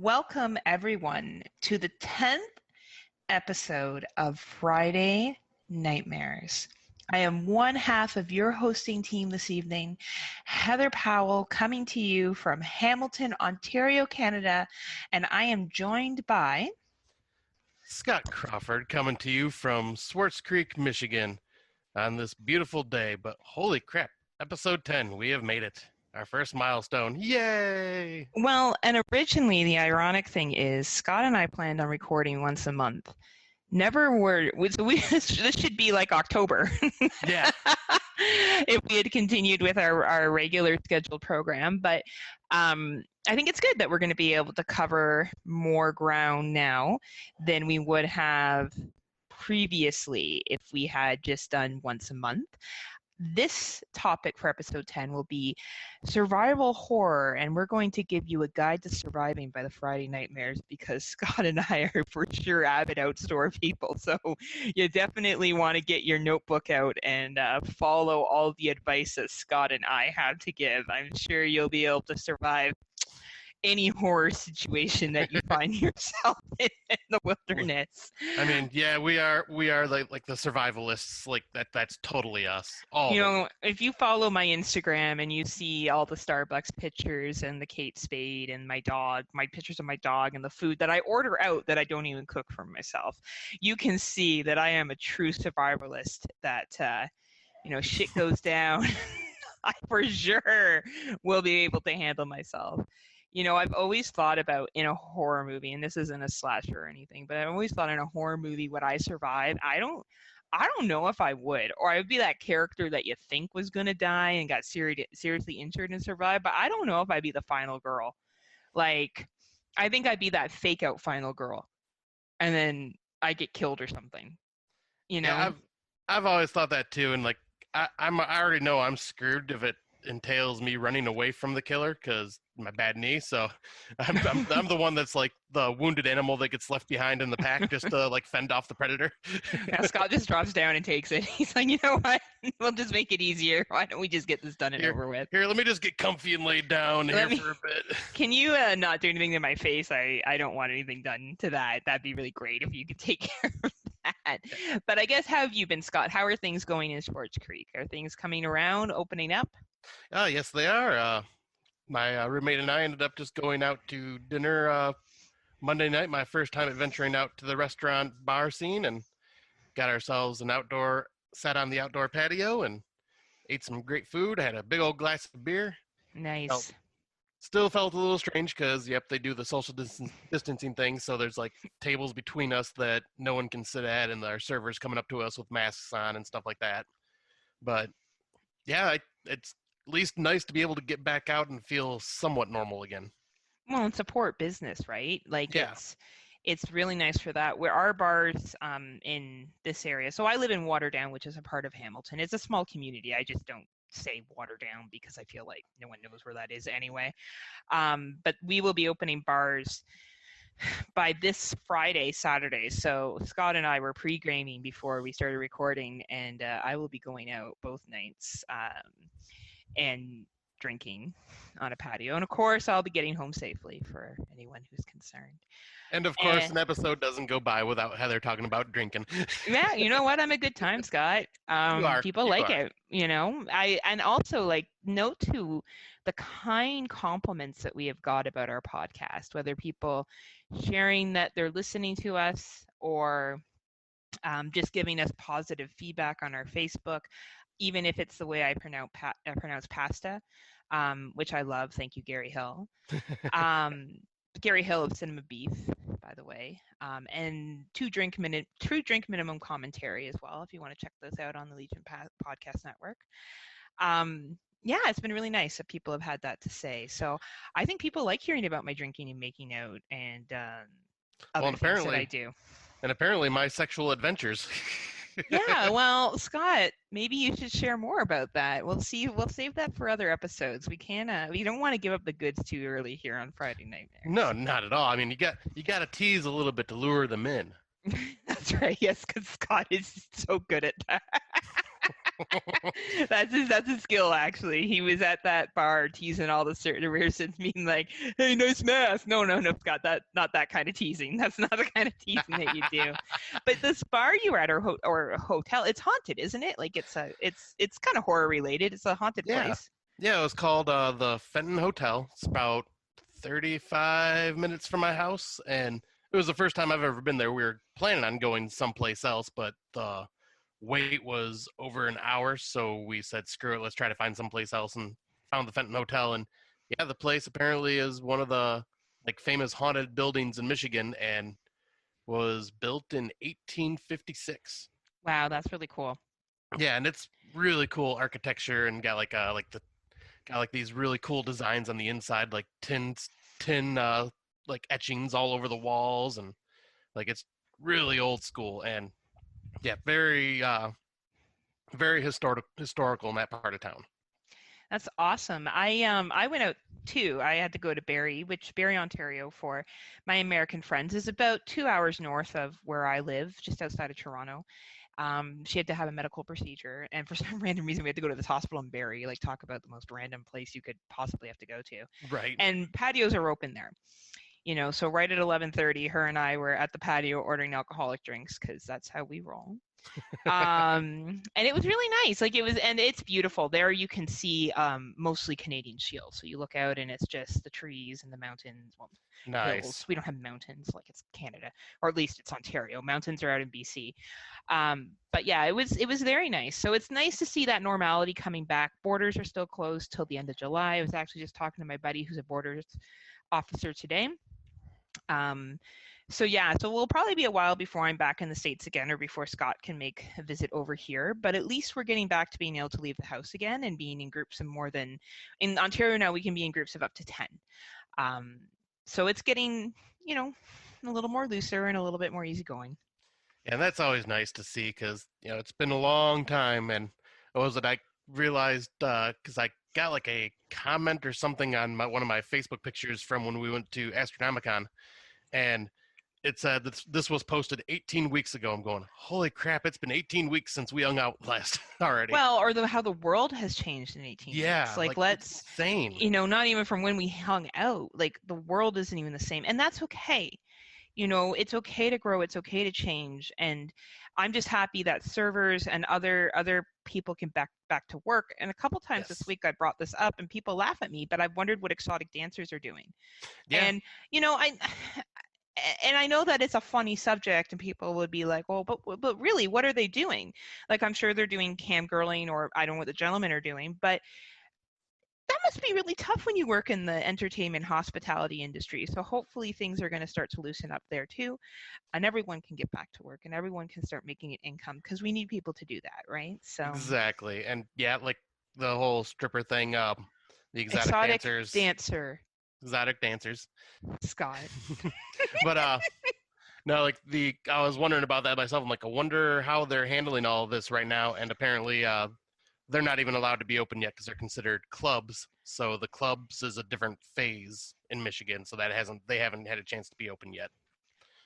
Welcome, everyone, to the 10th episode of Friday Nightmares. I am one half of your hosting team this evening, Heather Powell, coming to you from Hamilton, Ontario, Canada, and I am joined by Scott Crawford coming to you from Swartz Creek, Michigan on this beautiful day. But holy crap, episode 10, we have made it. Our first milestone. Yay! Well, and originally the ironic thing is Scott and I planned on recording once a month. Never were, this should be like October. Yeah. If we had continued with our regular scheduled program. But I think it's good that we're going to be able to cover more ground now than we would have previously if we had just done once a month. This topic for episode 10 will be survival horror, and we're going to give you a guide to surviving by the Friday Nightmares because Scott and I are for sure avid outdoor people. So you definitely want to get your notebook out and follow all the advice that Scott and I have to give. I'm sure you'll be able to survive any horror situation that you find yourself in the wilderness. I mean, yeah, we are like the survivalists. Like that's totally us. If you follow my Instagram and you see all the Starbucks pictures and the Kate Spade and my pictures of my dog and the food that I order out that I don't even cook for myself, you can see that I am a true survivalist, that shit goes down. I for sure will be able to handle myself. I've always thought about in a horror movie, and this isn't a slasher or anything, but I've always thought in a horror movie, would I survive? I don't know if I would, or I would be that character that you think was going to die and got seriously injured and survived, but I don't know if I'd be the final girl. Like, I think I'd be that fake out final girl, and then I get killed or something, Yeah, I've always thought that too, and like, I already know I'm screwed if it entails me running away from the killer because my bad knee. So I'm the one that's like the wounded animal that gets left behind in the pack just to like fend off the predator. Now Scott just drops down and takes it. He's like, you know what? We'll just make it easier. Why don't we just get this done and over with? Here, let me just get comfy and laid down for a bit. Can you not do anything to my face? I don't want anything done to that. That'd be really great if you could take care of that. But I guess, how have you been, Scott? How are things going in Swartz Creek? Are things coming around, opening up? Oh, yes, they are. My roommate and I ended up just going out to dinner Monday night, my first time venturing out to the restaurant bar scene, and got ourselves sat on the outdoor patio and ate some great food. I had a big old glass of beer. Nice. Still felt a little strange because, they do the social distancing thing, so there's like tables between us that no one can sit at, and our servers coming up to us with masks on and stuff like that. But yeah, it's at least nice to be able to get back out and feel somewhat normal again. Well, and support business, right? Like, yeah. It's really nice for that. Where our bars in this area, so I live in Waterdown, which is a part of Hamilton. It's a small community. I just don't say Waterdown because I feel like no one knows where that is anyway. But we will be opening bars by this Saturday. So Scott and I were pre-gaming before we started recording, and I will be going out both nights and drinking on a patio. And of course, I'll be getting home safely for anyone who's concerned. And of course, an episode doesn't go by without Heather talking about drinking. Yeah, you know what? I'm a good time, Scott. People like it, and also, like, note to the kind compliments that we have got about our podcast, whether people sharing that they're listening to us or just giving us positive feedback on our Facebook, even if it's the way I pronounce pasta, which I love. Thank you, Gary Hill. Gary Hill of Cinema Beef, by the way, and True Drink Minimum commentary as well, if you want to check those out on the Legion Podcast Network. Yeah, it's been really nice that people have had that to say. So I think people like hearing about my drinking and making out and other things that I do. And apparently my sexual adventures. Yeah, well, Scott, maybe you should share more about that. We'll save that for other episodes. We don't want to give up the goods too early here on Friday Night Nightmares. No, not at all. I mean, you got to tease a little bit to lure them in. That's right. Yes, because Scott is so good at that. That's his skill, actually. He was at that bar teasing all the servers and being like, "Hey, nice mask." No, Scott, not that kind of teasing. That's not the kind of teasing that you do. But this bar you were at, or a hotel, it's haunted, isn't it? Like it's kind of horror related. It's a haunted place. Yeah, it was called the Fenton Hotel. It's about 35 minutes from my house, and it was the first time I've ever been there. We were planning on going someplace else, but the wait was over an hour, so we said, screw it, let's try to find someplace else, and found the Fenton Hotel. And yeah, the place apparently is one of the like famous haunted buildings in Michigan, and was built in 1856. Wow, that's really cool. Yeah, and it's really cool architecture, and got like these really cool designs on the inside, like tin like etchings all over the walls, and like it's really old school, and yeah, very very historical in that part of town. That's awesome. I went out too. I had to go to Barrie, Ontario, for my American friends. Is about 2 hours north of where I live, just outside of Toronto. She had to have a medical procedure, and for some random reason, we had to go to this hospital in Barrie. Like, talk about the most random place you could possibly have to go to. Right. And patios are open there. So right at 11:30, her and I were at the patio ordering alcoholic drinks because that's how we roll. And it was really nice. And it's beautiful. There you can see mostly Canadian Shield. So you look out and it's just the trees and the mountains. Well, nice. Hills. We don't have mountains like it's Canada, or at least it's Ontario. Mountains are out in BC. But yeah, it was very nice. So it's nice to see that normality coming back. Borders are still closed till the end of July. I was actually just talking to my buddy who's a borders officer today. So we'll probably be a while before I'm back in the States again, or before Scott can make a visit over here. But at least we're getting back to being able to leave the house again and being in groups of more than, in Ontario now we can be in groups of up to 10. So it's getting, a little more looser and a little bit more easygoing. Yeah, and that's always nice to see, because it's been a long time, and I realized because I got like a comment or something on one of my Facebook pictures from when we went to Astronomicon, and it said that this was posted 18 weeks ago. I'm going, holy crap, it's been 18 weeks since we hung out last already. Well, or how the world has changed in 18 weeks. Like let's, insane. Not even from when we hung out. Like, the world isn't even the same. And that's okay. It's okay to grow. It's okay to change. And I'm just happy that servers and other people can back to work. And a couple times this week I brought this up and people laugh at me, but I've wondered what exotic dancers are doing. Yeah. And, I know that it's a funny subject and people would be like, well, but really, what are they doing? Like, I'm sure they're doing cam girling, or I don't know what the gentlemen are doing, but that must be really tough when you work in the entertainment hospitality industry. So hopefully things are going to start to loosen up there too, and everyone can get back to work and everyone can start making an income, because we need people to do that, right? So exactly. And yeah, like the whole stripper thing, the exotic dancers, Scott. But no, like I was wondering about that myself. I'm like, I wonder how they're handling all of this right now. And apparently they're not even allowed to be open yet because they're considered clubs. So the clubs is a different phase in Michigan, so they haven't had a chance to be open yet.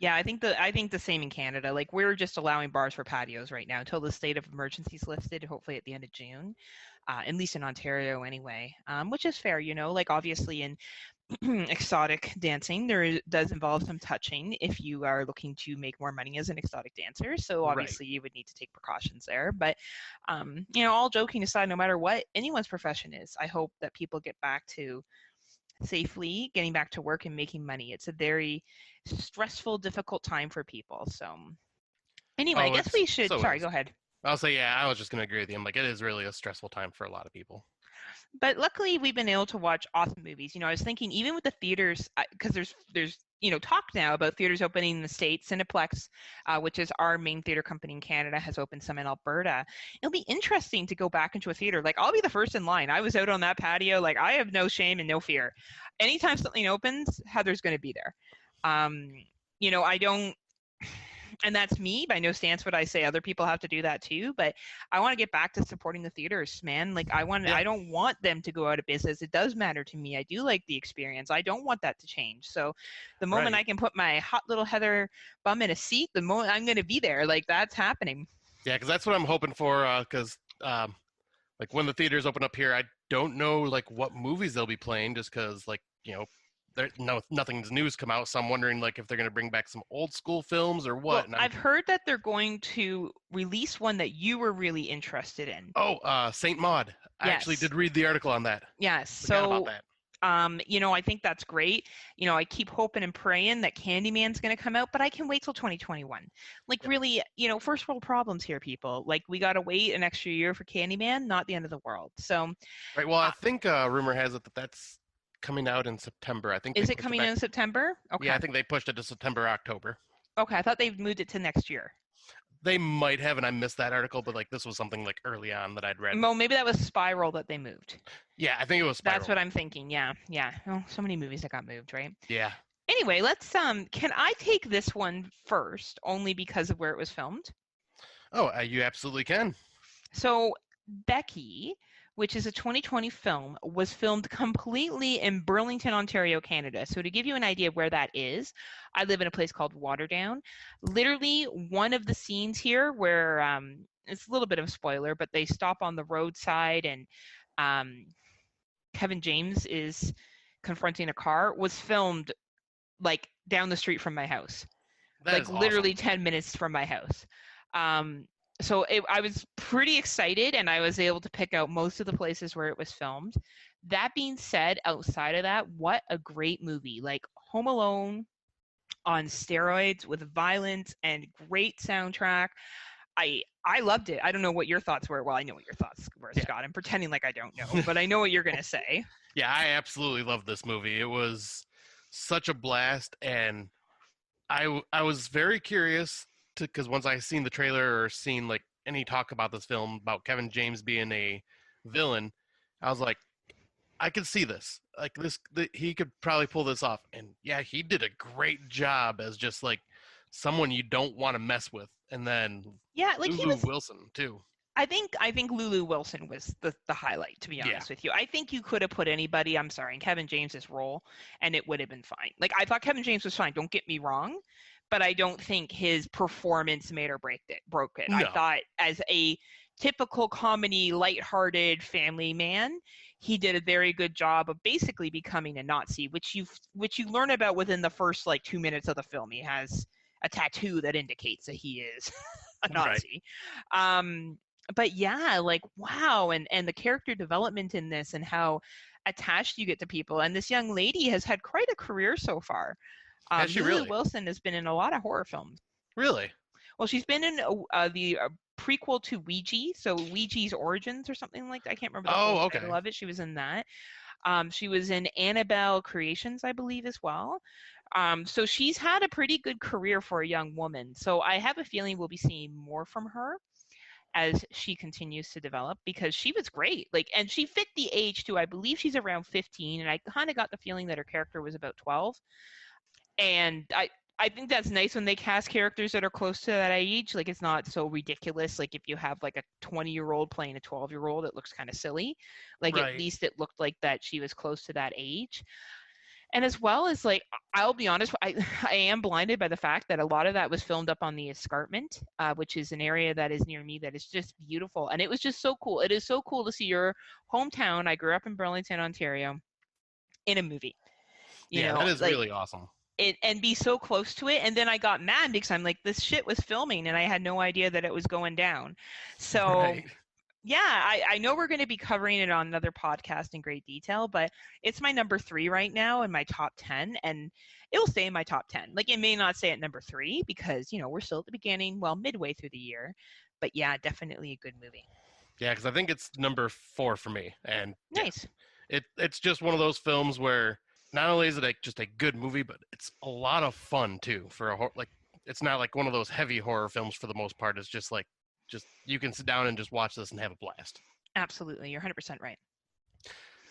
Yeah, I think the same in Canada. Like, we're just allowing bars for patios right now until the state of emergency is lifted, hopefully at the end of June, at least in Ontario anyway, which is fair. Like, obviously in exotic dancing, does involve some touching if you are looking to make more money as an exotic dancer. So obviously you would need to take precautions there. But, all joking aside, no matter what anyone's profession is, I hope that people get back to safely getting back to work and making money. It's a very stressful, difficult time for people. So anyway, I guess we should, sorry, go ahead. I'll say, yeah, I was just going to agree with you. I'm like, it is really a stressful time for a lot of people. But luckily, we've been able to watch awesome movies. I was thinking, even with the theaters, because there's talk now about theaters opening in the States. Cineplex, which is our main theater company in Canada, has opened some in Alberta. It'll be interesting to go back into a theater. Like, I'll be the first in line. I was out on that patio. Like, I have no shame and no fear. Anytime something opens, Heather's going to be there. I don't. And that's me. By no stance would I say other people have to do that too, but I want to get back to supporting the theaters, man. Like, I don't want them to go out of business. It does matter to me. I do like the experience. I don't want that to change. So the moment I can put my hot little Heather bum in a seat, the moment I'm going to be there. Like, that's happening. Yeah, because that's what I'm hoping for, because like when the theaters open up here, I don't know like what movies they'll be playing, just because like nothing's new's come out, so I'm wondering like if they're going to bring back some old school films or what. Well, I've heard that they're going to release one that you were really interested in. Saint Maud. I actually did read the article on that. Yes. Forgot about that. I think that's great. I keep hoping and praying that Candyman's going to come out, but I can wait till 2021. Really, first world problems here, people. Like, we got to wait an extra year for Candyman, not the end of the world. So, right. Well, I think rumor has it that that's coming out in September. I think. Is it coming in September? Okay. Yeah, I think they pushed it to September, October. Okay, I thought they moved it to next year. They might have, and I missed that article, but like this was something like early on that I'd read. Well, maybe that was Spiral that they moved. Yeah, I think it was Spiral. That's what I'm thinking. Yeah. Oh, so many movies that got moved, right? Yeah. Anyway, let's can I take this one first, only because of where it was filmed? Oh, you absolutely can. So, Becky, which is a 2020 film, was filmed completely in Burlington, Ontario, Canada. So to give you an idea of where that is, I live in a place called Waterdown. Literally, one of the scenes here where it's a little bit of a spoiler, but they stop on the roadside and Kevin James is confronting a car, was filmed like down the street from my house. That is literally awesome. 10 minutes from my house. So I was pretty excited, and I was able to pick out most of the places where it was filmed. That being said, outside of that, what a great movie. Like Home Alone on steroids with violence and great soundtrack. I loved it. I don't know what your thoughts were. Well, I know what your thoughts were, Scott. I'm pretending like I don't know, but I know what you're going to say. Yeah, I absolutely loved this movie. It was such a blast, and I was very curious because once I seen the trailer or seen like any talk about this film about Kevin James being a villain, I was like, I could see this. Like he could probably pull this off. And yeah, he did a great job as just like someone you don't want to mess with. And then Lulu Wilson too. I think Lulu Wilson was the highlight, to be honest with you. I think you could have put anybody, in Kevin James's role, and it would have been fine. Like, I thought Kevin James was fine, don't get me wrong, but I don't think his performance made or broke it. No. I thought as a typical comedy, lighthearted family man, he did a very good job of basically becoming a Nazi, which you learn about within the first 2 minutes of the film. He has a tattoo that indicates that he is a Nazi. Right. But yeah, wow, and the character development in this and how attached you get to people. And this young lady has had quite a career so far. Lulu Wilson has been in a lot of horror films. Really? Well, she's been in the prequel to Ouija, so Ouija's Origins or something like that. I can't remember the title of it. She was in that. She was in Annabelle Creations, I believe, as well. So she's had a pretty good career for a young woman. So I have a feeling we'll be seeing more from her as she continues to develop, because she was great. And she fit the age too. I believe she's around 15, and I kind of got the feeling that her character was about 12. And I think that's nice when they cast characters that are close to that age. It's not so ridiculous. If you have a 20-year-old playing a 12-year-old, it looks kind of silly. Right. At least it looked like that she was close to that age. And as well as I'll be honest, I am blinded by the fact that a lot of that was filmed up on the escarpment, which is an area that is near me that is just beautiful. And it was just so cool. It is so cool to see your hometown. I grew up in Burlington, Ontario, in a movie. You know, that is really awesome. And be so close to it. And then I got mad because I'm like, this shit was filming and I had no idea that it was going down. So right. Yeah, I know we're going to be covering it on another podcast in great detail, but it's my number 3 right now in my top 10, and it will stay in my top 10. It may not stay at number 3 because, we're still at the beginning, midway through the year, but yeah, definitely a good movie. Yeah, because I think it's number 4 for me. And nice. Yeah, it's just one of those films where not only is it just a good movie, but it's a lot of fun too for a it's not like one of those heavy horror films for the most part. It's just you can sit down and just watch this and have a blast. Absolutely. You're 100% right.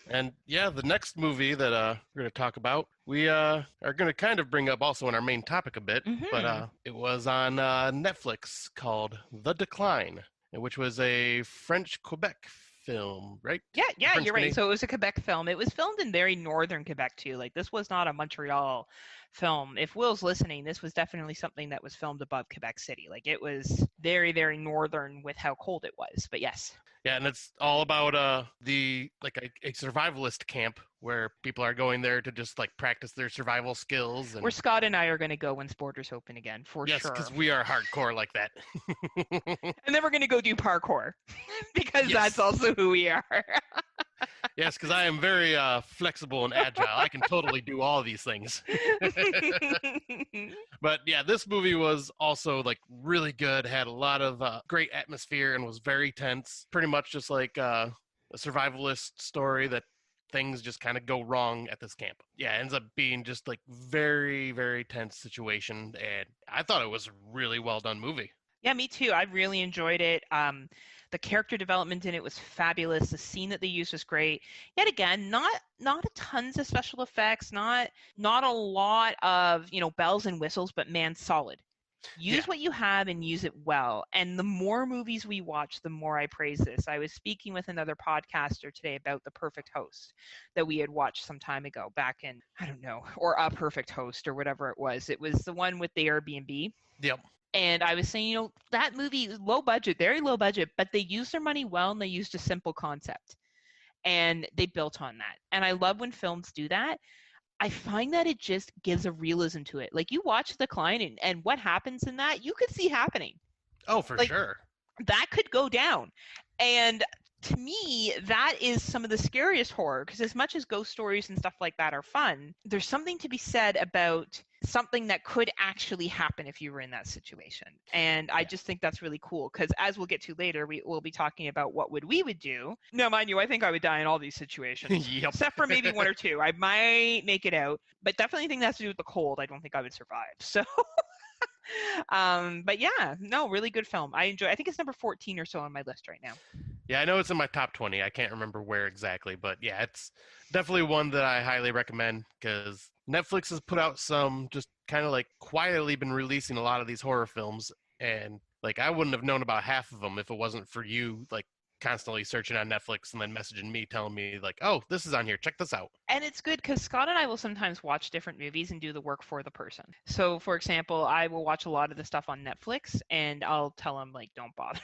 And yeah, the next movie that we're going to talk about, we are going to kind of bring up also in our main topic a bit, but it was on Netflix called The Decline, which was a French Quebec film, right? Yeah, you're right. So it was a Quebec film. It was filmed in very northern Quebec too. This was not a Montreal film. If Will's listening, this was definitely something that was filmed above Quebec City. It was very, very northern with how cold it was. But yes. Yeah, and it's all about a survivalist camp where people are going there to just like practice their survival skills. And Where Scott and I are going to go once borders open again, for yes, sure. because we are hardcore like that. And then we're going to go do parkour because that's also who we are. Yes, because I am very flexible and agile. I can totally do all these things. But yeah, this movie was also like really good, had a lot of great atmosphere and was very tense. Pretty much just like a survivalist story that things just kind of go wrong at this camp. Yeah, it ends up being just like very, very tense situation. And I thought it was a really well done movie. Yeah, me too. I really enjoyed it. The character development in it was fabulous. The scene that they used was great. Yet again, not a tons of special effects, not a lot of, bells and whistles, but man, solid. Use what you have and use it well. And the more movies we watch, the more I praise this. I was speaking with another podcaster today about The Perfect Host that we had watched some time ago, back in, I don't know, or A Perfect Host or whatever it was. It was the one with the Airbnb. Yep. And I was saying, that movie is low budget, very low budget, but they used their money well and they used a simple concept. And they built on that. And I love when films do that. I find that it just gives a realism to it. Like, you watch The Decline and what happens in that, you could see happening. Oh, for sure. That could go down. And to me, that is some of the scariest horror, because as much as ghost stories and stuff like that are fun, there's something to be said about something that could actually happen if you were in that situation. And I just think that's really cool, because as we'll get to later, we will be talking about what we would do. Now, mind you, I think I would die in all these situations, except for maybe one or two. I might make it out, but definitely anything that has to do with the cold, I don't think I would survive. So but yeah, no, really good film. I think it's number 14 or so on my list right now. Yeah, I know it's in my top 20. I can't remember where exactly, but yeah, it's definitely one that I highly recommend, because Netflix has put out some just kind of like quietly been releasing a lot of these horror films, and like I wouldn't have known about half of them if it wasn't for you like constantly searching on Netflix and then messaging me telling me like, oh, this is on here, check this out. And it's good because Scott and I will sometimes watch different movies and do the work for the person. So for example, I will watch a lot of the stuff on Netflix and I'll tell him like, don't bother.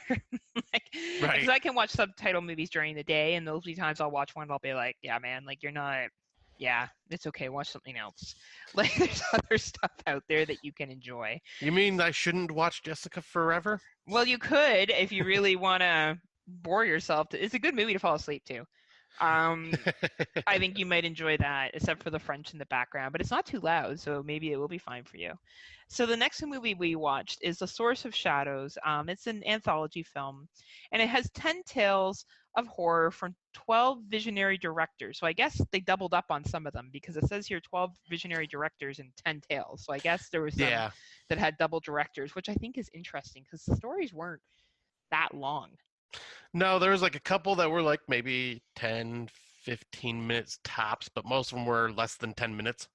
Because I can watch subtitle movies during the day, and those times I'll watch one and I'll be like, yeah man, like you're not, yeah, it's okay, watch something else. Like there's other stuff out there that you can enjoy. You mean I shouldn't watch Jessica Forever? Well, you could if you really want to bore yourself. It's a good movie to fall asleep to. I think you might enjoy that, except for the French in the background, but it's not too loud, so maybe it will be fine for you. So the next movie we watched is The Source of Shadows. It's an anthology film, and it has 10 tales of horror from 12 visionary directors. So I guess they doubled up on some of them, because it says here 12 visionary directors and 10 tales. So I guess there was some that had double directors, which I think is interesting because the stories weren't that long. No, there was like a couple that were like maybe 10, 15 minutes tops, but most of them were less than 10 minutes.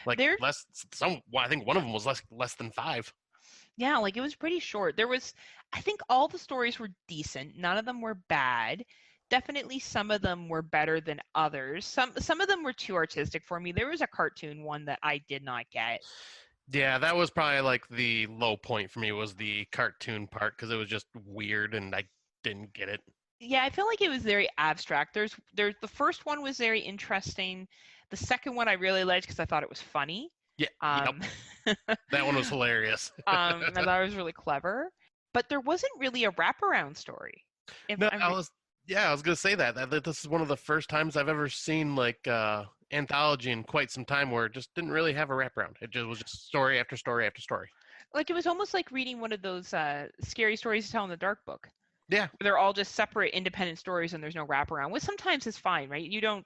Like less, I think one of them was less than 5. Yeah, like it was pretty short. I think all the stories were decent. None of them were bad. Definitely some of them were better than others. Some of them were too artistic for me. There was a cartoon one that I did not get. Yeah, that was probably like the low point for me, was the cartoon part, because it was just weird and I didn't get it. Yeah, I feel like it was very abstract. There's the first one was very interesting. The second one I really liked because I thought it was funny. Yeah, that one was hilarious. I thought it was really clever, but there wasn't really a wraparound story. I was gonna say that this is one of the first times I've ever seen like anthology in quite some time where it just didn't really have a wraparound. It just was just story after story after story. Like it was almost like reading one of those scary stories to tell in the dark book. Yeah. They're all just separate independent stories and there's no wraparound, which sometimes is fine, right? You don't,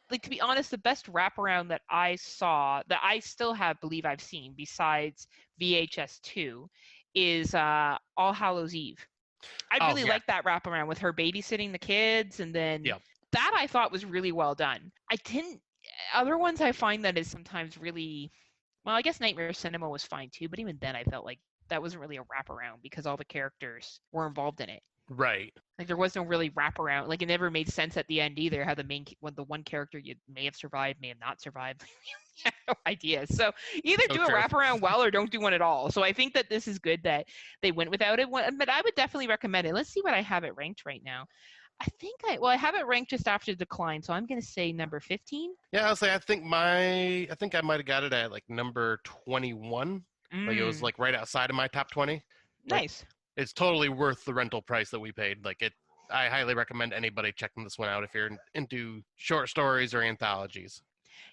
like, to be honest, the best wraparound that I saw, that I still believe I've seen besides VHS 2, is All Hallows Eve. I really like that wraparound with her babysitting the kids, and then that I thought was really well done. Other ones I find that is sometimes really, well, I guess Nightmare Cinema was fine too, but even then I felt like that wasn't really a wraparound because all the characters were involved in it. Right. Like, there was no really wraparound. Like, it never made sense at the end either, how the one character you may have survived, may have not survived. I have no idea. So either So do a true. wraparound well or don't do one at all. So I think that this is good that they went without it. But I would definitely recommend it. Let's see what I have it ranked right now. I have it ranked just after Decline, so I'm going to say number 15. Yeah, I'll say I think I might have got it at like number 21. Like it was like right outside of my top 20. Like, Nice. it's totally worth the rental price that we paid. I highly recommend anybody checking this one out if you're into short stories or anthologies.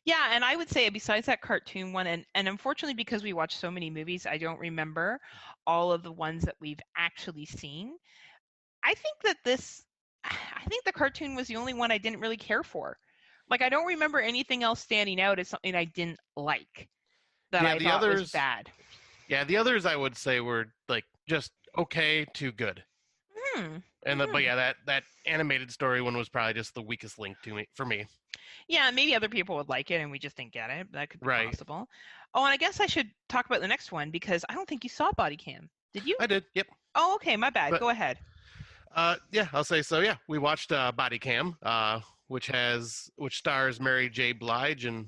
Yeah, and I would say besides that cartoon one, and unfortunately because we watch so many movies, I don't remember all of the ones that we've actually seen. I think the cartoon was the only one I didn't really care for. Like, I don't remember anything else standing out as something I didn't like that I thought was bad. Yeah, the others I would say were like just okay to good. But yeah, that animated story one was probably just the weakest link for me. Yeah, maybe other people would like it and we just didn't get it. That could be possible. Oh, and I guess I should talk about the next one because I don't think you saw Body Cam. Did you? I did. Yep. Oh, okay. My bad. Go ahead. Yeah, I'll say so. Yeah, we watched Body Cam, which stars Mary J. Blige and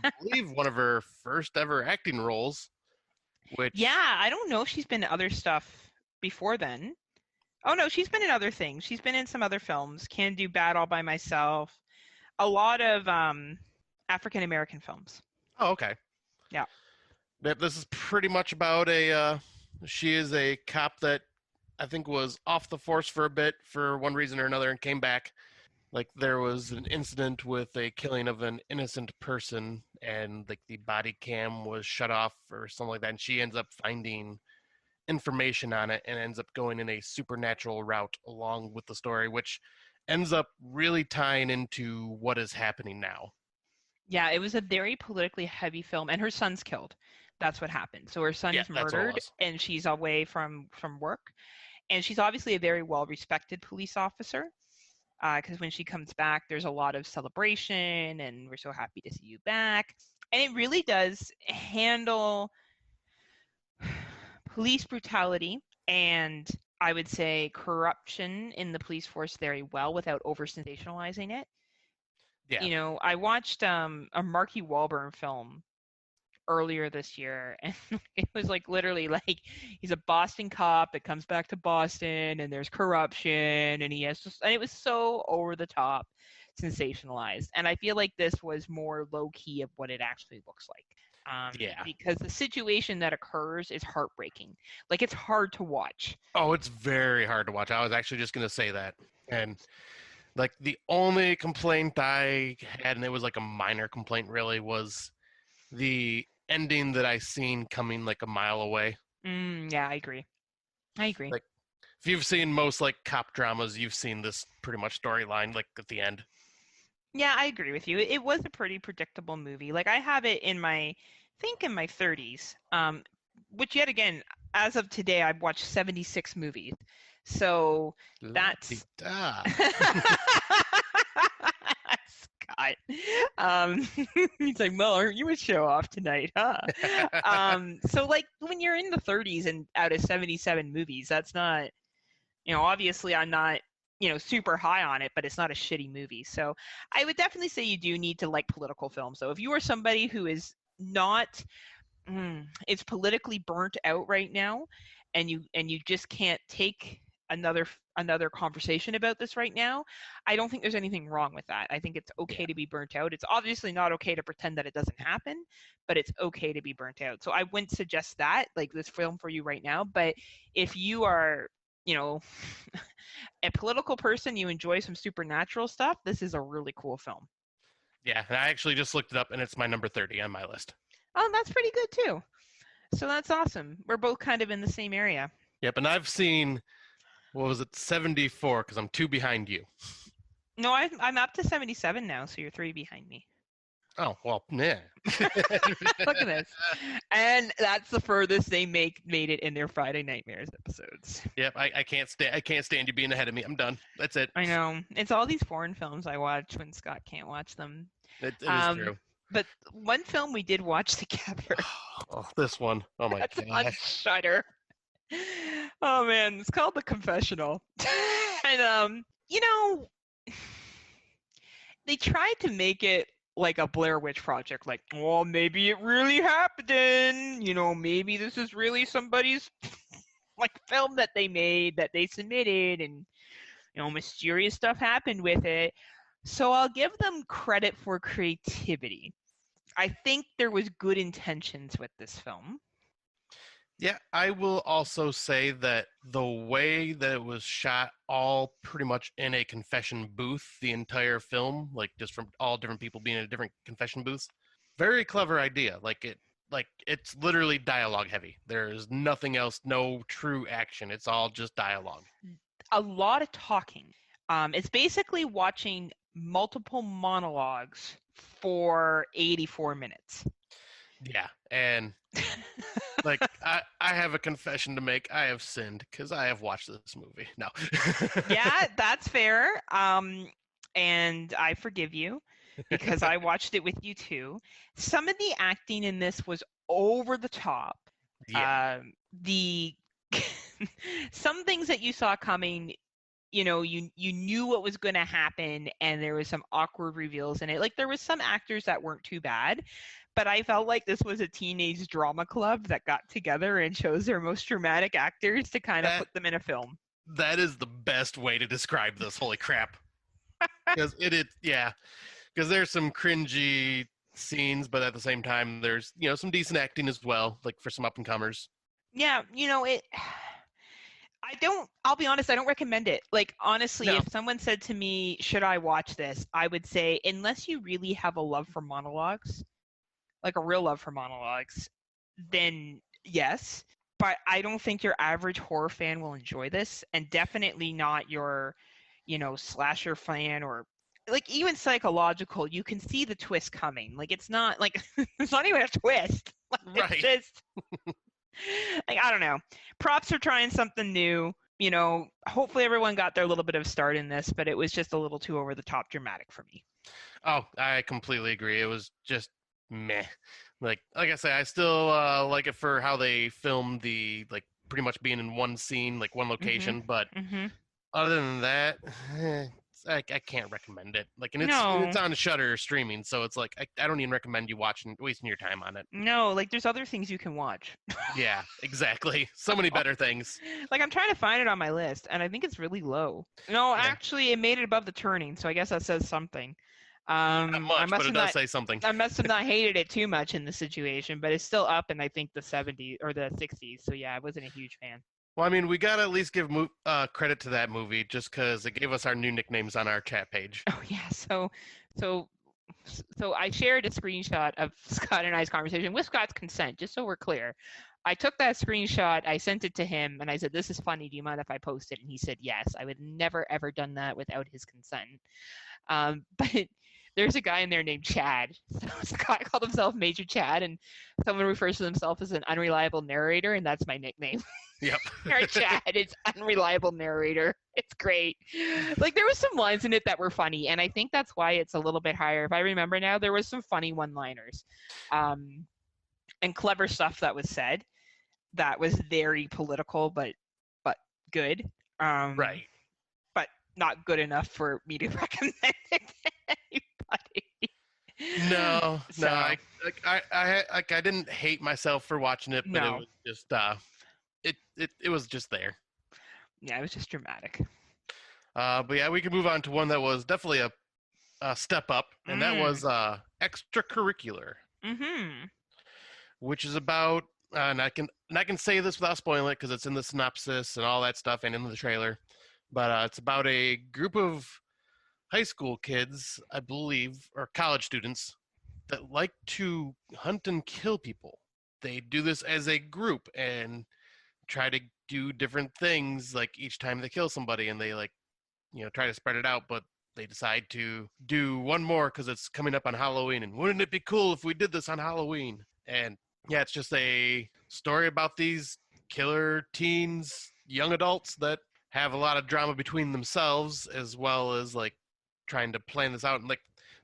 I believe one of her first ever acting roles. Yeah, I don't know if she's been in other stuff before then. Oh no, she's been in other things. She's been in some other films. Can't Do Bad All by Myself. A lot of African American films. Oh, okay. Yeah. This is pretty much about she is a cop that I think was off the force for a bit for one reason or another and came back. Like there was an incident with a killing of an innocent person and like the body cam was shut off or something like that. And she ends up finding information on it and ends up going in a supernatural route along with the story, which ends up really tying into what is happening now. Yeah, it was a very politically heavy film, and her son's killed. That's what happened. So her son is murdered, and she's away from work. And she's obviously a very well-respected police officer, because when she comes back, there's a lot of celebration, and we're so happy to see you back. And it really does handle police brutality and I would say corruption in the police force very well without over-sensationalizing it. Yeah. You know, I watched a Marky Wahlberg film earlier this year, and it was like literally like he's a Boston cop that comes back to Boston, and there's corruption, and and it was so over the top, sensationalized. And I feel like this was more low key of what it actually looks like. Because the situation that occurs is heartbreaking. Like, it's hard to watch. Oh, it's very hard to watch. I was actually just going to say that. And like the only complaint I had, and it was like a minor complaint really, was the ending that I seen coming like a mile away. Yeah, I agree. Like, if you've seen most like cop dramas, you've seen this pretty much storyline like at the end. Yeah, I agree with you. It was a pretty predictable movie. Like, I have it in my 30s, which yet again, as of today, I've watched 76 movies. So that's Scott. He's like, well, aren't you a show off tonight, huh? So like when you're in the 30s and out of 77 movies, that's not, obviously I'm not, super high on it, but it's not a shitty movie. So I would definitely say you do need to like political films. So if you are somebody who is not, it's politically burnt out right now, and you just can't take another conversation about this right now, I don't think there's anything wrong with that. I think it's okay to be burnt out. It's obviously not okay to pretend that it doesn't happen, but it's okay to be burnt out. So I wouldn't suggest that, like this film for you right now. But if you are, a political person, you enjoy some supernatural stuff, this is a really cool film. Yeah, and I actually just looked it up, and it's my number 30 on my list. Oh, that's pretty good too. So that's awesome. We're both kind of in the same area. Yep, and I've seen, 74, because I'm 2 behind you. No, I'm up to 77 now, so you're 3 behind me. Oh, well, yeah. Look at this. And that's the furthest they made it in their Friday Nightmares episodes. Yep, I can't stand you being ahead of me. I'm done. That's it. I know. It's all these foreign films I watch when Scott can't watch them. It is true. But one film we did watch together. Oh, this one. Oh my gosh. On gosh. Shudder. Oh man, it's called The Confessional. And they tried to make it like a Blair Witch Project, like, well, maybe it really happened. Maybe this is really somebody's like film that they made that they submitted, and mysterious stuff happened with it. So I'll give them credit for creativity. I think there was good intentions with this film. Yeah, I will also say that the way that it was shot, all pretty much in a confession booth, the entire film, like just from all different people being in different confession booths, very clever idea. Like it's literally dialogue heavy. There's nothing else, no true action. It's all just dialogue. A lot of talking. It's basically watching multiple monologues for 84 minutes. Yeah, and like I have a confession to make. I have sinned because I have watched this movie. No. Yeah, that's fair. And I forgive you because I watched it with you too. Some of the acting in this was over the top. Yeah. The some things that you saw coming, you knew what was going to happen, and there was some awkward reveals in it. Like, there was some actors that weren't too bad, but I felt like this was a teenage drama club that got together and chose their most dramatic actors to kind of put them in a film. That is the best way to describe this. Holy crap. Because because there's some cringy scenes, but at the same time, there's, some decent acting as well, like for some up and comers. Yeah, I'll be honest, I don't recommend it. Like, honestly, No. If someone said to me, should I watch this? I would say, unless you really have a love for monologues, like a real love for monologues, then yes. But I don't think your average horror fan will enjoy this, and definitely not your, slasher fan, or like even psychological. You can see the twist coming. Like, it's not like it's not even a twist. Like, Right. it's just like, I don't know. Props for trying something new. Hopefully everyone got their little bit of start in this, but it was just a little too over the top dramatic for me. Oh, I completely agree. It was just meh. Like I say, I still like it for how they filmed the, like, pretty much being in one scene, like one location. But other than that, I can't recommend it. Like, and it's on Shudder streaming, so it's like I don't even recommend you wasting your time on it. No, like, there's other things you can watch. Yeah, exactly. So many better things. Like, I'm trying to find it on my list, and I think it's really low. No, yeah. Actually, it made it above the turning, so I guess that says something. Not much, but it does say something. I must have not hated it too much in the situation, but it's still up in, I think, the 70s or the 60s. So yeah, I wasn't a huge fan. Well, I mean, we gotta at least give credit to that movie just because it gave us our new nicknames on our chat page. Oh yeah, so I shared a screenshot of Scott and I's conversation with Scott's consent, just so we're clear. I took that screenshot, I sent it to him, and I said, "This is funny. Do you mind if I post it?" And he said, "Yes." I would never ever done that without his consent. But there's a guy in there named Chad. So Scott called himself Major Chad, and someone refers to themselves as an unreliable narrator, and that's my nickname. Yep. Chad, it's unreliable narrator. It's great. Like, there was some lines in it that were funny, and I think that's why it's a little bit higher. If I remember now, there was some funny one-liners, and clever stuff that was said that was very political, but good. Right. But not good enough for me to recommend it to anybody. No. I didn't hate myself for watching it, but it was just it was just there. Yeah, it was just dramatic. But yeah, we can move on to one that was definitely a step up, and that was Extracurricular. Which is about, and I can say this without spoiling it because it's in the synopsis and all that stuff and in the trailer. But it's about a group of high school kids, I believe, or college students that like to hunt and kill people. They do this as a group and try to do different things, like each time they kill somebody, and they try to spread it out, but they decide to do one more because it's coming up on Halloween, and wouldn't it be cool if we did this on Halloween? And yeah, it's just a story about these killer teens, young adults that have a lot of drama between themselves, as well as like trying to plan this out. And like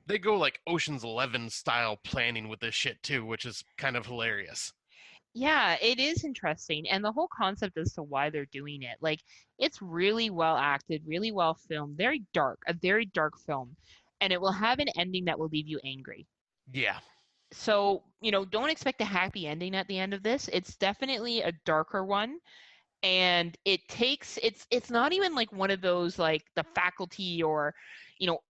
they go like Ocean's 11 style planning with this shit too, which is kind of hilarious. Yeah, it is interesting. And the whole concept as to why they're doing it, like, it's really well acted, really well filmed, very dark, a very dark film. And it will have an ending that will leave you angry. Yeah. So, don't expect a happy ending at the end of this. It's definitely a darker one. And it's not even like one of those like the Faculty or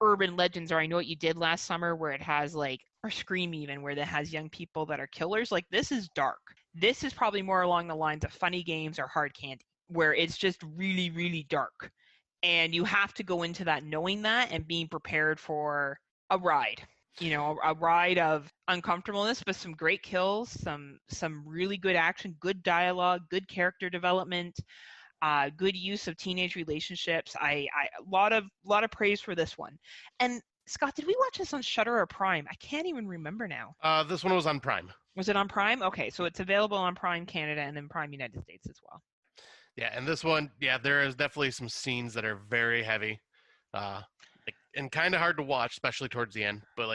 urban legends or I Know What You Did Last Summer where it has like, or Scream even, where it has young people that are killers. Like, this is dark. This is probably more along the lines of Funny Games or Hard Candy, where it's just really, really dark, and you have to go into that knowing that and being prepared for a ride. A ride of uncomfortableness, but some great kills, some really good action, good dialogue, good character development, good use of teenage relationships. A lot of praise for this one. And Scott, did we watch this on Shudder or Prime? I can't even remember now. This one was on Prime. Was it on Prime? Okay, so it's available on Prime Canada and then Prime United States as well. Yeah, and this one, yeah, there is definitely some scenes that are very heavy, and kind of hard to watch, especially towards the end. But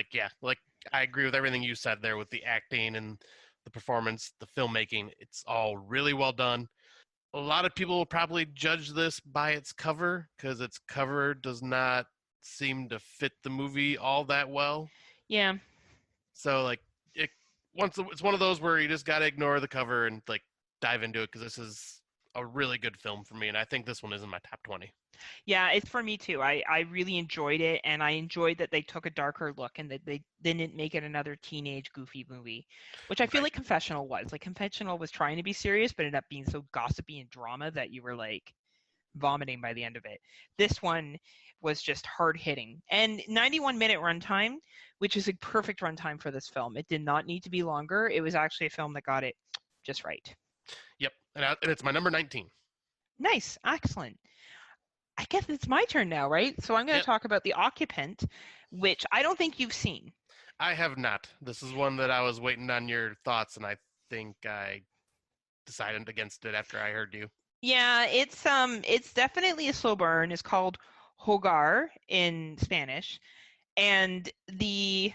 I agree with everything you said there with the acting and the performance, the filmmaking. It's all really well done. A lot of people will probably judge this by its cover because its cover does not seem to fit the movie all that well. Yeah. So it's one of those where you just got to ignore the cover and dive into it because this is a really good film for me, and I think this one is in my top 20. Yeah, it's for me too. I really enjoyed it, and I enjoyed that they took a darker look and that they didn't make it another teenage goofy movie, which I feel like Confessional was. Like, Confessional was trying to be serious, but ended up being so gossipy and drama that you were like vomiting by the end of it. This one was just hard hitting, and 91-minute runtime, which is a perfect runtime for this film. It did not need to be longer. It was actually a film that got it just right. Yep, and it's my number 19. Nice, excellent. I guess it's my turn now, right? So I'm going to talk about The Occupant, which I don't think you've seen. I have not. This is one that I was waiting on your thoughts, and I think I decided against it after I heard you. Yeah, it's definitely a slow burn. It's called Hogar in Spanish, and the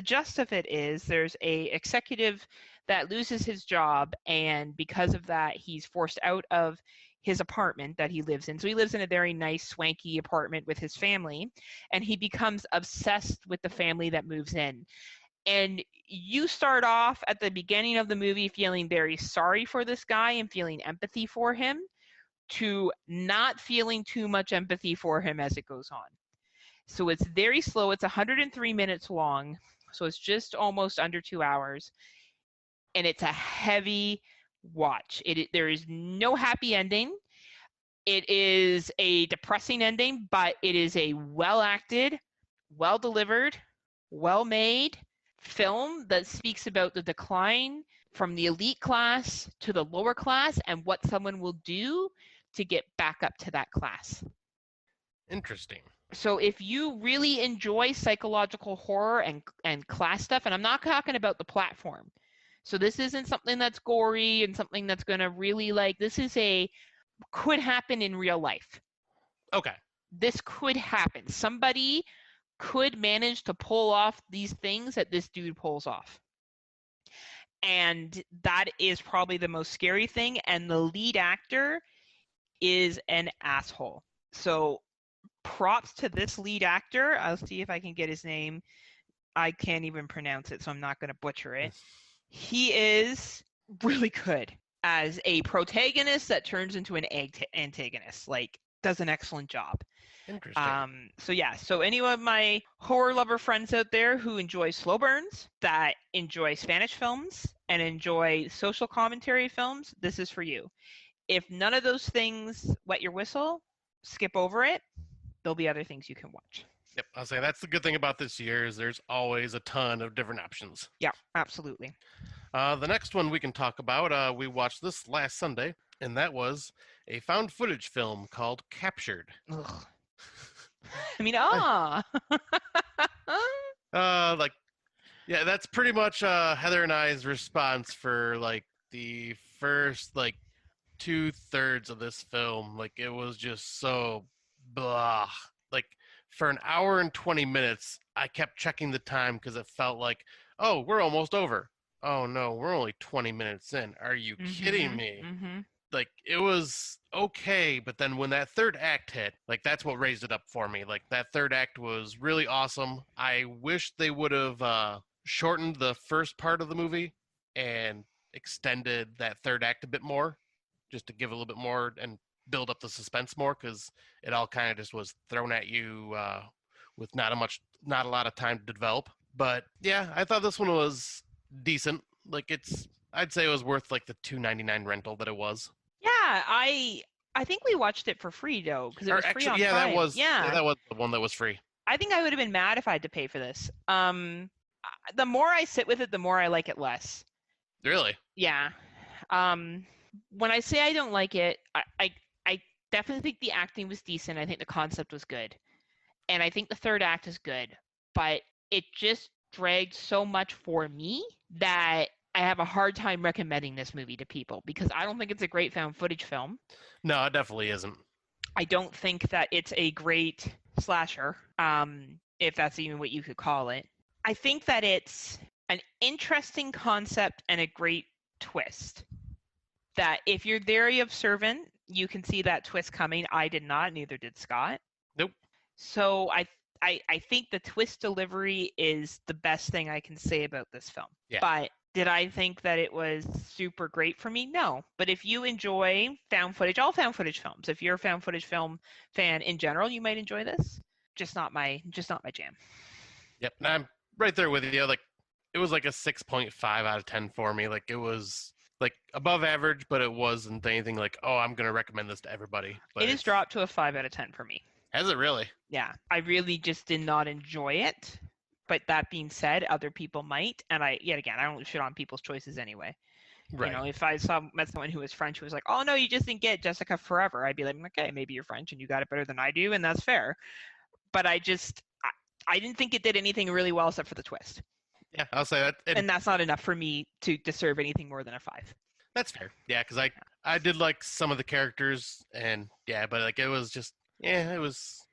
gist of it is there's a executive that loses his job, and because of that, he's forced out of his apartment that he lives in. So he lives in a very nice, swanky apartment with his family, and he becomes obsessed with the family that moves in. And you start off at the beginning of the movie feeling very sorry for this guy and feeling empathy for him, to not feeling too much empathy for him as it goes on. So it's very slow. It's 103 minutes long, so it's just almost under 2 hours. And it's a heavy watch. There is no happy ending. It is a depressing ending, but it is a well-acted, well-delivered, well-made film that speaks about the decline from the elite class to the lower class and what someone will do to get back up to that class. Interesting. So if you really enjoy psychological horror and class stuff, and I'm not talking about the platform, so this isn't something that's gory and something that's going to really could happen in real life. Okay. This could happen. Somebody could manage to pull off these things that this dude pulls off. And that is probably the most scary thing. And the lead actor is an asshole. So props to this lead actor. I'll see if I can get his name. I can't even pronounce it, so I'm not going to butcher it. He is really good as a protagonist that turns into an antagonist. Does an excellent job. Interesting. So any of my horror lover friends out there who enjoy slow burns, that enjoy Spanish films, and enjoy social commentary films, this is for you. If none of those things wet your whistle, skip over it. There'll be other things you can watch. Yep, I'll say that's the good thing about this year is there's always a ton of different options. Yeah, absolutely. The next one we can talk about, we watched this last Sunday, and that was a found footage film called Captured. Ugh. I mean, that's pretty much Heather and I's response for the first 2/3 of this film. It was just so blah. For an hour and 20 minutes, I kept checking the time because it felt like, oh, we're almost over. oh no, we're only 20 minutes in. Are you kidding me? Mm-hmm. Like, it was okay, but then when that third act hit, like, that's what raised it up for me. Like, that third act was really awesome. I wish they would have shortened the first part of the movie and extended that third act a bit more, just to give a little bit more and build up the suspense more, because it all kind of just was thrown at you with not a lot of time to develop. But yeah, I thought this one was decent. Like, I'd say it was worth like the $2.99 rental that it was. Yeah, I think we watched it for free though, because it was free on Yeah, Prime. that was the one that was free. I think I would have been mad if I had to pay for this. The more I sit with it, the more I like it less. Really? Yeah. When I say I don't like it, I definitely think the acting was decent. I think the concept was good. And I think the third act is good. But it just dragged so much for me that I have a hard time recommending this movie to people because I don't think it's a great found footage film. No, it definitely isn't. I don't think that it's a great slasher, if that's even what you could call it. I think that it's an interesting concept and a great twist. That if you're very observant, you can see that twist coming. I did not, neither did Scott. Nope. So I think the twist delivery is the best thing I can say about this film. Yeah. But did I think that it was super great for me? No. But if you enjoy found footage, all found footage films, if you're a found footage film fan in general, you might enjoy this. Just not my jam. Yep. And I'm right there with you. Like, it was like a 6.5 out of 10 for me. Like, it was like above average, but it wasn't anything like, oh, I'm going to recommend this to everybody. But it has dropped to a 5 out of 10 for me. Has it really? Yeah. I really just did not enjoy it. But that being said, other people might. And I don't shit on people's choices anyway. Right. You know, if I met someone who was French who was like, oh no, you just didn't get Jessica Forever, I'd be like, okay, maybe you're French and you got it better than I do, and that's fair. But I didn't think it did anything really well except for the twist. Yeah, I'll say that. And that's not enough for me to deserve anything more than a 5. That's fair. Yeah, because I did like some of the characters, and yeah, but like it was just, yeah, it was,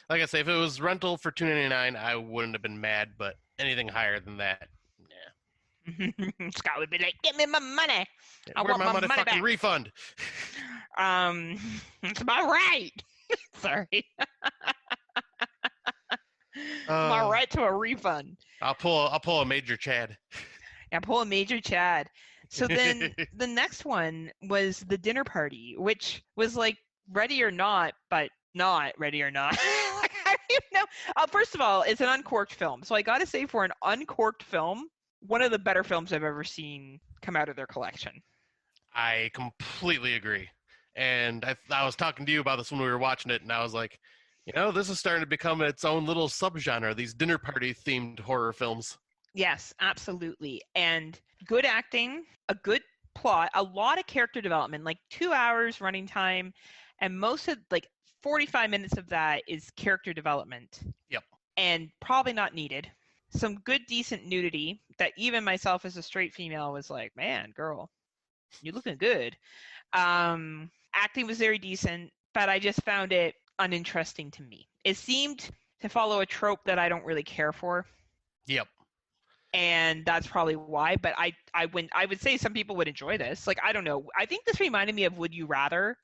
like I say, if it was rental for $2.99, I wouldn't have been mad, but anything higher than that, yeah. Scott would be like, "Give me my money. I Where's want my money motherfucking back." refund? It's about right. Sorry. My right to a refund. I'll pull a major Chad. Yeah, pull a major Chad. So then the next one was The Dinner Party, which was like Ready or Not, but not Ready or Not. Like, I don't even know. First of all, it's an uncorked film. So I got to say, for an uncorked film, one of the better films I've ever seen come out of their collection. I completely agree. And I was talking to you about this when we were watching it, and I was like, you know, this is starting to become its own little subgenre, these dinner party themed horror films. Yes, absolutely. And good acting, a good plot, a lot of character development, like 2 hours running time, and most of like 45 minutes of that is character development. Yep. And probably not needed. Some good, decent nudity that even myself as a straight female was like, man, girl, you're looking good. Acting was very decent, but I just found it uninteresting to me. It seemed to follow a trope that I don't really care for. Yep. And that's probably why. But I would say some people would enjoy this. Like, I don't know. I think this reminded me of Would You Rather,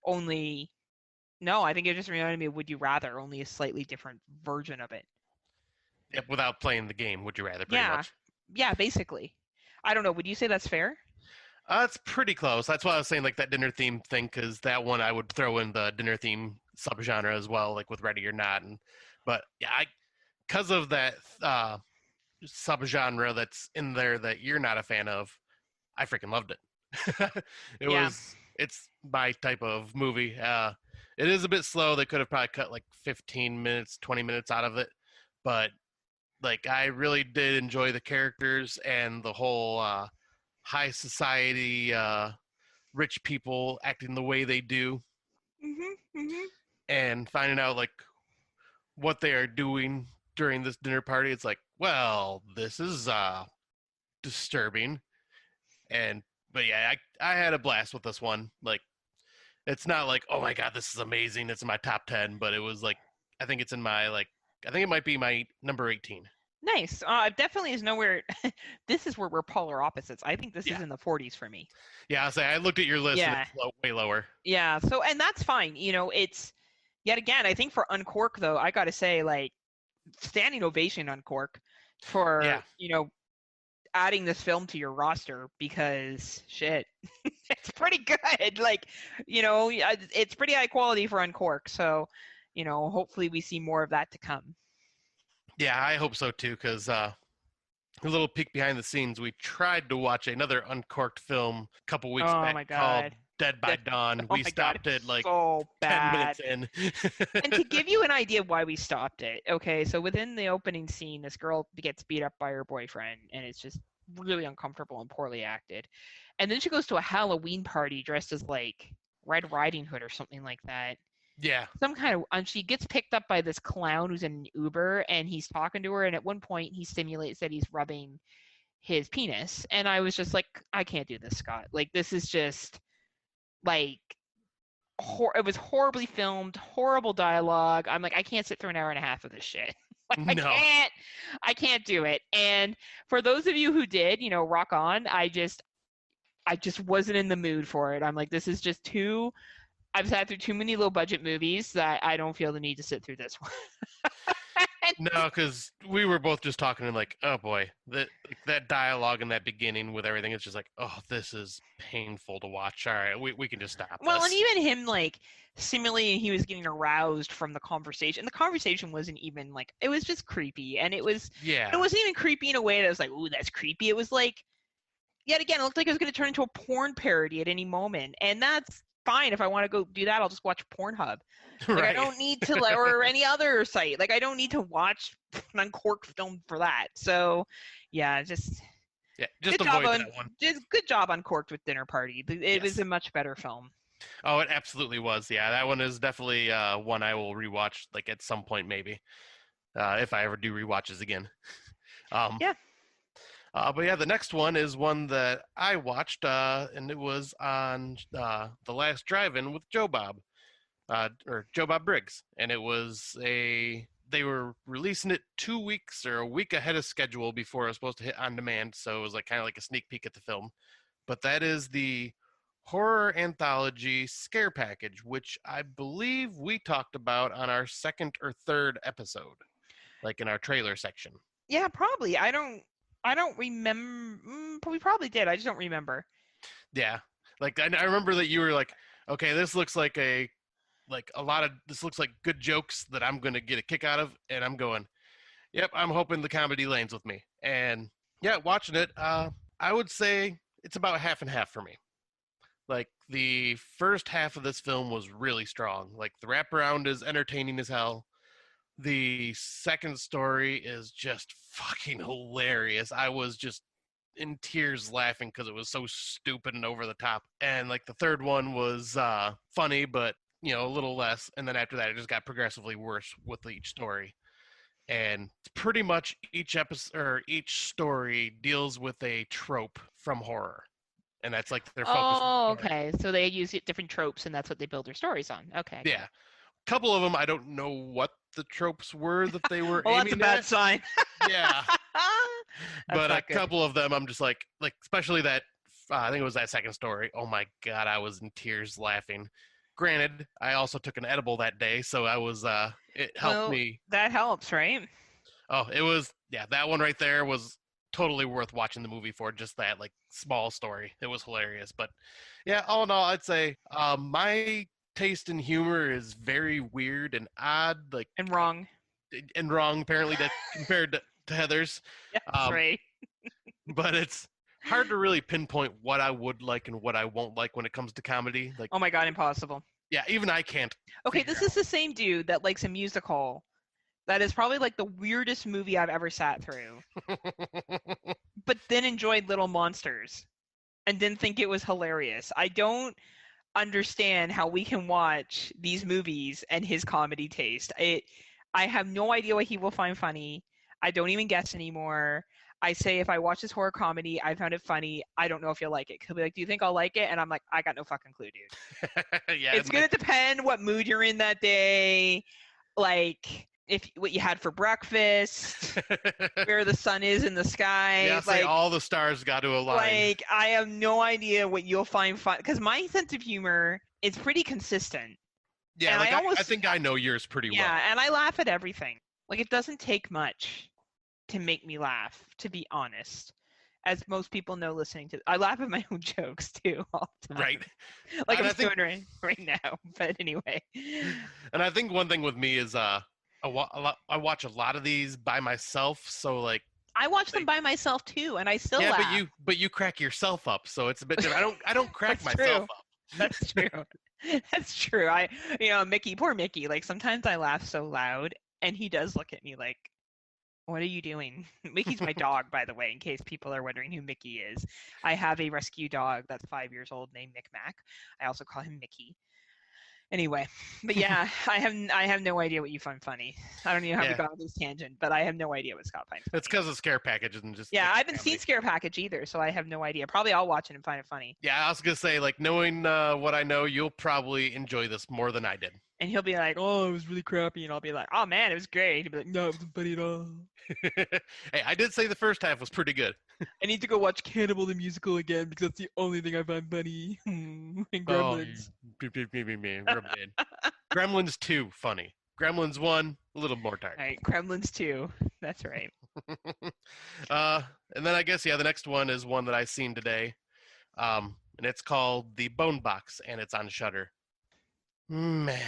only no, I think it just reminded me of Would You Rather, only a slightly different version of it. Yep, without playing the game, Would You Rather, pretty much. Yeah, basically. I don't know. Would you say that's fair? It's pretty close. That's why I was saying like that dinner theme thing, because that one I would throw in the dinner theme subgenre as well, like with Ready or Not. But yeah, because of that subgenre that's in there that you're not a fan of, I freaking loved it. It's my type of movie. It is a bit slow. They could have probably cut like 15 minutes, 20 minutes out of it, but like I really did enjoy the characters and the whole high society rich people acting the way they do, and finding out like what they are doing during this dinner party. It's like, well, this is disturbing. But yeah, I had a blast with this one. Like, it's not like, oh my god, this is amazing, it's in my top 10, but it was like, I think it might be my number 18. Nice. Definitely is nowhere. This is where we're polar opposites. I think this is in the 40s for me. Yeah, I looked at your list and Yeah. it's way lower. Yeah. So, and that's fine. It's yet again, I think for Uncork though, I got to say, like, standing ovation Uncork for, adding this film to your roster, because shit, it's pretty good. Like, it's pretty high quality for Uncork. So, hopefully we see more of that to come. Yeah, I hope so too, because a little peek behind the scenes, we tried to watch another Uncorked film a couple weeks back called Dead by Dawn. We stopped it like so 10 minutes in. And to give you an idea of why we stopped it, okay, so within the opening scene, this girl gets beat up by her boyfriend, and it's just really uncomfortable and poorly acted. And then she goes to a Halloween party dressed as like Red Riding Hood or something like that. Yeah. Some kind of, and she gets picked up by this clown who's in an Uber, and he's talking to her, and at one point he simulates that he's rubbing his penis, and I was just like, I can't do this, Scott. Like, this is just like it was horribly filmed, horrible dialogue. I'm like, I can't sit through an hour and a half of this shit. Like, no. I can't do it. And for those of you who did, rock on. I just wasn't in the mood for it. I'm like, this is just too. I've sat through too many low budget movies that I don't feel the need to sit through this one. No, because we were both just talking and like, oh boy, that dialogue in that beginning with everything, it's just like, oh, this is painful to watch. All right, we can just stop Well, this. and even him like simulating he was getting aroused from the conversation. The conversation wasn't even like, it was just creepy, and it wasn't even creepy in a way that was like, ooh, that's creepy. It was like, yet again, it looked like it was going to turn into a porn parody at any moment, and that's fine. If I want to go do that, I'll just watch Pornhub. Like, right. I don't need to, or any other site. Like, I don't need to watch an Uncorked film for that. So, just avoid that one. Just good job Uncorked with Dinner Party. It was a much better film. Oh, it absolutely was. Yeah, that one is definitely one I will rewatch, like, at some point maybe, if I ever do rewatches again. But yeah, the next one is one that I watched, and it was on The Last Drive-In with Joe Bob, or Joe Bob Briggs, and it was they were releasing it 2 weeks or a week ahead of schedule before it was supposed to hit on demand, so it was like kind of like a sneak peek at the film. But that is the horror anthology Scare Package, which I believe we talked about on our second or third episode, like in our trailer section. Yeah, probably. I don't remember. We probably did. I just don't remember. Yeah, like I remember that you were like, okay, this looks like this looks like good jokes that I'm going to get a kick out of, and I'm going, yep, I'm hoping the comedy lanes with me. And yeah, watching it, I would say it's about half and half for me. Like, the first half of this film was really strong. Like, the wraparound is entertaining as hell. The second story is just fucking hilarious. I was just in tears laughing because it was so stupid and over the top. And like, the third one was funny, but a little less. And then after that, it just got progressively worse with each story. And pretty much each episode or each story deals with a trope from horror. And that's like their focus. Oh, okay. So they use different tropes, and that's what they build their stories on. Okay. Yeah. A couple of them, I don't know what the tropes were that they were well, aiming that's a bad at. sign. Yeah. But a couple of them, I'm just like especially that, I think it was that second story. Oh my God, I was in tears laughing. Granted, I also took an edible that day, so I was, it helped me. That helps, right? Oh, it was, that one right there was totally worth watching the movie for, just that, like, small story. It was hilarious. But yeah, all in all, I'd say my taste in humor is very weird and odd, like, and wrong apparently, that compared to Heather's. Yeah, right. But it's hard to really pinpoint what I would like and what I won't like when it comes to comedy. Like, oh my God, impossible. Yeah, even I can't. Okay, this is the same dude that likes a musical. That is probably like the weirdest movie I've ever sat through. But then enjoyed Little Monsters and didn't think it was hilarious. I don't understand how we can watch these movies and his comedy taste. I have no idea what he will find funny. I don't even guess anymore. I say, if I watch this horror comedy, I found it funny, I don't know if you'll like it. He'll be like, do you think I'll like it? And I'm like, I got no fucking clue, dude. Yeah, it's going to depend what mood you're in that day. Like, what you had for breakfast, where the sun is in the sky. Yeah, say all the stars got to align. Like, I have no idea what you'll find fun, because my sense of humor is pretty consistent. Yeah, like I think I know yours pretty well. Yeah, and I laugh at everything. Like, it doesn't take much to make me laugh, to be honest. As most people know listening to, I laugh at my own jokes too all the time. Right. Like I'm doing right now, but anyway. And I think one thing with me is I watch a lot of these by myself, so like I watch them by myself too, and I still laugh. Yeah, but you crack yourself up, so it's a bit different. I don't crack myself up. That's true. That's true. Mickey, poor Mickey. Like sometimes I laugh so loud, and he does look at me like, "What are you doing?" Mickey's my dog, by the way, in case people are wondering who Mickey is. I have a rescue dog that's 5 years old named Mick Mac. I also call him Mickey. Anyway, but yeah, I have no idea what you find funny. I don't even know how we got on this tangent, but I have no idea what Scott finds funny. It's because of Scare Package and just I haven't seen Scare Package either, so I have no idea. Probably I'll watch it and find it funny. Yeah, I was gonna say, like, knowing what I know, you'll probably enjoy this more than I did. And he'll be like, "Oh, it was really crappy," and I'll be like, "Oh man, it was great." He'll be like, "No, it wasn't funny at all." Hey, I did say the first half was pretty good. I need to go watch Cannibal the Musical again because that's the only thing I find funny. And Gremlins. Gremlins 2, funny. Gremlins 1, a little more tired. All right, Gremlins 2. That's right. And then I guess, the next one is one that I seen today. And it's called The Bone Box, and it's on Shudder. Meh.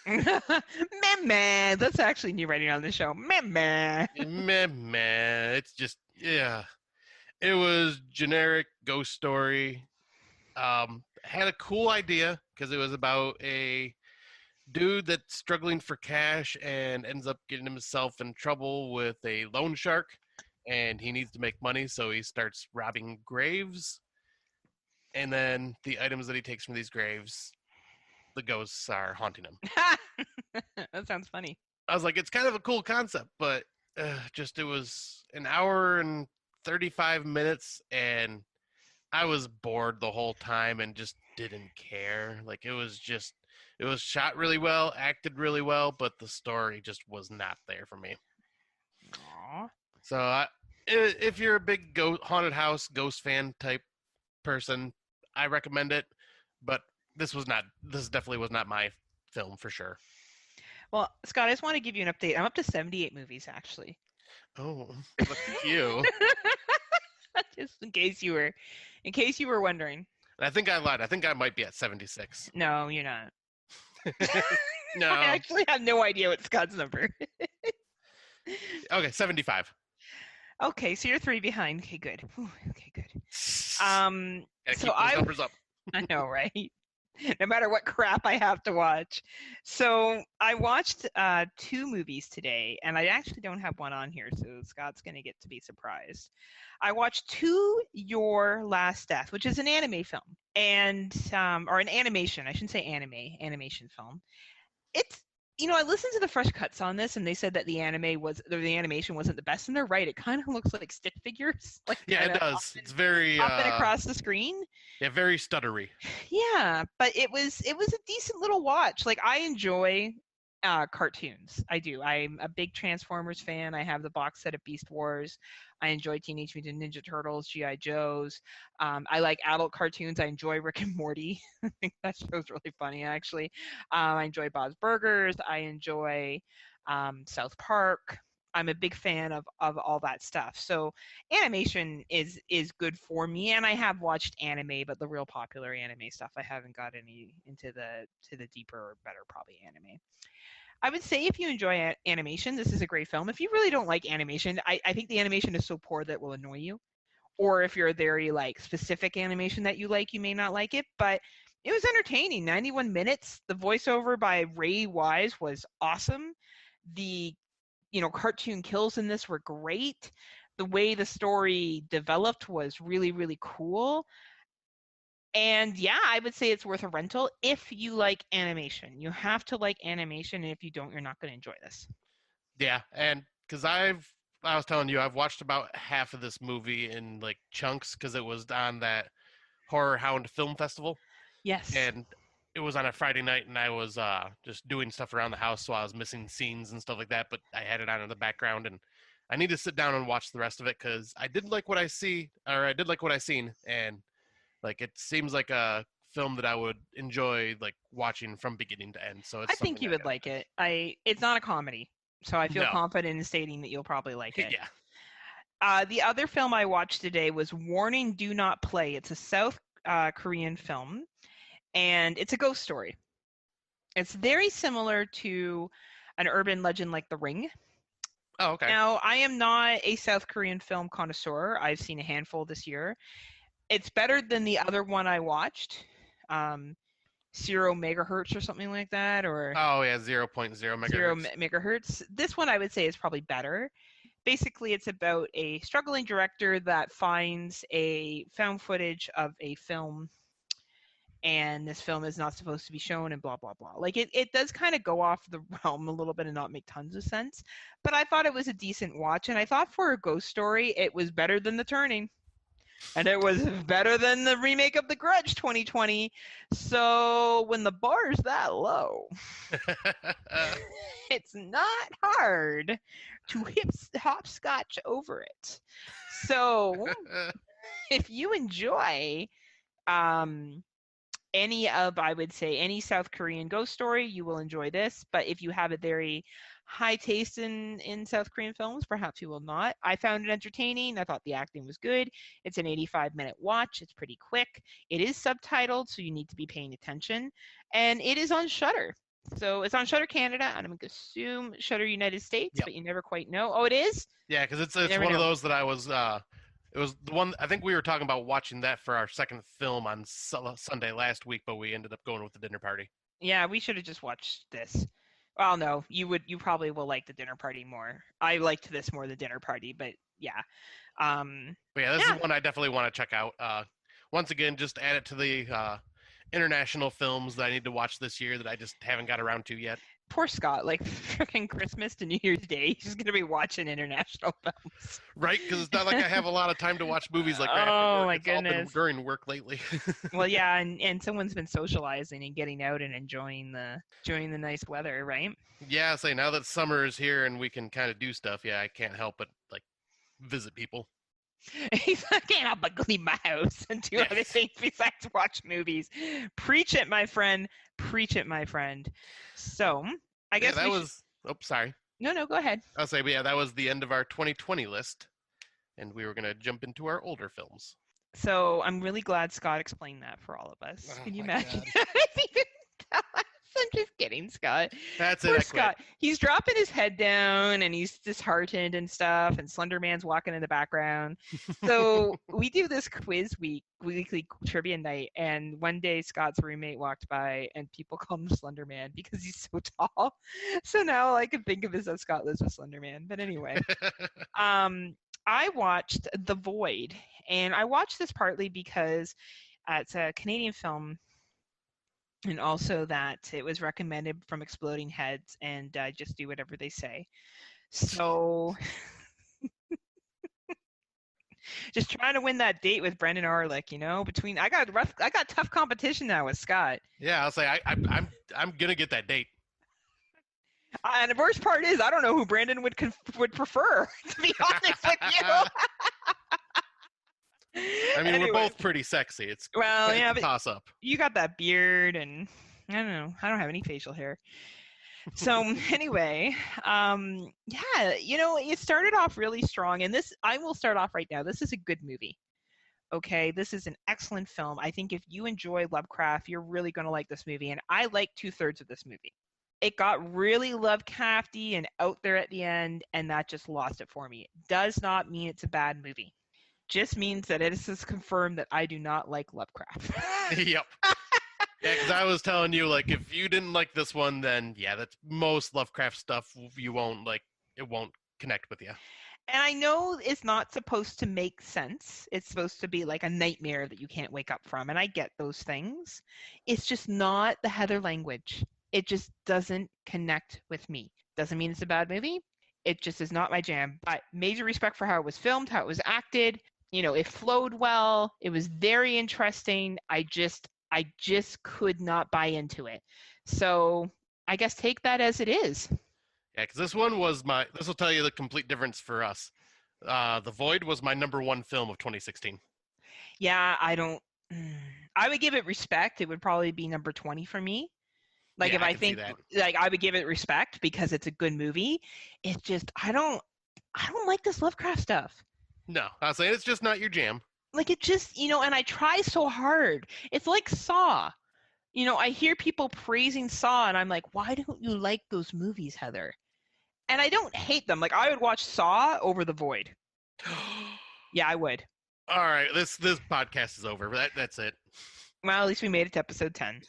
Meh. That's actually new writing on the show. Meh. It's just, yeah. It was generic ghost story. Had a cool idea because it was about a dude that's struggling for cash and ends up getting himself in trouble with a loan shark, and he needs to make money, so he starts robbing graves. And then the items that he takes from these graves, the ghosts are haunting him. That sounds funny. I was like, it's kind of a cool concept, but it was an hour and 35 minutes, and I was bored the whole time and just didn't care. Like, it was shot really well, acted really well, but the story just was not there for me. Aww. So if you're a big haunted house ghost fan type person, I recommend it, but this definitely was not my film for sure. Well, Scott, I just want to give you an update. I'm up to 78 movies, actually. Oh, look at you. Just in case you were wondering. I think I lied. I think I might be at 76. No, you're not. No. I actually have no idea what Scott's number. Okay, 75. Okay, so you're 3 behind. Okay, good. Whew, okay, good. Gotta keep those numbers up. I know, right? No matter what crap I have to watch. So I watched 2 movies today, and I actually don't have one on here, so Scott's going to get to be surprised. I watched Your Last Death, which is an anime film, and or an animation. I shouldn't say animation film. It's, I listened to the fresh cuts on this, and they said that the animation wasn't the best, and they're right. It kind of looks like stick figures. Like, yeah, it does. It's very up and across the screen. Yeah, very stuttery. Yeah, but it was a decent little watch. Like, I enjoy cartoons. I do. I'm a big Transformers fan. I have the box set of Beast Wars. I enjoy Teenage Mutant Ninja Turtles, G.I. Joes. I like adult cartoons. I enjoy Rick and Morty. I think that show's really funny, actually. I enjoy Bob's Burgers. I enjoy South Park. I'm a big fan of all that stuff. So animation is good for me, and I have watched anime, but the real popular anime stuff, I haven't got any into the deeper or better probably anime. I would say if you enjoy animation, this is a great film. If you really don't like animation, I think the animation is so poor that it will annoy you. Or if you're a very specific animation that you like, you may not like it. But it was entertaining. 91 minutes. The voiceover by Ray Wise was awesome. The cartoon kills in this were great. The way the story developed was really, really cool. And yeah, I would say it's worth a rental if you like animation. You have to like animation, and if you don't, you're not going to enjoy this. Yeah, and because I was telling you, I've watched about half of this movie in chunks because it was on that Horror Hound Film Festival. Yes. And it was on a Friday night and I was just doing stuff around the house, so I was missing scenes and stuff like that. But I had it on in the background, and I need to sit down and watch the rest of it because I did like what I seen, and like it seems like a film that I would enjoy like watching from beginning to end. So it's I think you would like it. It's not a comedy, so I feel confident in stating that you'll probably like it. Yeah. The other film I watched today was Warning, Do Not Play. It's a South Korean film, and it's a ghost story. It's very similar to an urban legend like The Ring. Oh, okay. Now, I am not a South Korean film connoisseur. I've seen a handful this year. It's better than the other one I watched, 0 megahertz or something like that, or 0.0 megahertz. 0 megahertz. This one I would say is probably better. Basically, it's about a struggling director that finds a found footage of a film, and this film is not supposed to be shown, and blah blah blah. Like it does kind of go off the realm a little bit and not make tons of sense, but I thought it was a decent watch, and I thought for a ghost story it was better than The Turning. And it was better than the remake of The Grudge 2020. So when the bar's that low, it's not hard to hopscotch over it. So if you enjoy any South Korean ghost story, you will enjoy this. But if you have a very high taste in South Korean films, perhaps you will not. I found it entertaining. I thought the acting was good. It's an 85-minute watch. It's pretty quick. It is subtitled, so you need to be paying attention. And it is on Shudder. So it's on Shudder Canada, and I'm going to assume Shudder United States, but you never quite know. Oh, it is? Yeah, because it's one of those that I was it was the one, I think we were talking about watching that for our second film on Sunday last week, but we ended up going with The Dinner Party. Yeah, we should have just watched this. Well, no, you probably will like The Dinner Party more. I liked this more, The Dinner Party, but yeah. This is one I definitely want to check out. Once again, just add it to the international films that I need to watch this year that I just haven't got around to yet. Poor Scott, like freaking Christmas to New Year's Day, he's going to be watching international films. Right, because it's not like I have a lot of time to watch movies like that. Oh, my goodness. All been during work lately. Well, yeah, and someone's been socializing and getting out and enjoying the nice weather, right? Yeah, now that summer is here and we can kind of do stuff, I can't help but like visit people. I can't help but leave my house and do other things besides watch movies. Preach it, my friend. Preach it, my friend. So, I guess that was... Oh, sorry. No, go ahead. I'll say, that was the end of our 2020 list, and we were going to jump into our older films. So, I'm really glad Scott explained that for all of us. Can you imagine? I'm just kidding, Scott. That's Poor it. Scott. He's dropping his head down and he's disheartened and stuff, and Slender Man's walking in the background. So we do this weekly trivia night, and one day Scott's roommate walked by and people call him Slender Man because he's so tall. So now all I can think of is that Scott lives with Slender Man. But anyway, I watched The Void, and I watched this partly because it's a Canadian film, and also that it was recommended from Exploding Heads, and just do whatever they say. So just trying to win that date with Brendan Arlick, I got tough competition now with Scott. Yeah, I'll say I'm gonna get that date. And the worst part is I don't know who Brandon would prefer, to be honest with you. I mean, anyway, we're both pretty sexy. It's a toss up. You got that beard, and I don't know. I don't have any facial hair. So anyway, it started off really strong, and I will start off right now. This is a good movie. Okay, this is an excellent film. I think if you enjoy Lovecraft, you're really going to like this movie, and I like 2/3 of this movie. It got really Lovecrafty and out there at the end, and that just lost it for me. It does not mean it's a bad movie. Just means that it is confirmed that I do not like Lovecraft. Yep. Yeah, because I was telling you, like, if you didn't like this one, then that's most Lovecraft stuff you won't like. It won't connect with you. And I know it's not supposed to make sense. It's supposed to be like a nightmare that you can't wake up from, and I get those things. It's just not the Heather language. It just doesn't connect with me. Doesn't mean it's a bad movie. It just is not my jam. But major respect for how it was filmed, how it was acted. It flowed well. It was very interesting. I I just could not buy into it. So I guess take that as it is. Yeah, because this one was this will tell you the complete difference for us. The Void was my number one film of 2016. Yeah, I would give it respect. It would probably be number 20 for me. Like yeah, if I can see think that. like I would give it respect because it's a good movie. It's just I don't like this Lovecraft stuff. No, I was saying it's just not your jam. Like it just, and I try so hard. It's like Saw. I hear people praising Saw and I'm like, why don't you like those movies, Heather? And I don't hate them. Like I would watch Saw over The Void. Yeah, I would. All right, this podcast is over. That's it. Well, at least we made it to episode 10.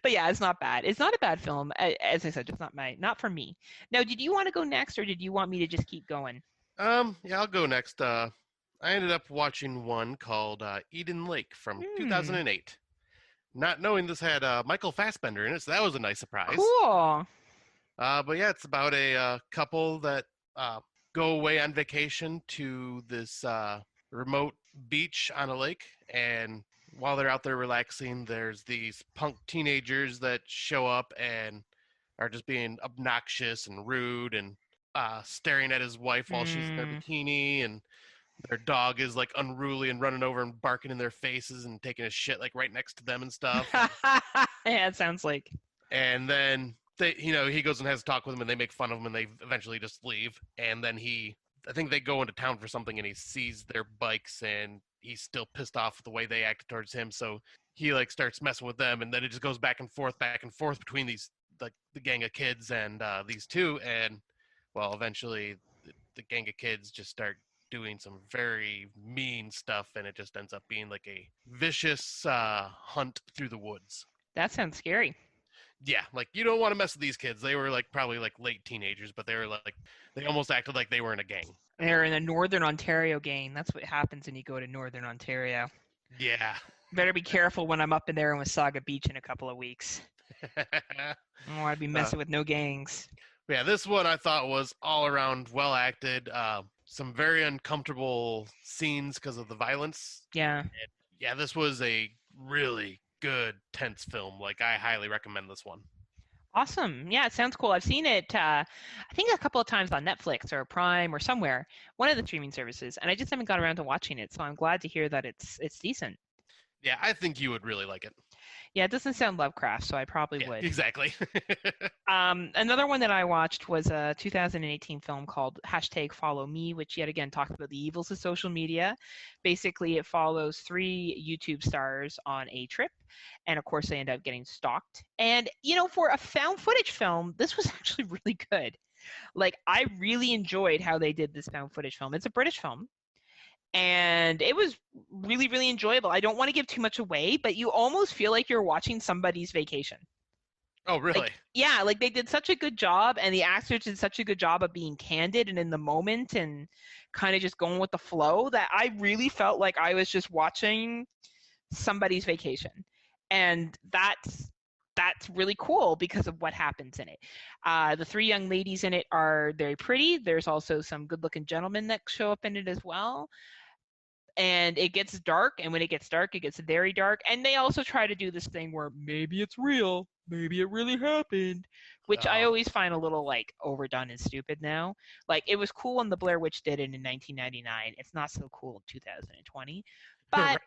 But yeah, it's not bad. It's not a bad film. As I said, just not for me. Now, did you want to go next, or did you want me to just keep going? Yeah, I'll go next. I ended up watching one called Eden Lake from 2008. Not knowing this had Michael Fassbender in it, so that was a nice surprise. Cool. But yeah, it's about a couple that go away on vacation to this remote beach on a lake, and while they're out there relaxing, there's these punk teenagers that show up and are just being obnoxious and rude and staring at his wife while she's in her bikini, and their dog is like unruly and running over and barking in their faces and taking a shit like right next to them and stuff. Yeah, it sounds like. And then he goes and has a talk with them, and they make fun of him, and they eventually just leave. And then I think they go into town for something, and he sees their bikes, and he's still pissed off with the way they acted towards him. So he like starts messing with them, and then it just goes back and forth between these like the gang of kids and these two. And well, eventually the gang of kids just start doing some very mean stuff, and it just ends up being like a vicious hunt through the woods. That sounds scary. Yeah, like you don't want to mess with these kids. They were like probably like late teenagers, but they almost acted like they were in a gang. They're in a Northern Ontario gang. That's what happens when you go to Northern Ontario. Yeah. Better be careful when I'm up in there in Wasaga Beach in a couple of weeks. I don't want to be messing with no gangs. Yeah, this one I thought was all around well acted. Some very uncomfortable scenes because of the violence. Yeah. And yeah, this was a really good, tense film. Like, I highly recommend this one. Awesome. Yeah, it sounds cool. I've seen it, I think a couple of times on Netflix or Prime or somewhere, one of the streaming services, and I just haven't got around to watching it, so I'm glad to hear that it's decent. Yeah, I think you would really like it. Yeah, it doesn't sound Lovecraft, so I probably would. Exactly. Another one that I watched was a 2018 film called #FollowMe, which yet again talks about the evils of social media. Basically, it follows 3 YouTube stars on a trip, and of course they end up getting stalked. And, for a found footage film, this was actually really good. Like, I really enjoyed how they did this found footage film. It's a British film. And it was really, really enjoyable. I don't want to give too much away, but you almost feel like you're watching somebody's vacation. Oh, really? Like they did such a good job, and the actors did such a good job of being candid and in the moment and kind of just going with the flow that I really felt like I was just watching somebody's vacation. And that's really cool because of what happens in it. The 3 young ladies in it are very pretty. There's also some good-looking gentlemen that show up in it as well. And it gets dark, and when it gets dark, it gets very dark. And they also try to do this thing where maybe it's real, maybe it really happened, which I always find a little like overdone and stupid now. Like, it was cool when the Blair Witch did it in 1999. It's not so cool in 2020. But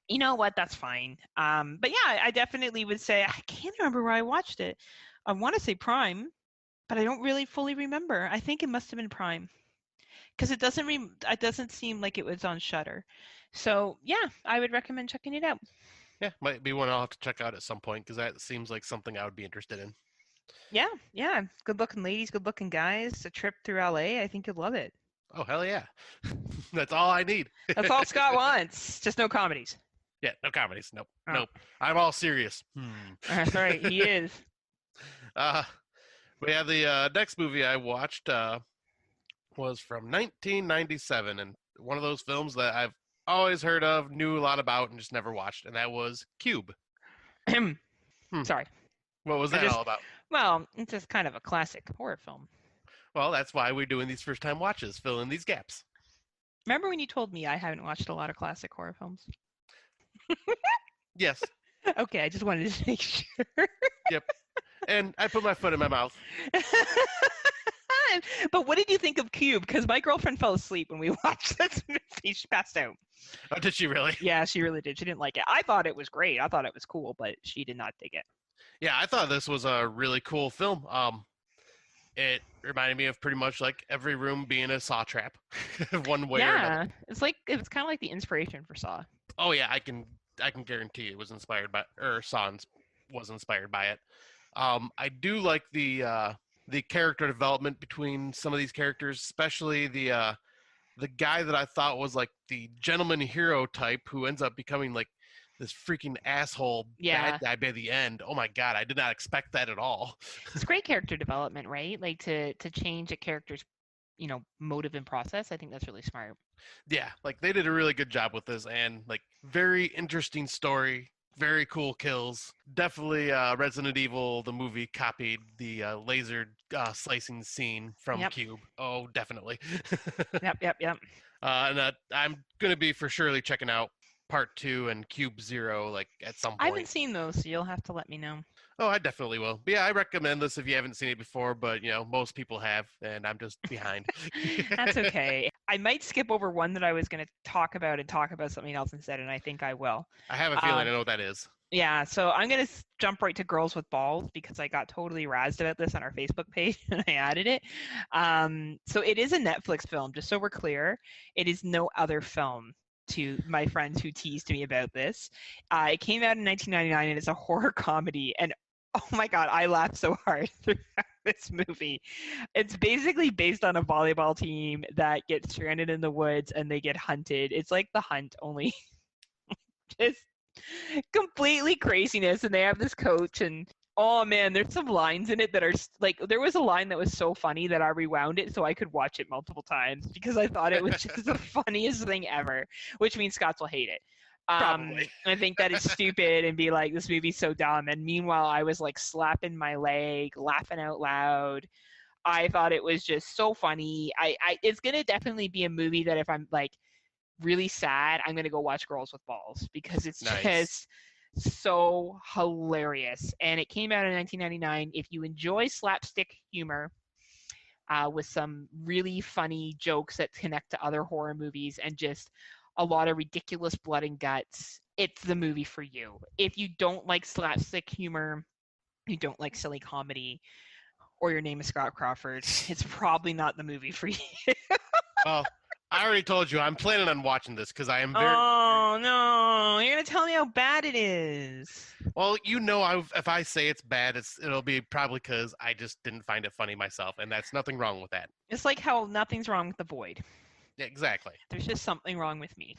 you know what? That's fine. But yeah, I definitely would say I can't remember where I watched it. I want to say Prime, but I don't really fully remember. I think it must have been Prime. Because it doesn't seem like it was on Shudder. So yeah, I would recommend checking it out. Yeah, might be one I'll have to check out at some point because that seems like something I would be interested in. Yeah. Good-looking ladies, good-looking guys. A trip through LA. I think you'd love it. Oh, hell yeah. That's all I need. That's all Scott wants. Just no comedies. Yeah, no comedies. Nope. Oh. Nope. I'm all serious. That's right. He is. But yeah, the next movie I watched was from 1997, and one of those films that I've always heard of, knew a lot about, and just never watched, and that was Cube. Sorry. What was that all about? Well, it's just kind of a classic horror film. Well, that's why we're doing these first-time watches, fill in these gaps. Remember when you told me I haven't watched a lot of classic horror films? Yes. Okay, I just wanted to make sure. Yep. And I put my foot in my mouth. But what did you think of Cube? Because my girlfriend fell asleep when we watched this movie. She passed out. Oh, did she really? Yeah, she really did. She didn't like it. I thought it was great. I thought it was cool, but she did not dig it. Yeah, I thought this was a really cool film. It reminded me of pretty much like every room being a Saw trap, one way or another. It's kind of like the inspiration for Saw. Oh yeah, I can guarantee it was inspired by, or Saw was inspired by it. I do like the character development between some of these characters, especially the guy that I thought was like the gentleman hero type who ends up becoming like this freaking asshole bad guy by the end. Oh my god, I did not expect that at all. It's great character development, right? Like to change a character's, motive and process. I think that's really smart. Yeah, like they did a really good job with this, and like very interesting story. Very cool kills. Definitely Resident Evil, the movie, copied the laser slicing scene from Cube. Oh, definitely. Yep. And I'm going to be for surely checking out Part 2 and Cube Zero like at some point. I haven't seen those, so you'll have to let me know. Oh, I definitely will. But yeah, I recommend this if you haven't seen it before, but most people have, and I'm just behind. That's okay. I might skip over one that I was going to talk about and talk about something else instead, and I think I will. I have a feeling I know what that is. Yeah, so I'm going to jump right to Girls with Balls because I got totally razzed about this on our Facebook page and I added it. So it is a Netflix film, just so we're clear. It is no other film to my friends who teased me about this. It came out in 1999 and it's a horror comedy. And oh my God, I laughed so hard throughout this movie. It's basically based on a volleyball team that gets stranded in the woods and they get hunted. It's like The Hunt, only just completely craziness. And they have this coach and oh man, there's some lines in it that are like, there was a line that was so funny that I rewound it so I could watch it multiple times because I thought it was just the funniest thing ever, which means Scots will hate it. I think that is stupid and be like, this movie's so dumb. And meanwhile, I was like slapping my leg, laughing out loud. I thought it was just so funny. It's going to definitely be a movie that if I'm like really sad, I'm going to go watch Girls with Balls because it's just so hilarious. And it came out in 1999. If you enjoy slapstick humor with some really funny jokes that connect to other horror movies and just a lot of ridiculous blood and guts, it's the movie for you. If you don't like slapstick humor, you don't like silly comedy, or your name is Scott Crawford, it's probably not the movie for you. Well, I already told you I'm planning on watching this because I am very... Oh, no. You're going to tell me how bad it is. Well, if I say it's bad, it'll be probably because I just didn't find it funny myself, and that's nothing wrong with that. It's like how nothing's wrong with The Void. Yeah, exactly. There's just something wrong with me.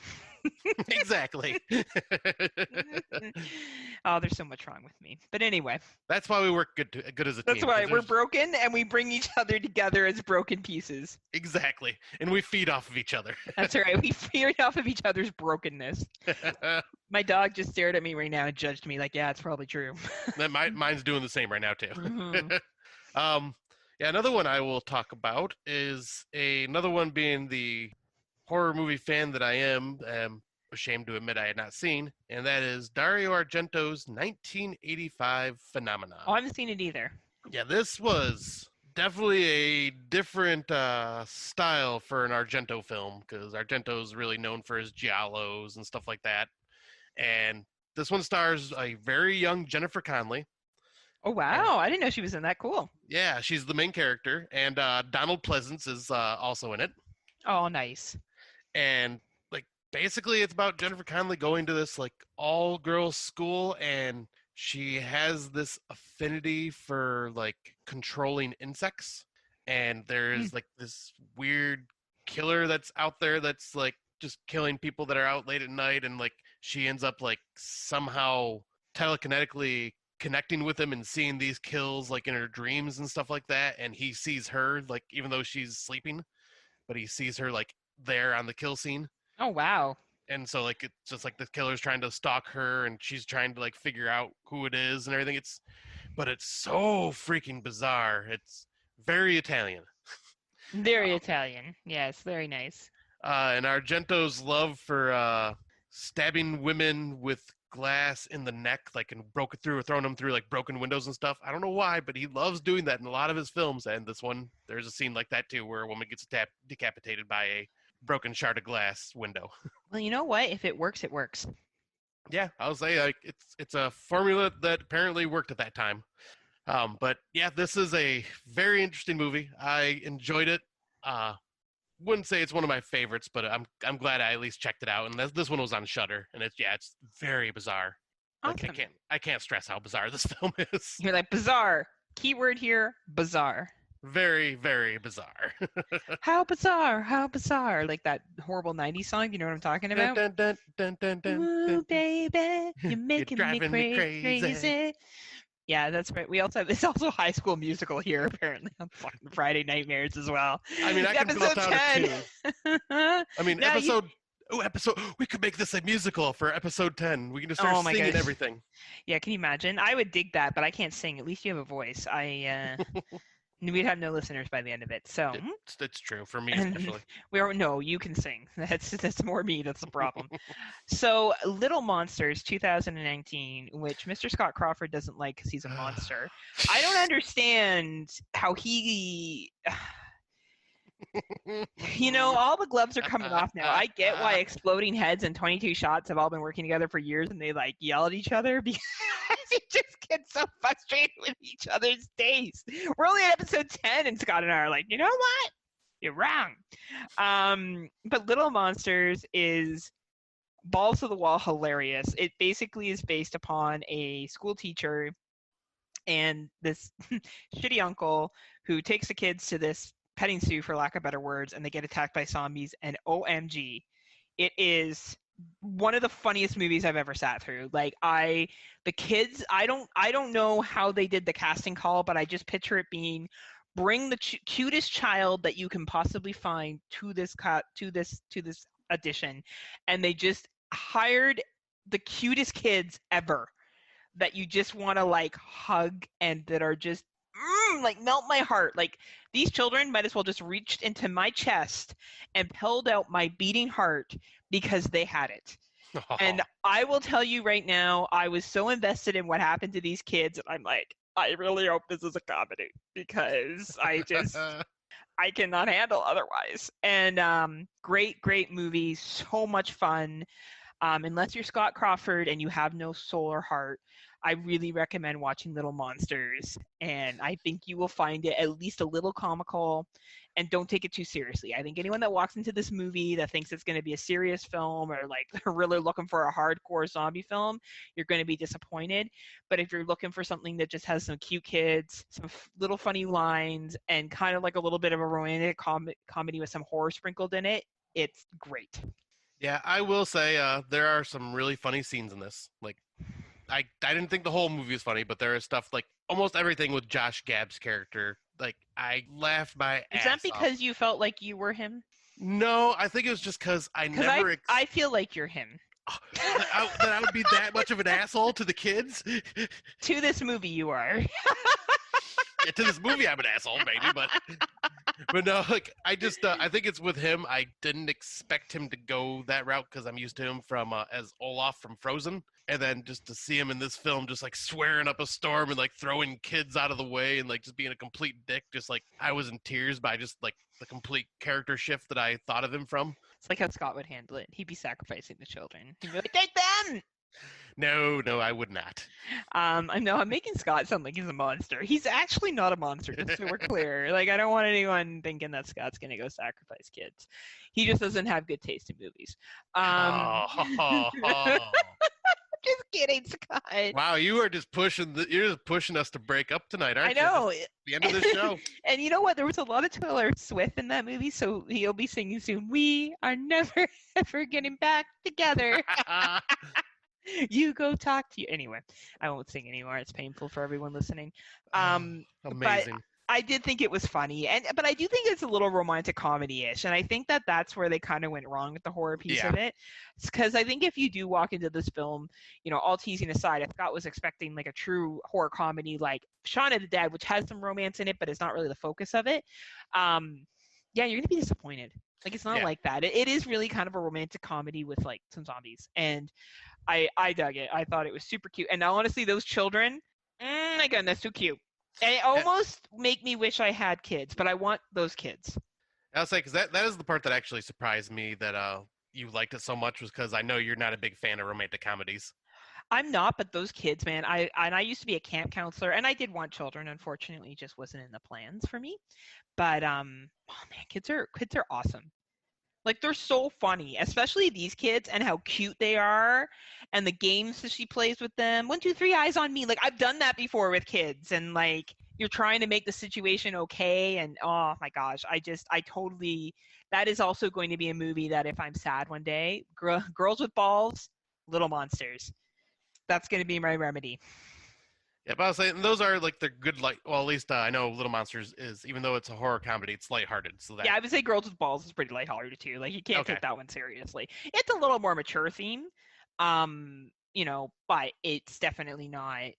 Exactly. Oh, there's so much wrong with me. But anyway. That's why we work good as a team. That's why we're broken and we bring each other together as broken pieces. Exactly. And we feed off of each other. That's right. We feed off of each other's brokenness. My dog just stared at me right now and judged me like, yeah, it's probably true. Mine's doing the same right now, too. Mm-hmm. Yeah, another one I will talk about is another one being the horror movie fan that I am ashamed to admit I had not seen, and that is Dario Argento's 1985 Phenomenon. Oh, I haven't seen it either. Yeah, this was definitely a different style for an Argento film because Argento's really known for his giallos and stuff like that. And this one stars a very young Jennifer Connelly. Oh, wow. I didn't know she was in that. Cool. Yeah, she's the main character. And Donald Pleasance is also in it. Oh, nice. And like basically it's about Jennifer Connelly going to this like all-girls school, and she has this affinity for like controlling insects. And there's like this weird killer that's out there that's like just killing people that are out late at night, and like she ends up like somehow telekinetically connecting with him and seeing these kills like in her dreams and stuff like that, and he sees her like even though she's sleeping, but he sees her like there on the kill scene. Oh, wow. And so like it's just like the killer's trying to stalk her and she's trying to like figure out who it is and everything. It's so freaking bizarre. It's very Italian. Very Italian. Yes, very nice. And Argento's love for stabbing women with glass in the neck, like, and throwing them through like broken windows and stuff. I don't know why, but he loves doing that in a lot of his films. And this one, there's a scene like that too, where a woman gets decapitated by a broken shard of glass window. Well, you know what? If it works, it works. Yeah, I'll say like it's a formula that apparently worked at that time. But yeah, this is a very interesting movie. I enjoyed it. Wouldn't say it's one of my favorites, but I'm glad I at least checked it out. And this one was on Shudder, and it's very bizarre. Awesome. Like I can't stress how bizarre this film is. You're like, bizarre. Keyword here, bizarre. Very, very bizarre. How bizarre, how bizarre. Like that horrible 90s song, you know what I'm talking about? Dun, dun, dun, dun, dun, Ooh, dun. baby, you're making me crazy. Yeah, that's right. We also have this also High School Musical here, apparently, on fucking Friday Nightmares as well. I mean, I can episode build down 10. I mean, episode. We could make this a musical for episode 10. We can just start singing everything. Yeah, can you imagine? I would dig that, but I can't sing. At least you have a voice. We'd have no listeners by the end of it. So it's true for me, especially. No, you can sing. That's more me. That's the problem. So, Little Monsters, 2019, which Mr. Scott Crawford doesn't like because he's a monster. I don't understand how he. All the gloves are coming off now. I get why Exploding Heads and 22 Shots have all been working together for years, and they like yell at each other because they just get so frustrated with each other's days. We're only at episode 10, and Scott and I are like, you know what? You're wrong. But Little Monsters is balls to the wall hilarious. It basically is based upon a school teacher and this shitty uncle who takes the kids to this petting zoo, for lack of better words, and they get attacked by zombies, and OMG, it is one of the funniest movies I've ever sat through. Like the kids, I don't know how they did the casting call, but I just picture it being bring the cutest child that you can possibly find to this audition, and they just hired the cutest kids ever that you just want to like hug and that are just like melt my heart. Like these children might as well just reached into my chest and pulled out my beating heart because they had it. Oh. And I will tell you right now, I was so invested in what happened to these kids, and I'm like, I really hope this is a comedy because I cannot handle otherwise. And great movie, so much fun. Unless you're Scott Crawford and you have no soul or heart, I really recommend watching Little Monsters, and I think you will find it at least a little comical, and don't take it too seriously. I think anyone that walks into this movie that thinks it's going to be a serious film or like they're really looking for a hardcore zombie film, you're going to be disappointed. But if you're looking for something that just has some cute kids, some little funny lines, and kind of like a little bit of a romantic comedy with some horror sprinkled in it, it's great. Yeah, I will say there are some really funny scenes in this. Like, I didn't think the whole movie was funny, but there is stuff like almost everything with Josh Gad's character. Like, I laughed my ass off. Is that because you felt like you were him? No, I think it was just because I feel like you're him. That I would be that much of an asshole to the kids? To this movie, you are. Yeah, to this movie, I'm an asshole, maybe, but no, like I think it's with him. I didn't expect him to go that route because I'm used to him from as Olaf from Frozen, and then just to see him in this film, just like swearing up a storm and like throwing kids out of the way and like just being a complete dick. Just like I was in tears by just like the complete character shift that I thought of him from. It's like how Scott would handle it. He'd be sacrificing the children. He'd be like, "Take them." No, I would not. I know I'm making Scott sound like he's a monster. He's actually not a monster, just so we're clear. Like, I don't want anyone thinking that Scott's going to go sacrifice kids. He just doesn't have good taste in movies. Just kidding, Scott. Wow, you're just pushing us to break up tonight, aren't you? I know. The end of the show. And you know what? There was a lot of Taylor Swift in that movie, so he'll be singing soon. We are never, ever getting back together. You go talk to you. Anyway, I won't sing anymore. It's painful for everyone listening. Amazing. But I did think it was funny, but I do think it's a little romantic comedy-ish, and I think that's where they kind of went wrong with the horror piece of it. Because I think if you do walk into this film, all teasing aside, if Scott was expecting like a true horror comedy like Shaun of the Dead, which has some romance in it, but it's not really the focus of it, you're going to be disappointed. Like, it's not like that. It is really kind of a romantic comedy with like some zombies, and I dug it. I thought it was super cute. And now, honestly, those children, my goodness, too cute. And it almost make me wish I had kids, but I want those kids. I'll say, because that is the part that actually surprised me that you liked it so much, was because I know you're not a big fan of romantic comedies. I'm not, but those kids, man. I used to be a camp counselor, and I did want children. Unfortunately, it just wasn't in the plans for me. But oh man, kids are awesome. Like, they're so funny, especially these kids, and how cute they are, and the games that she plays with them. 1, 2, 3, eyes on me. Like, I've done that before with kids, and like, you're trying to make the situation okay, and oh my gosh, I totally. That is also going to be a movie that if I'm sad one day, Girls with Balls, Little Monsters. That's going to be my remedy. Yeah, but I was saying those are like they're good. Like, well, at least I know Little Monsters is, even though it's a horror comedy, it's lighthearted. So that, yeah, I would say Girls with Balls is pretty lighthearted too. Like, you can't take that one seriously. It's a little more mature theme, you know, but it's definitely not.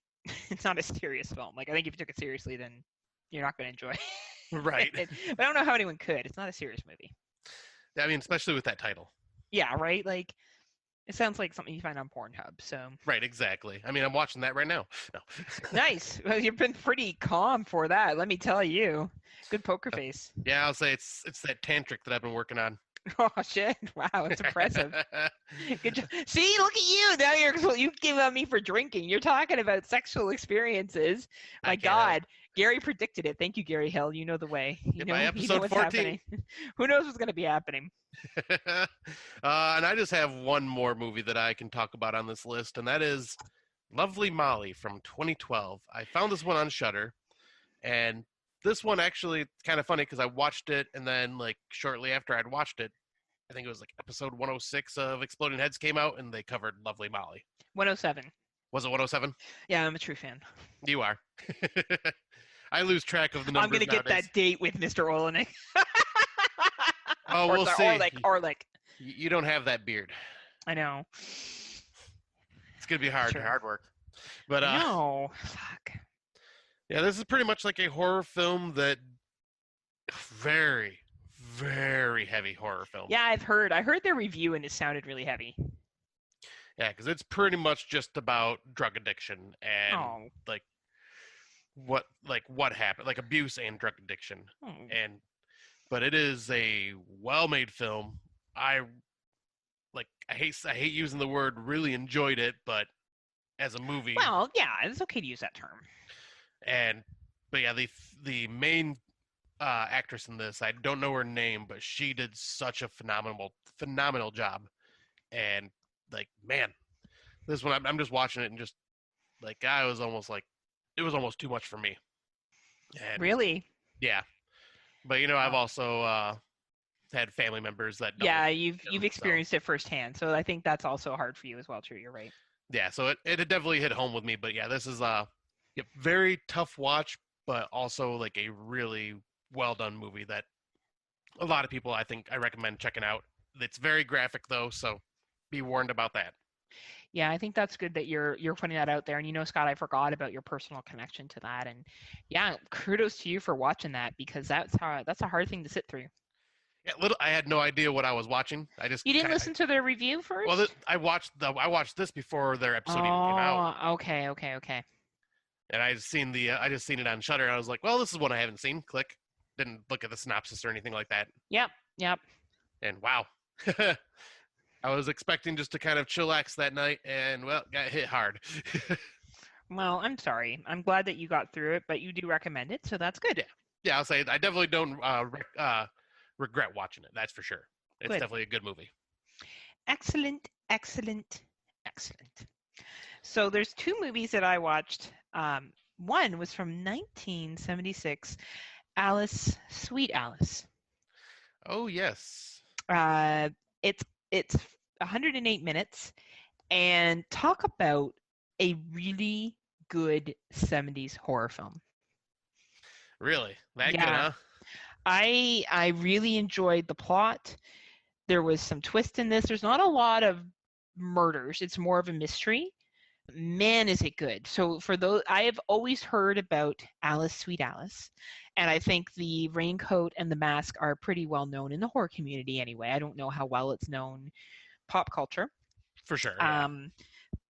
It's not a serious film. Like, I think if you took it seriously, then you're not going to enjoy it. Right. But I don't know how anyone could. It's not a serious movie. I mean, especially with that title. Yeah, right. Like, it sounds like something you find on Pornhub, so. Right, exactly. I mean, I'm watching that right now. No. Nice. Well, you've been pretty calm for that, let me tell you. Good poker face. Yeah, I'll say it's that tantric that I've been working on. Oh, shit. Wow, it's impressive. Good job. See, look at you. Now you give on me for drinking. You're talking about sexual experiences. My God. Gary predicted it. Thank you, Gary Hill. You know the way. By episode you know what's 14. Happening. Who knows what's going to be happening? And I just have one more movie that I can talk about on this list, and that is Lovely Molly from 2012. I found this one on Shudder, and this one actually, it's kind of funny because I watched it, and then like shortly after I'd watched it, I think it was like episode 106 of Exploding Heads came out, and they covered Lovely Molly. 107. Was it 107? Yeah, I'm a true fan. You are. I lose track of the numbers. I'm going to get that date with Mr. Olenek. Oh, we'll see. Orlick. You don't have that beard. I know. It's going to be hard work. But no. Fuck. Yeah, this is pretty much like a horror film that very, very heavy horror film. Yeah, I heard their review and it sounded really heavy. Yeah, because it's pretty much just about drug addiction and what happened, like abuse and drug addiction. But it is a well-made film. I hate using the word really enjoyed it, but as a movie. Well, yeah, it's okay to use that term. But yeah, the main actress in this, I don't know her name, but she did such a phenomenal job. And like, man, this one I'm just watching it and just like it was almost too much for me. And, really? Yeah. But I've also had family members that don't. Yeah, you've experienced it firsthand, so I think that's also hard for you as well. True, you're right. Yeah, so it definitely hit home with me. But yeah, this is very tough watch, but also like a really well done movie that a lot of people I recommend checking out. It's very graphic though, so be warned about that. Yeah, I think that's good that you're putting that out there. And Scott, I forgot about your personal connection to that. And yeah, kudos to you for watching that, because that's a hard thing to sit through. Yeah, I had no idea what I was watching. You didn't listen to their review first? Well, I watched this before their episode even came out. Oh, okay. And I just seen it on Shudder, and I was like, well, this is one I haven't seen. Click. Didn't look at the synopsis or anything like that. Yep. And wow. I was expecting just to kind of chillax that night, and well, got hit hard. Well, I'm sorry. I'm glad that you got through it, but you do recommend it, so that's good. Yeah, I'll say I definitely don't regret watching it. That's for sure. It's definitely a good movie. Excellent. So there's two movies that I watched. One was from 1976, Alice, Sweet Alice. Oh yes. It's 108 minutes, and talk about a really good 70s horror film. Really? That good, huh? I really enjoyed the plot. There was some twist in this. There's not a lot of murders. It's more of a mystery. man, is it good. So for those, I have always heard about Alice, Sweet Alice, and I think the raincoat and the mask are pretty well known in the horror community anyway. I don't know how well it's known pop culture. For sure, yeah.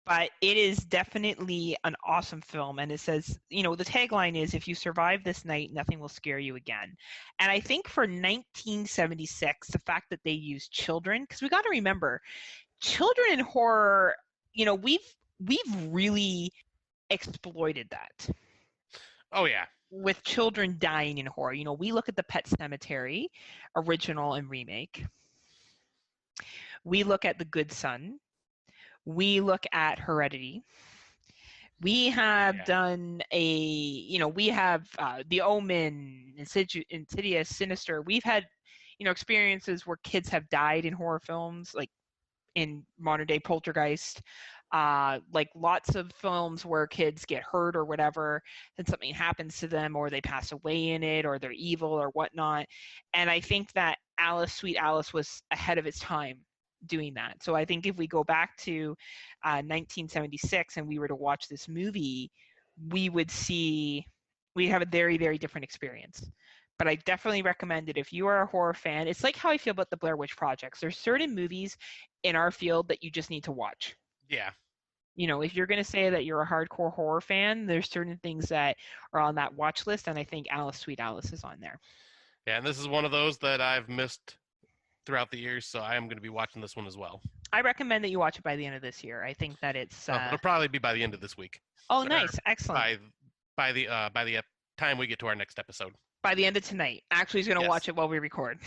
But it is definitely an awesome film. And it says, the tagline is, if you survive this night, nothing will scare you again. And I think for 1976, the fact that they use children, because we got to remember, children in horror, we've really exploited that. Oh, yeah. With children dying in horror. We look at the Pet Sematary, original and remake. We look at The Good Son. We look at Heredity. We have done we have The Omen, Insidious, Sinister. We've had, experiences where kids have died in horror films, like in modern day Poltergeist. Like lots of films where kids get hurt or whatever, and something happens to them, or they pass away in it, or they're evil or whatnot. And I think that Alice, Sweet Alice was ahead of its time doing that. So I think if we go back to 1976 and we were to watch this movie, we'd have a very, very different experience. But I definitely recommend it if you are a horror fan. It's like how I feel about the Blair Witch Projects. There's certain movies in our field that you just need to watch. Yeah. If you're going to say that you're a hardcore horror fan, there's certain things that are on that watch list, and I think Alice, Sweet Alice is on there. Yeah, and this is one of those that I've missed throughout the years, so I am going to be watching this one as well. I recommend that you watch it by the end of this year. I think that it's it'll probably be by the end of this week. Oh, nice. Excellent. By the time we get to our next episode. By the end of tonight. Actually, he's going to watch it while we record.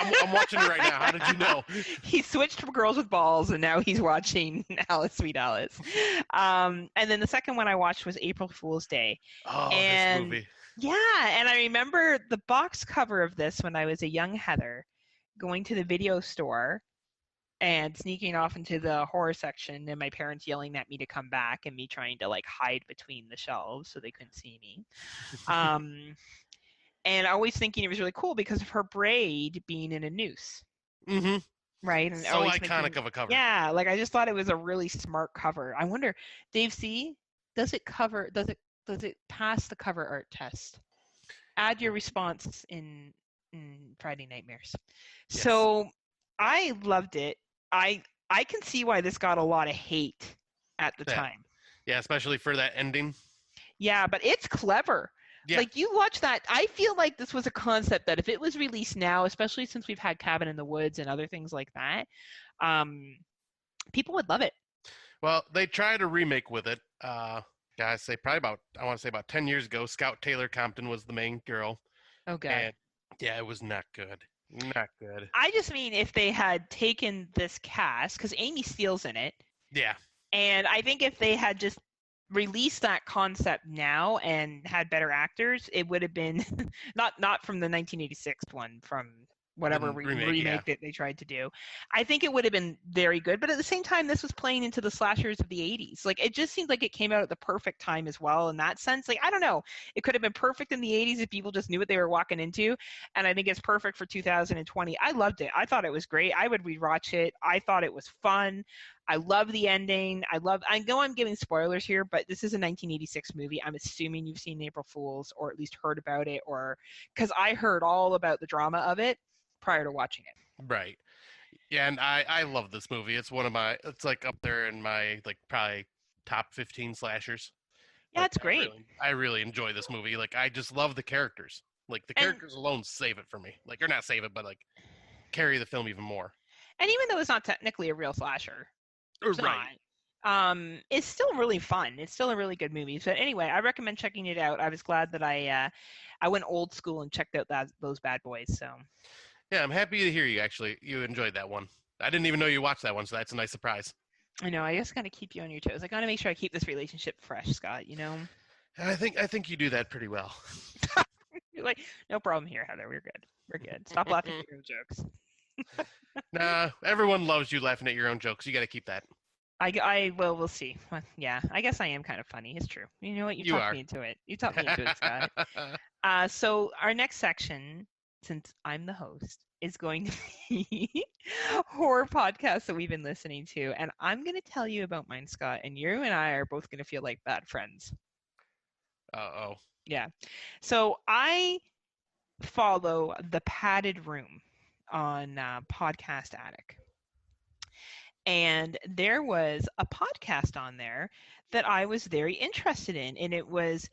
I'm watching it right now. How did you know? He switched from Girls with Balls, and now he's watching Alice, Sweet Alice. And then the second one I watched was April Fool's Day. Oh, this movie. Yeah, and I remember the box cover of this when I was a young Heather, going to the video store and sneaking off into the horror section, and my parents yelling at me to come back, and me trying to hide between the shelves so they couldn't see me. And always thinking it was really cool because of her braid being in a noose. Mm-hmm. Right? And so iconic of a cover. Yeah, I just thought it was a really smart cover. I wonder, Dave C., does it pass the cover art test? Add your response in Friday Nightmares. Yes. So I loved it. I can see why this got a lot of hate at the time. Yeah, especially for that ending. Yeah, but it's clever. Yeah. You watch that, I feel like this was a concept that if it was released now, especially since we've had Cabin in the Woods and other things like that, people would love it. Well, they tried a remake with it. Guys, say probably about 10 years ago. Scout Taylor Compton was the main girl. Oh, God. And yeah, it was not good. Not good. I just mean if they had taken this cast, because Amy Steele's in it. Yeah. And I think if they had just released that concept now and had better actors, it would have been not from the 1986 one, from whatever remake that they tried to do. I think it would have been very good, but at the same time, this was playing into the slashers of the 80s. It just seemed like it came out at the perfect time as well in that sense. I don't know. It could have been perfect in the 80s if people just knew what they were walking into, and I think it's perfect for 2020. I loved it. I thought it was great. I would rewatch it. I thought it was fun. I love the ending. I know I'm giving spoilers here, but this is a 1986 movie. I'm assuming you've seen April Fools, or at least heard about it, or because I heard all about the drama of it prior to watching it. Right. Yeah, and I love this movie. It's it's up there in my probably top 15 slashers. Yeah, it's great. I really enjoy this movie. I just love the characters. The characters alone save it for me. Or not save it, but carry the film even more. And even though it's not technically a real slasher, right. It's still really fun. It's still a really good movie. So anyway, I recommend checking it out. I was glad that I went old school and checked out those bad boys. So yeah, I'm happy to hear you enjoyed that one. I didn't even know you watched that one, so that's a nice surprise. I know. I just got to keep you on your toes. I got to make sure I keep this relationship fresh, Scott. And I think you do that pretty well. You're no problem here, Heather. We're good. We're good. Stop laughing at your own jokes. Nah, everyone loves you laughing at your own jokes. You got to keep that. We'll see. Well, yeah, I guess I am kind of funny. It's true. You know what? You talked me into it. You talked me into it, Scott. So our next section since I'm the host, is going to be horror podcasts that we've been listening to. And I'm going to tell you about mine, Scott, and you and I are both going to feel like bad friends. Uh-oh. Yeah. So I follow The Padded Room on Podcast Addict. And there was a podcast on there that I was very interested in, and it was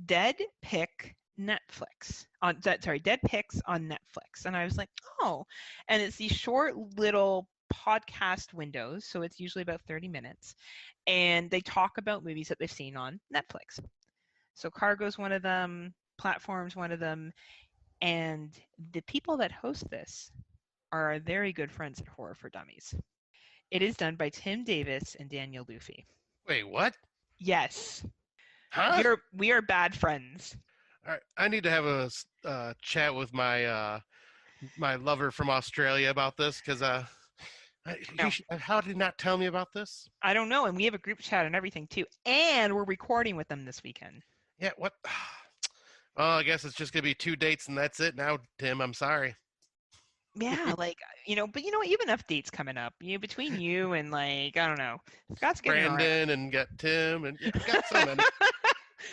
Dead Picks on Netflix. And I was like, oh, and it's these short little podcast windows, so it's usually about 30 minutes, and they talk about movies that they've seen on Netflix. So Cargo's one of them, Platform's one of them, and the people that host this are our very good friends at Horror for Dummies. It is done by Tim Davis and Daniel Luffy. Wait, what? Yes. Huh? We are bad friends. All right, I need to have a chat with my my lover from Australia about this, because how did he not tell me about this? I don't know, and we have a group chat and everything too, and we're recording with them this weekend. Yeah, what? Well, I guess it's just gonna be 2 dates and that's it now, Tim. I'm sorry. Yeah, like, but you know what? You have enough dates coming up. Between you and, like, I don't know, Scott's getting Brandon and got Tim and got so many.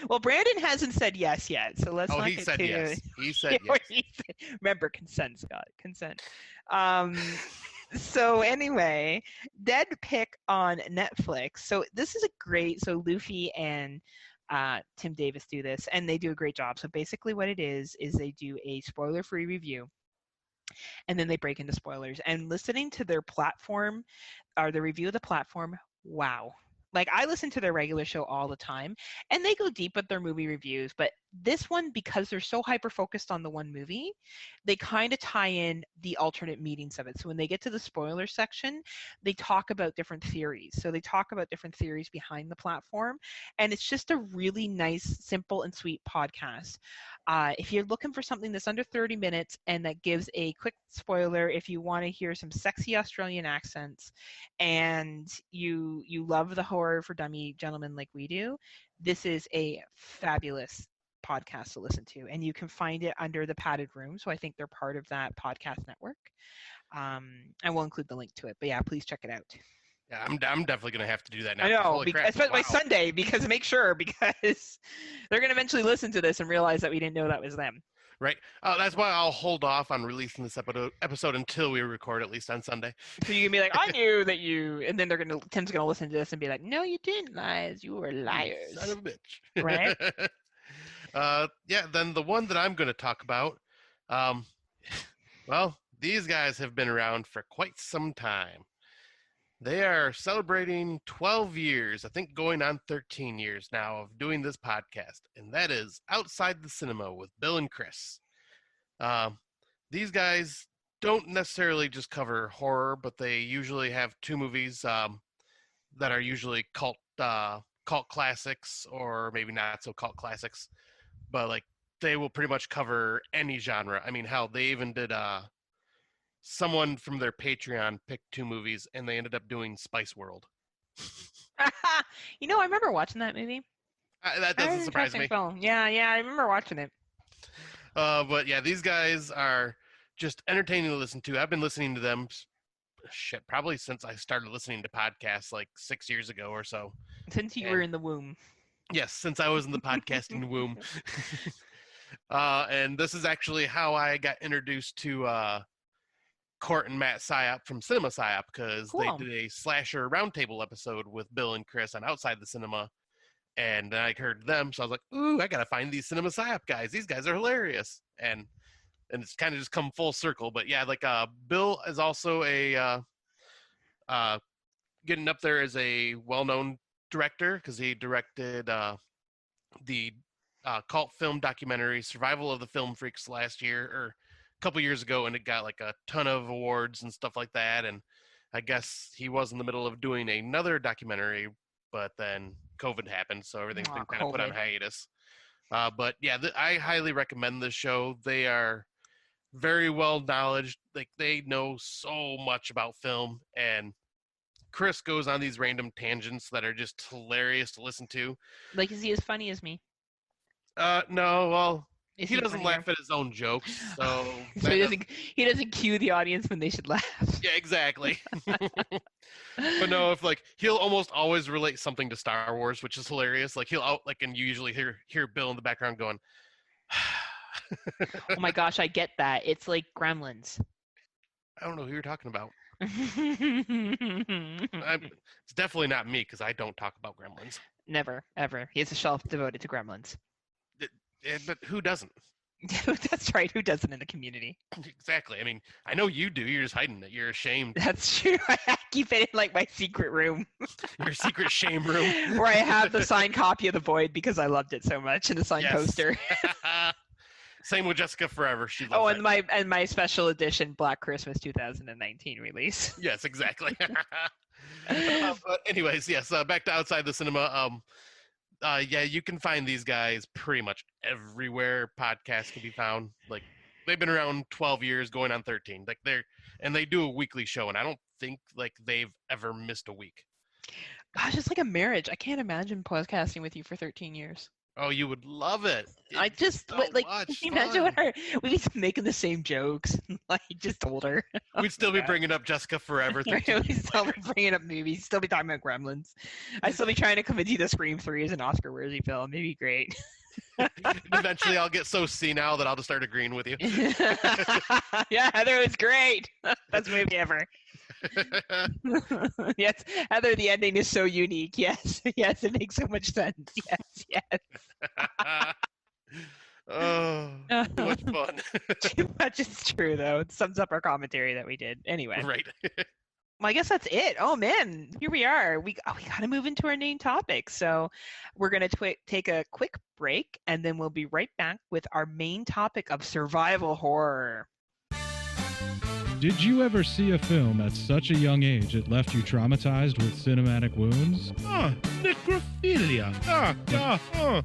Well, Brandon hasn't said yes yet, so let's not he get said too... yes. He said yes. Remember, consent, Scott. Consent. So anyway, Dead Pick on Netflix. So this is so Luffy and Tim Davis do this, and they do a great job. So basically what it is they do a spoiler-free review, and then they break into spoilers. And listening to their platform, or the review of the platform, wow. Like, I listen to their regular show all the time, and they go deep with their movie reviews, but this one, because they're so hyper-focused on the one movie, they kind of tie in the alternate meanings of it. So when they get to the spoiler section, they talk about different theories. So they talk about different theories behind the platform, and it's just a really nice, simple, and sweet podcast. If you're looking for something that's under 30 minutes and that gives a quick spoiler, if you want to hear some sexy Australian accents and you love the horror for dummy gentlemen like we do, this is a fabulous podcast to listen to. And you can find it under The Padded Room. So I think they're part of that podcast network. I will include the link to it. But yeah, please check it out. Yeah, I'm definitely going to have to do that now. I know, especially by Sunday, because they're going to eventually listen to this and realize that we didn't know that was them. Right. That's why I'll hold off on releasing this episode until we record, at least on Sunday. So you can be like, I knew that you, and then Tim's going to listen to this and be like, no, you didn't, lies. You were liars. Son of a bitch. Right? Yeah, then the one that I'm going to talk about, well, these guys have been around for quite some time. They are celebrating 12 years, I think going on 13 years now, of doing this podcast, and that is Outside the Cinema with Bill and Chris. These guys don't necessarily just cover horror, but they usually have 2 movies that are usually cult classics, or maybe not so cult classics, but like they will pretty much cover any genre. I mean, hell, they even did someone from their Patreon picked 2 movies, and they ended up doing Spice World. I remember watching that movie. That doesn't surprise me. Film. Yeah, I remember watching it. But yeah, these guys are just entertaining to listen to. I've been listening to them, probably since I started listening to podcasts like 6 years ago or so. Since you were in the womb. Yes, since I was in the podcasting womb. And this is actually how I got introduced to Court and Matt Psyop from Cinema Psyop, because they did a slasher roundtable episode with Bill and Chris on Outside the Cinema, and I heard them, so I was like, ooh, I gotta find these Cinema Psyop guys. These guys are hilarious, and it's kind of just come full circle. But yeah, like Bill is also a getting up there as a well-known director, because he directed the cult film documentary Survival of the Film Freaks last year, or couple years ago, and it got like a ton of awards and stuff like that. And I guess he was in the middle of doing another documentary, but then COVID happened, so everything's been kind of put on hiatus. But yeah, I highly recommend this show. They are very well knowledge. Like, they know so much about film, and Chris goes on these random tangents that are just hilarious to listen to. Like, is he as funny as me? No, well, He doesn't laugh at his own jokes, so so he doesn't cue the audience when they should laugh. Yeah, exactly. But no, if like he'll almost always relate something to Star Wars, which is hilarious. Like and you usually hear Bill in the background going, Oh my gosh, I get that. It's like Gremlins. I don't know who you're talking about. It's definitely not me because I don't talk about Gremlins. Never, ever. He has a shelf devoted to Gremlins. But who doesn't? That's right. Who doesn't in the community? Exactly. I mean, I know you do. You're just hiding it. You're ashamed. That's true. I keep it in like my secret room. Your secret shame room. Where I have the signed copy of The Void because I loved it so much, and the signed poster. Same with Jessica Forever. She loves and my special edition Black Christmas 2019 release. Yes, exactly. But anyways, yes. Back to Outside the Cinema. Yeah, you can find these guys pretty much everywhere podcasts can be found. Like they've been around 12 years, going on 13. Like they do a weekly show, and I don't think like they've ever missed a week. Gosh, it's like a marriage. I can't imagine podcasting with you for 13 years. Oh, you would love it. I just can you imagine we'd be making the same jokes, like just older. We'd still be bringing up Jessica Forever. We'd still be bringing up movies. Still be talking about Gremlins. I'd still be trying to convince you that Scream 3 is an Oscar-worthy film. It'd be great. Eventually, I'll get so senile that I'll just start agreeing with you. Yeah, Heather was great. Best movie ever. Yes, Heather, the ending is so unique. Yes, it makes so much sense. Yes. Oh, too much fun. Too much is true, though. It sums up our commentary that we did. Anyway. Right. Well, I guess that's it. Oh, man, here we are. We got to move into our main topic. So we're going to take a quick break, and then we'll be right back with our main topic of survival horror. Did you ever see a film at such a young age it left you traumatized with cinematic wounds? Necrophilia.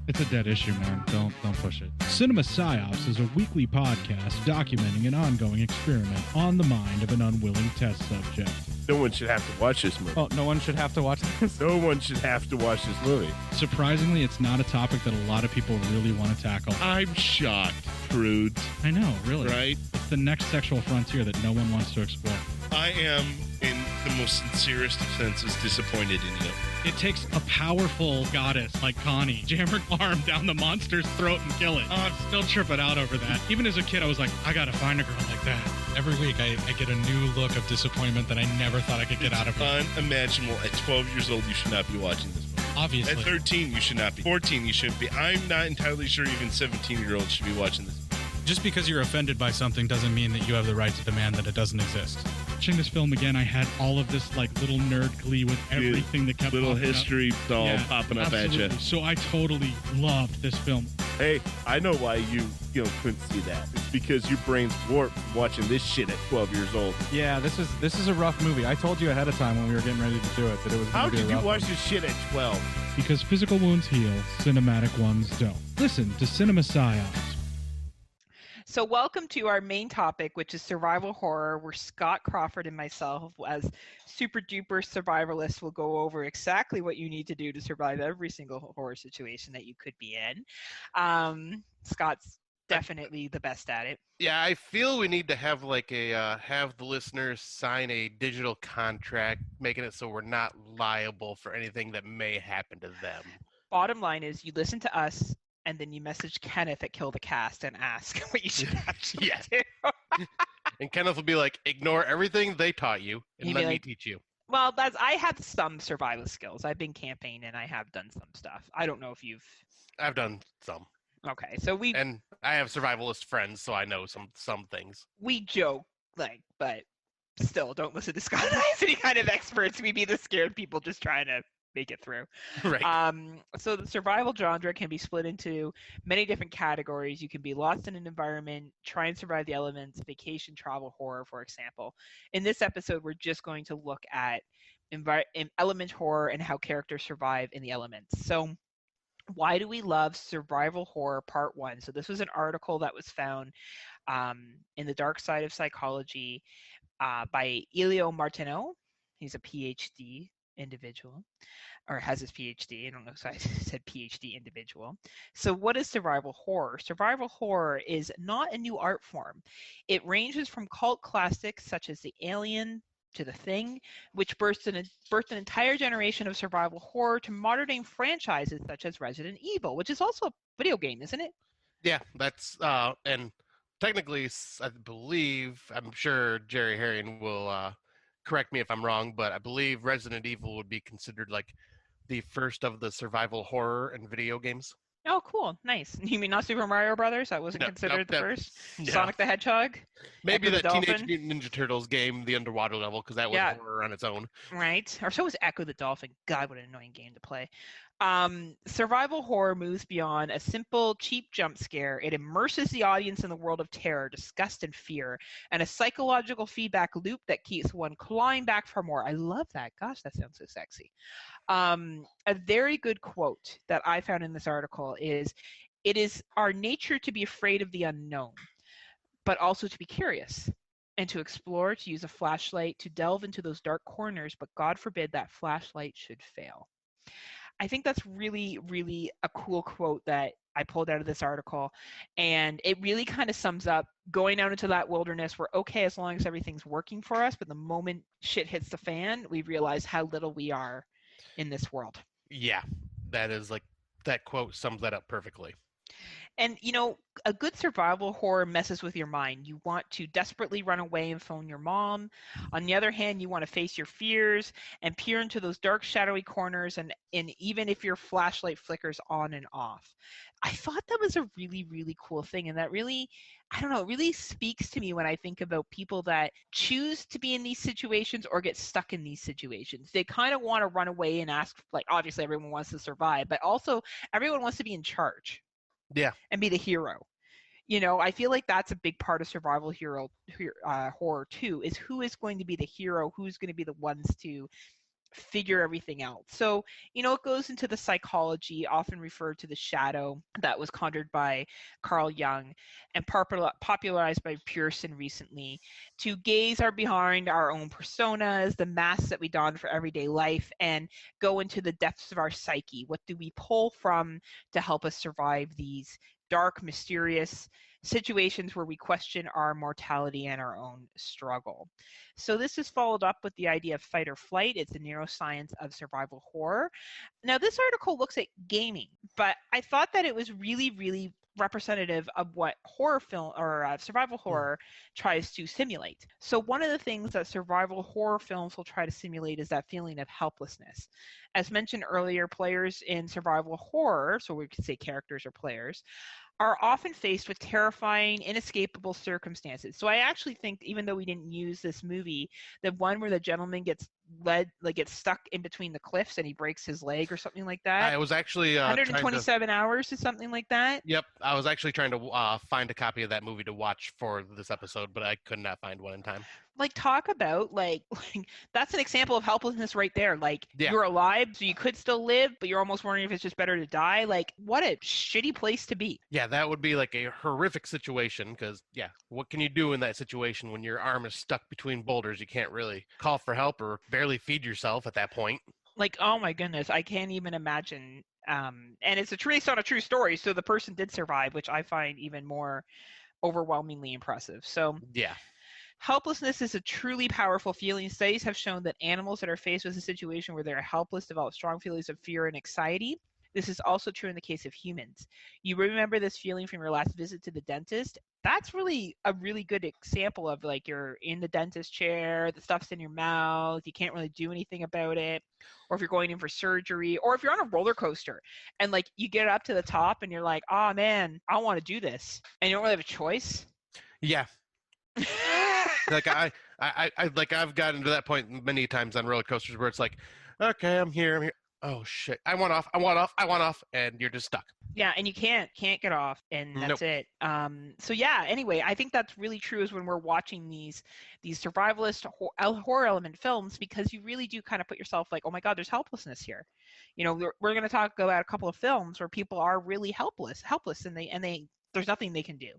It's a dead issue, man. Don't push it. Cinema Psyops is a weekly podcast documenting an ongoing experiment on the mind of an unwilling test subject. No one should have to watch this movie. Oh, no one should have to watch this? No one should have to watch this movie. Surprisingly, it's not a topic that a lot of people really want to tackle. I'm shocked, prudes. I know, really. Right? It's the next sexual frontier that no one wants to explore. I am, in the most sincerest of senses, disappointed in you. It takes a powerful goddess like Connie, jam her arm down the monster's throat and kill it. Oh, I'm still tripping out over that. Even as a kid, I was like, I gotta find a girl like that. Every week, I get a new look of disappointment that I never thought I could get out of her. Unimaginable. At 12 years old, you should not be watching this movie. Obviously. At 13, you should not be. 14, you shouldn't be. I'm not entirely sure even 17-year-olds should be watching this. Just because you're offended by something doesn't mean that you have the right to demand that it doesn't exist. Watching this film again, I had all of this like little nerd glee with everything that kept little history doll popping up absolutely. at you. So I totally loved this film. Hey, I know why you couldn't see that. It's because your brain's warped from watching this shit at 12 years old. Yeah, this is a rough movie. I told you ahead of time when we were getting ready to do it that it was. How could you watch this shit at 12? Because physical wounds heal, cinematic ones don't. Listen to Cinema Psyops. So welcome to our main topic, which is survival horror, where Scott Crawford and myself, as super duper survivalists, will go over exactly what you need to do to survive every single horror situation that you could be in. Scott's definitely the best at it. Yeah, I feel we need to have like have the listeners sign a digital contract, making it so we're not liable for anything that may happen to them. Bottom line is, you listen to us, and then you message Kenneth at Kill the Cast and ask what you should actually do. And Kenneth will be like, ignore everything they taught you and let me teach you. Well, I have some survival skills. I've been camping and I have done some stuff. I don't know if you've... I've done some. Okay, so And I have survivalist friends, so I know some things. We joke, but still, don't listen to Scott and I as any kind of experts. We'd be the scared people just trying to make it through. Right. So the survival genre can be split into many different categories. You can be lost in an environment, try and survive the elements, vacation, travel, horror, for example. In this episode, we're just going to look at element horror and how characters survive in the elements. So why do we love survival horror part 1? So this was an article that was found in the Dark Side of Psychology by Elio Martineau. He's a PhD. individual, or has his PhD. I don't know if I said PhD individual. So what is survival horror? Survival horror is not a new art form. It ranges from cult classics such as The Alien to The Thing, which birthed an entire generation of survival horror, to modern-day franchises such as Resident Evil, which is also a video game, isn't it? Yeah, that's and technically, I believe, I'm sure Jerry Herring will correct me if I'm wrong, but I believe Resident Evil would be considered like the first of the survival horror in video games. Oh, cool. Nice. You mean not Super Mario Brothers? That wasn't considered the first? Yeah. Sonic the Hedgehog? Maybe Echo the the Teenage Dolphin? Mutant Ninja Turtles game, the underwater level, because that was horror on its own. Right. Or so was Echo the Dolphin. God, what an annoying game to play. Survival horror moves beyond a simple, cheap jump scare. It immerses the audience in the world of terror, disgust, and fear, and a psychological feedback loop that keeps one clawing back for more. I love that. Gosh, that sounds so sexy. A very good quote that I found in this article is, "It is our nature to be afraid of the unknown, but also to be curious and to explore, to use a flashlight, to delve into those dark corners, but God forbid that flashlight should fail." I think that's really, really a cool quote that I pulled out of this article. And it really kind of sums up going out into that wilderness. We're okay as long as everything's working for us. But the moment shit hits the fan, we realize how little we are in this world. Yeah, that is like, that quote sums that up perfectly. And, you know, a good survival horror messes with your mind. You want to desperately run away and phone your mom. On the other hand, you want to face your fears and peer into those dark, shadowy corners, and even if your flashlight flickers on and off. I thought that was a really, really cool thing. And that really, I don't know, it really speaks to me when I think about people that choose to be in these situations or get stuck in these situations. They kind of want to run away and ask, like, obviously everyone wants to survive, but also everyone wants to be in charge. Yeah. And be the hero. You know, I feel like that's a big part of survival horror too, is who is going to be the hero, who's going to be the ones to figure everything out. So, you know, it goes into the psychology, often referred to the shadow, that was conjured by Carl Jung and popularized by Pearson recently, to gaze behind our own personas, the masks that we don for everyday life, and go into the depths of our psyche. What do we pull from to help us survive these dark, mysterious situations where we question our mortality and our own struggle? So this is followed up with the idea of fight or flight. It's the neuroscience of survival horror. Now, this article looks at gaming, but I thought that it was really, really representative of what horror film or survival horror tries to simulate. So one of the things that survival horror films will try to simulate is that feeling of helplessness. As mentioned earlier, players in survival horror, so we could say characters or players, are often faced with terrifying, inescapable circumstances. So I actually think, even though we didn't use this movie, the one where the gentleman gets stuck in between the cliffs and he breaks his leg or something like that. I was actually 127 hours or something like that. Yep, I was actually trying to find a copy of that movie to watch for this episode, but I could not find one in time. Like, talk about like that's an example of helplessness right there. Like, you're alive, so you could still live, but you're almost wondering if it's just better to die. Like, what a shitty place to be. Yeah, that would be like a horrific situation, because what can you do in that situation when your arm is stuck between boulders? You can't really call for help or barely feed yourself at that point. Like, oh my goodness, I can't even imagine. And it's based on a true story, so the person did survive, which I find even more overwhelmingly impressive. So yeah. Helplessness is a truly powerful feeling. Studies have shown that animals that are faced with a situation where they're helpless develop strong feelings of fear and anxiety. This is also true in the case of humans. You remember this feeling from your last visit to the dentist? That's really a really good example of, like, you're in the dentist chair, the stuff's in your mouth, you can't really do anything about it. Or if you're going in for surgery, or if you're on a roller coaster and, like, you get up to the top and you're like, oh man, I want to do this. And you don't really have a choice. Yeah. Like I've gotten to that point many times on roller coasters where it's like, okay, I'm here. Oh shit, I want off, and you're just stuck. Yeah, and you can't get off, and that's it. So yeah, anyway, I think that's really true is when we're watching these survivalist horror element films, because you really do kind of put yourself like, oh my god, there's helplessness here. You know, we're going to talk about a couple of films where people are really helpless, and they there's nothing they can do.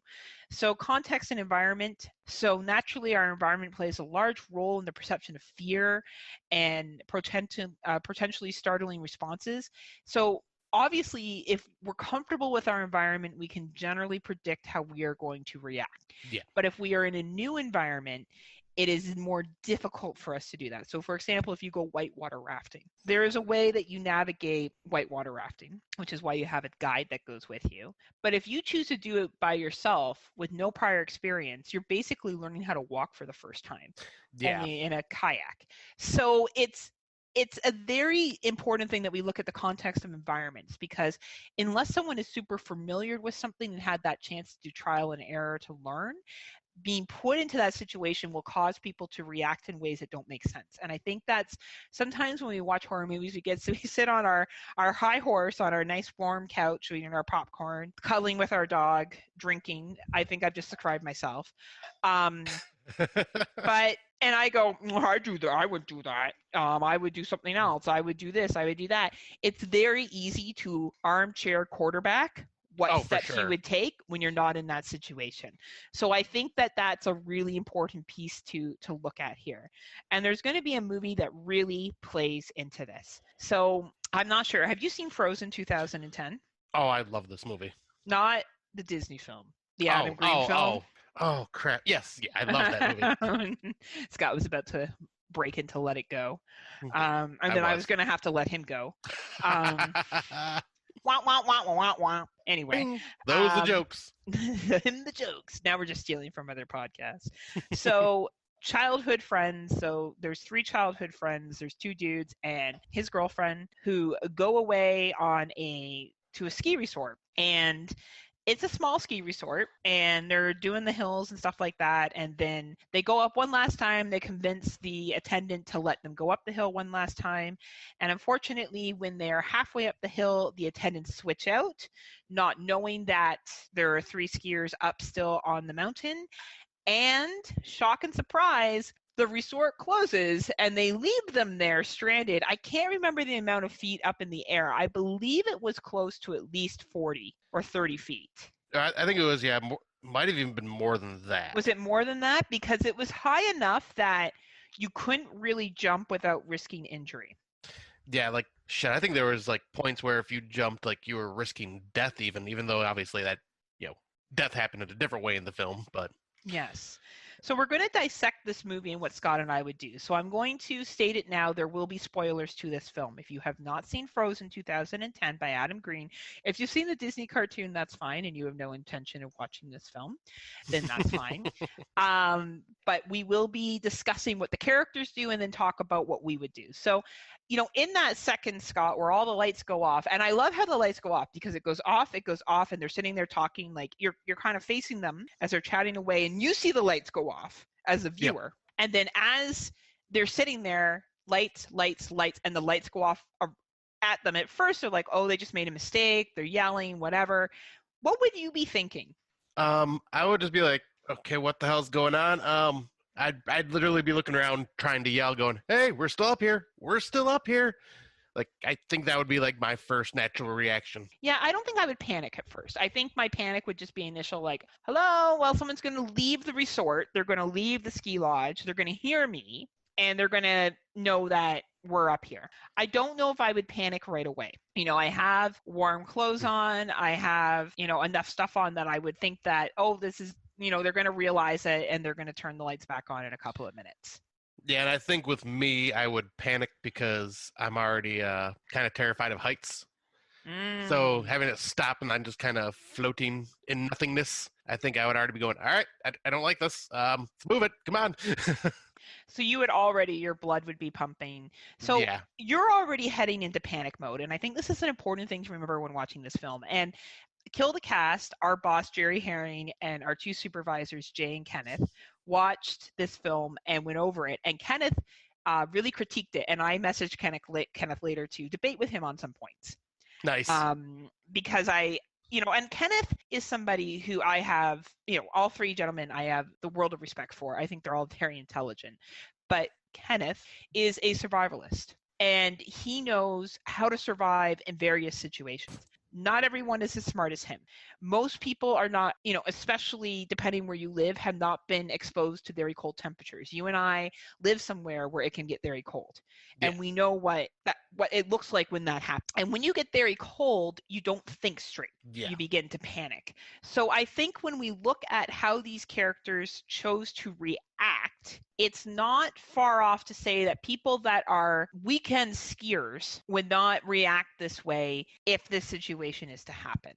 So context and environment. So naturally, our environment plays a large role in the perception of fear and potentially startling responses. So obviously, if we're comfortable with our environment, we can generally predict how we are going to react. Yeah. But if we are in a new environment, it is more difficult for us to do that. So for example, if you go whitewater rafting, there is a way that you navigate whitewater rafting, which is why you have a guide that goes with you. But if you choose to do it by yourself with no prior experience, you're basically learning how to walk for the first time, only in a kayak. So it's a very important thing that we look at the context of environments, because unless someone is super familiar with something and had that chance to do trial and error to learn, being put into that situation will cause people to react in ways that don't make sense. And I think that's sometimes when we watch horror movies, we sit on our high horse on our nice warm couch, eating our popcorn, cuddling with our dog, drinking. I think I've just described myself. And I go, I do that. I would do that. I would do something else. I would do this. I would do that. It's very easy to armchair quarterback what steps you would take when you're not in that situation. So I think that that's a really important piece to look at here. And there's going to be a movie that really plays into this. So I'm not sure. Have you seen Frozen 2010? Oh, I love this movie. Not the Disney film. The Adam Green film. Oh, crap. Yes. Yeah, I love that movie. Scott was about to break into Let It Go. And then I was going to have to let him go. Wah, wah, wah, wah, wah, wah. Anyway. Those are the jokes. The jokes. Now we're just stealing from other podcasts. So childhood friends. So there's 3 childhood friends. There's 2 dudes and his girlfriend who go away to a ski resort. And it's a small ski resort, and they're doing the hills and stuff like that. And then they go up one last time. They convince the attendant to let them go up the hill one last time. And unfortunately, when they're halfway up the hill, the attendants switch out, not knowing that there are 3 skiers up still on the mountain. And shock and surprise, the resort closes and they leave them there stranded. I can't remember the amount of feet up in the air. I believe it was close to at least 40 or 30 feet. I think it was, might have even been more than that. Was it more than that? Because it was high enough that you couldn't really jump without risking injury. Yeah, like, shit, I think there was, like, points where if you jumped, like, you were risking death even though obviously that, death happened in a different way in the film, but... Yes. So we're going to dissect this movie and what Scott and I would do. So I'm going to state it now. There will be spoilers to this film. If you have not seen Frozen 2010 by Adam Green, if you've seen the Disney cartoon, that's fine, and you have no intention of watching this film, then that's fine. But we will be discussing what the characters do and then talk about what we would do. So, in that second, Scott, where all the lights go off, and I love how the lights go off because it goes off, and they're sitting there talking, like you're kind of facing them as they're chatting away, and you see the lights go off as a viewer. Yep. And then as they're sitting there, lights, and the lights go off at them. At first, they're like, oh, they just made a mistake. They're yelling, whatever. What would you be thinking? I would just be like, okay, what the hell's going on? I'd literally be looking around trying to yell, going, hey, we're still up here. We're still up here. Like, I think that would be like my first natural reaction. Yeah, I don't think I would panic at first. I think my panic would just be initial, like, hello, well, someone's going to leave the resort. They're going to leave the ski lodge. They're going to hear me, and they're going to know that we're up here. I don't know if I would panic right away. I have warm clothes on. I have, enough stuff on that I would think that, oh, this is, they're going to realize it, and they're going to turn the lights back on in a couple of minutes. Yeah, and I think with me, I would panic because I'm already kind of terrified of heights. So having it stop and I'm just kind of floating in nothingness, I think I would already be going, all right, I don't like this. Let's move it. Come on. So you would your blood would be pumping. So yeah. You're already heading into panic mode. And I think this is an important thing to remember when watching this film. And Kill the Cast, our boss, Jerry Herring, and our 2 supervisors, Jay and Kenneth, watched this film and went over it. And Kenneth really critiqued it. And I messaged Kenneth later to debate with him on some points. Nice. Because and Kenneth is somebody who I have, all 3 gentlemen I have the world of respect for. I think they're all very intelligent. But Kenneth is a survivalist. And he knows how to survive in various situations. not everyone is as smart as him. Most people are not, especially depending where you live, have not been exposed to very cold temperatures. You and I live somewhere where it can get very cold. Yeah. And we know what it looks like when that happens. And when you get very cold, you don't think straight. Yeah. You begin to panic. So I think when we look at how these characters chose to react, it's not far off to say that people that are weekend skiers would not react this way if this situation is to happen.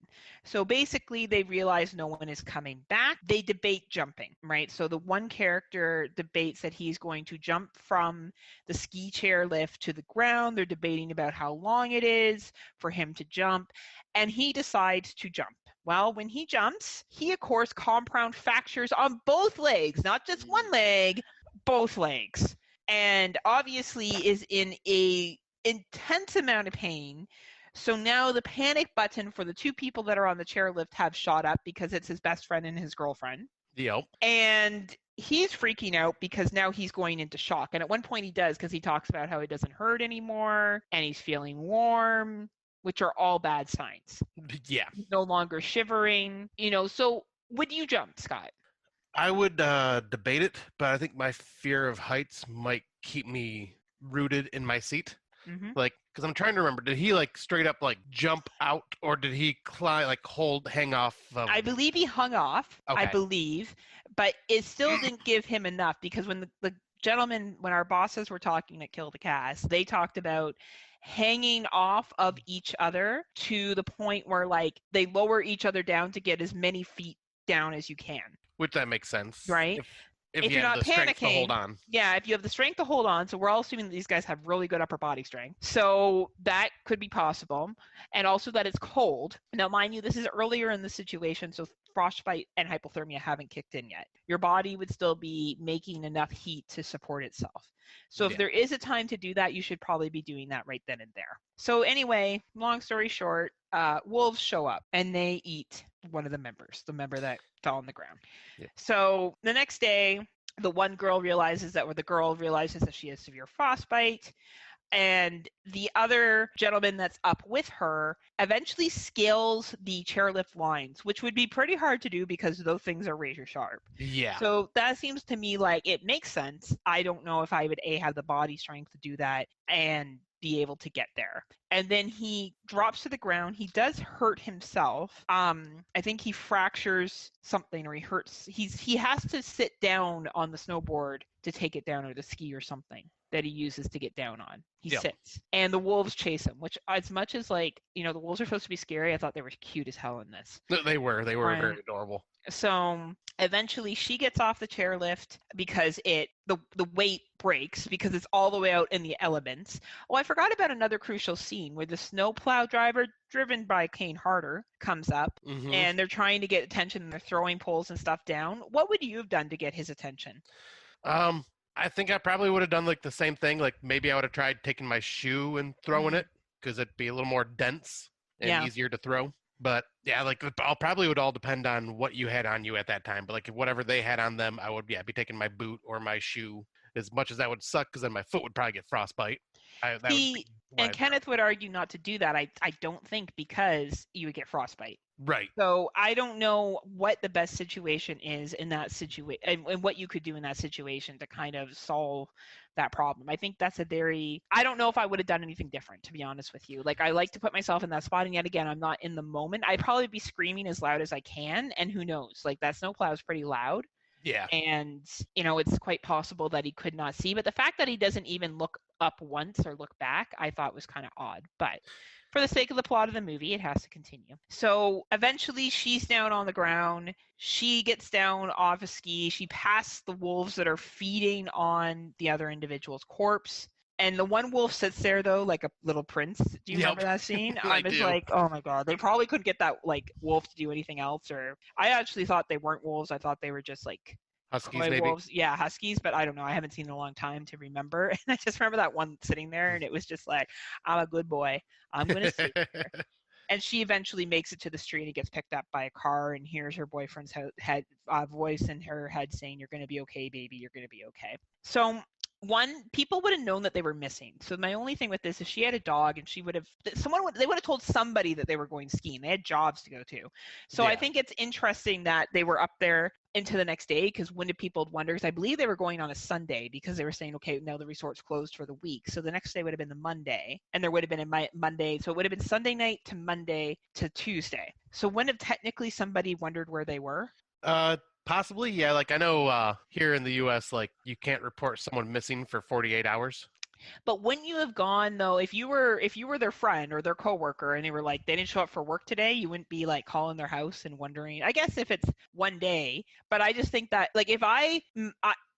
So basically, they realize no one is coming back. They debate jumping, right? So the one character debates that he's going to jump from the ski chair lift to the ground. They're debating about how long it is for him to jump, and he decides to jump. Well, when he jumps, he, of course, compound fractures on both legs, not just one leg, both legs, and obviously is in a intense amount of pain. So now the panic button for the two people that are on the chairlift have shot up because it's his best friend and his girlfriend. Yep. And he's freaking out because now he's going into shock. And at one point he does, because he talks about how it doesn't hurt anymore and he's feeling warm, which are all bad signs. Yeah. He's no longer shivering. So would you jump, Scott? I would debate it, but I think my fear of heights might keep me rooted in my seat. Mm-hmm. Because I'm trying to remember, did he straight up jump out, or did he climb, hang off? I believe he hung off. Okay. I believe, but it still didn't give him enough, because when the gentlemen, when our bosses were talking at Kill the Cast, they talked about hanging off of each other to the point where they lower each other down to get as many feet down as you can. Which that makes sense, right? If you're you have not the strength to hold on. Yeah, if you have the strength to hold on. So we're all assuming that these guys have really good upper body strength. So that could be possible. And also that it's cold. Now, mind you, this is earlier in the situation, so frostbite and hypothermia haven't kicked in yet. Your body would still be making enough heat to support itself. So if there is a time to do that, you should probably be doing that right then and there. So anyway, long story short, wolves show up and they eat one of the members, the member that fell on the ground. Yeah. So the next day, the girl realizes that she has severe frostbite, and the other gentleman that's up with her eventually scales the chairlift lines, which would be pretty hard to do because those things are razor sharp. Yeah. So that seems to me like it makes sense. I don't know if I would have the body strength to do that and be able to get there. And then he drops to the ground. He does hurt himself. I think he fractures something, or he has to sit down on the snowboard to take it down, or the ski or something that he uses to get down on. He sits. And the wolves chase him, which, as much as the wolves are supposed to be scary, I thought they were cute as hell in this. They were very adorable. So eventually she gets off the chairlift because the weight breaks because it's all the way out in the elements. Oh, I forgot about another crucial scene where the snowplow driver, driven by Kane Harder, comes up, and they're trying to get attention and they're throwing poles and stuff down. What would you have done to get his attention? I think I probably would have done the same thing. Maybe I would have tried taking my shoe and throwing it, because it'd be a little more dense and easier to throw. But yeah, I'll probably would all depend on what you had on you at that time. But whatever they had on them, I would be taking my boot or my shoe. As much as that would suck, because then my foot would probably get frostbite. Kenneth would argue not to do that. I don't think, because you would get frostbite. Right. So I don't know what the best situation is in that situation, and what you could do in that situation to kind of solve that problem. I think that's I don't know if I would have done anything different, to be honest with you. I like to put myself in that spot, and yet again, I'm not in the moment. I'd probably be screaming as loud as I can, and who knows? That snowplow is pretty loud. Yeah. And, it's quite possible that he could not see. But the fact that he doesn't even look up once or look back, I thought was kind of odd. But for the sake of the plot of the movie, it has to continue. So eventually she's down on the ground. She gets down off a ski. She passes the wolves that are feeding on the other individual's corpse. And the one wolf sits there, though, like a little prince. Do you remember that scene? I was like, oh my God, they probably couldn't get that wolf to do anything else. Or I actually thought they weren't wolves. I thought they were just huskies, maybe. Wolves. Yeah, huskies, but I don't know. I haven't seen it in a long time to remember. And I just remember that one sitting there, and it was just I'm a good boy. I'm going to sit here. And she eventually makes it to the street and gets picked up by a car, and hears her boyfriend's voice in her head saying, "You're going to be okay, baby. You're going to be okay." So one, people would have known that they were missing. So my only thing with this is she had a dog, and they would have told somebody that they were going skiing. They had jobs to go to. So I think it's interesting that they were up there into the next day, because when did people wonder? Because I believe they were going on a Sunday, because they were saying, okay, now the resort's closed for the week. So the next day would have been the Monday, and there would have been a Monday. So it would have been Sunday night to Monday to Tuesday. So when have technically somebody wondered where they were? Possibly, yeah. Like I know here in the U.S., like you can't report someone missing for 48 hours. But wouldn't you have gone though if you were their friend or their coworker and they were like they didn't show up for work today? You wouldn't be like calling their house and wondering. I guess if it's one day, but I just think that like if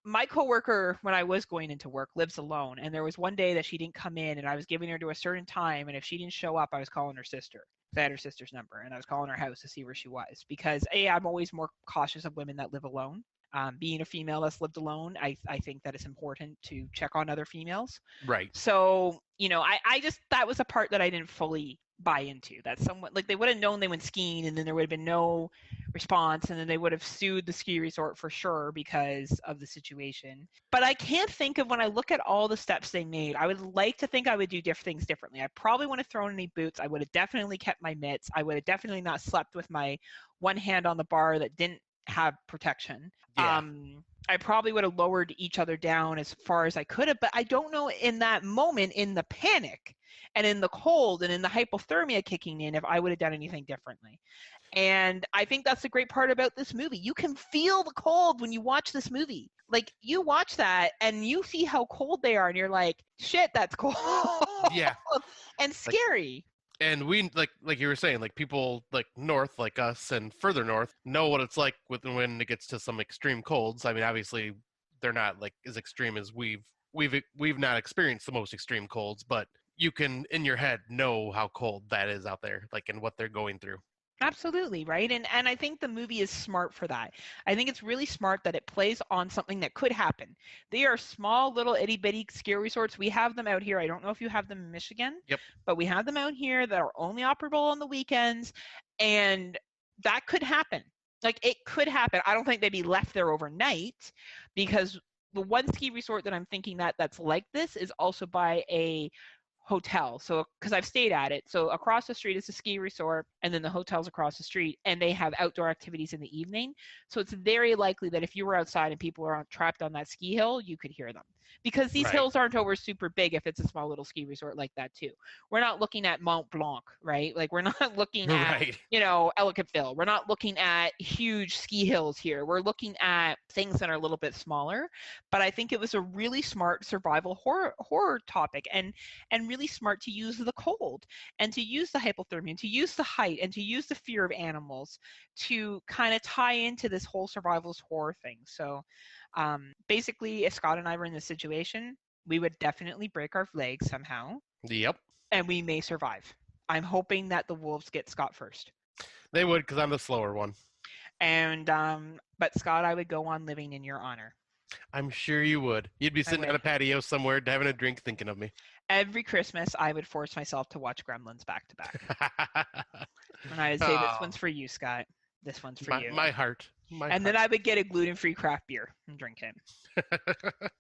my coworker when I was going into work lives alone, and there was one day that she didn't come in, and I was giving her to a certain time, and if she didn't show up, I was calling her sister. I had her sister's number, and I was calling her house to see where she was, because I'm always more cautious of women that live alone. Being a female that's lived alone, I think that it's important to check on other females. Right. So, I just, that was a part that I didn't fully buy into. That somewhat, like they would have known they went skiing, and then there would have been no response, and then they would have sued the ski resort for sure because of the situation. But I can't think of, when I look at all the steps they made, I would like to think I would do things differently. I probably wouldn't have thrown any boots. I would have definitely kept my mitts. I would have definitely not slept with my one hand on the bar that didn't have protection. Yeah. I probably would have lowered each other down as far as I could have, but I don't know in that moment, in the panic and in the cold and in the hypothermia kicking in, if I would have done anything differently. And I think that's the great part about this movie. You can feel the cold when you watch this movie. Like you watch that and you see how cold they are, and you're like, shit, that's cold. Yeah. And scary. And we like you were saying, like people like north, like us, and further north know what it's like when it gets to some extreme colds. I mean, obviously, they're not like as extreme as we've not experienced the most extreme colds, but you can in your head know how cold that is out there, like, and what they're going through. Absolutely, right? And I think the movie is smart for that. I think it's really smart that it plays on something that could happen. They are small, little itty-bitty ski resorts. We have them out here. I don't know if you have them in Michigan. Yep. But we have them out here that are only operable on the weekends, and that could happen. Like, it could happen. I don't think they'd be left there overnight, because the one ski resort that I'm thinking that's like this is also by a hotel. So because I've stayed at it, so across the street is a ski resort, and then the hotel's across the street, and they have outdoor activities in the evening. So it's very likely that if you were outside and people were trapped on that ski hill, you could hear them, because these hills aren't over super big if it's a small little ski resort like that too. We're not looking at Mont Blanc, right? Like we're not looking at Ellicottville. We're not looking at huge ski hills here. We're looking at things that are a little bit smaller. But I think it was a really smart survival horror topic, and really smart to use the cold, and to use the hypothermia, and to use the height, and to use the fear of animals to kind of tie into this whole survivalist horror thing. So basically, if Scott and I were in this situation, we would definitely break our legs somehow. Yep. And we may survive. I'm hoping that the wolves get Scott first. They would, because I'm the slower one. And but Scott, I would go on living in your honor. I'm sure you would. You'd be sitting on a patio somewhere having a drink thinking of me. Every Christmas, I would force myself to watch Gremlins back to back. And I would say, this one's for you, Scott. This one's for you. My heart. Then I would get a gluten-free craft beer and drink it.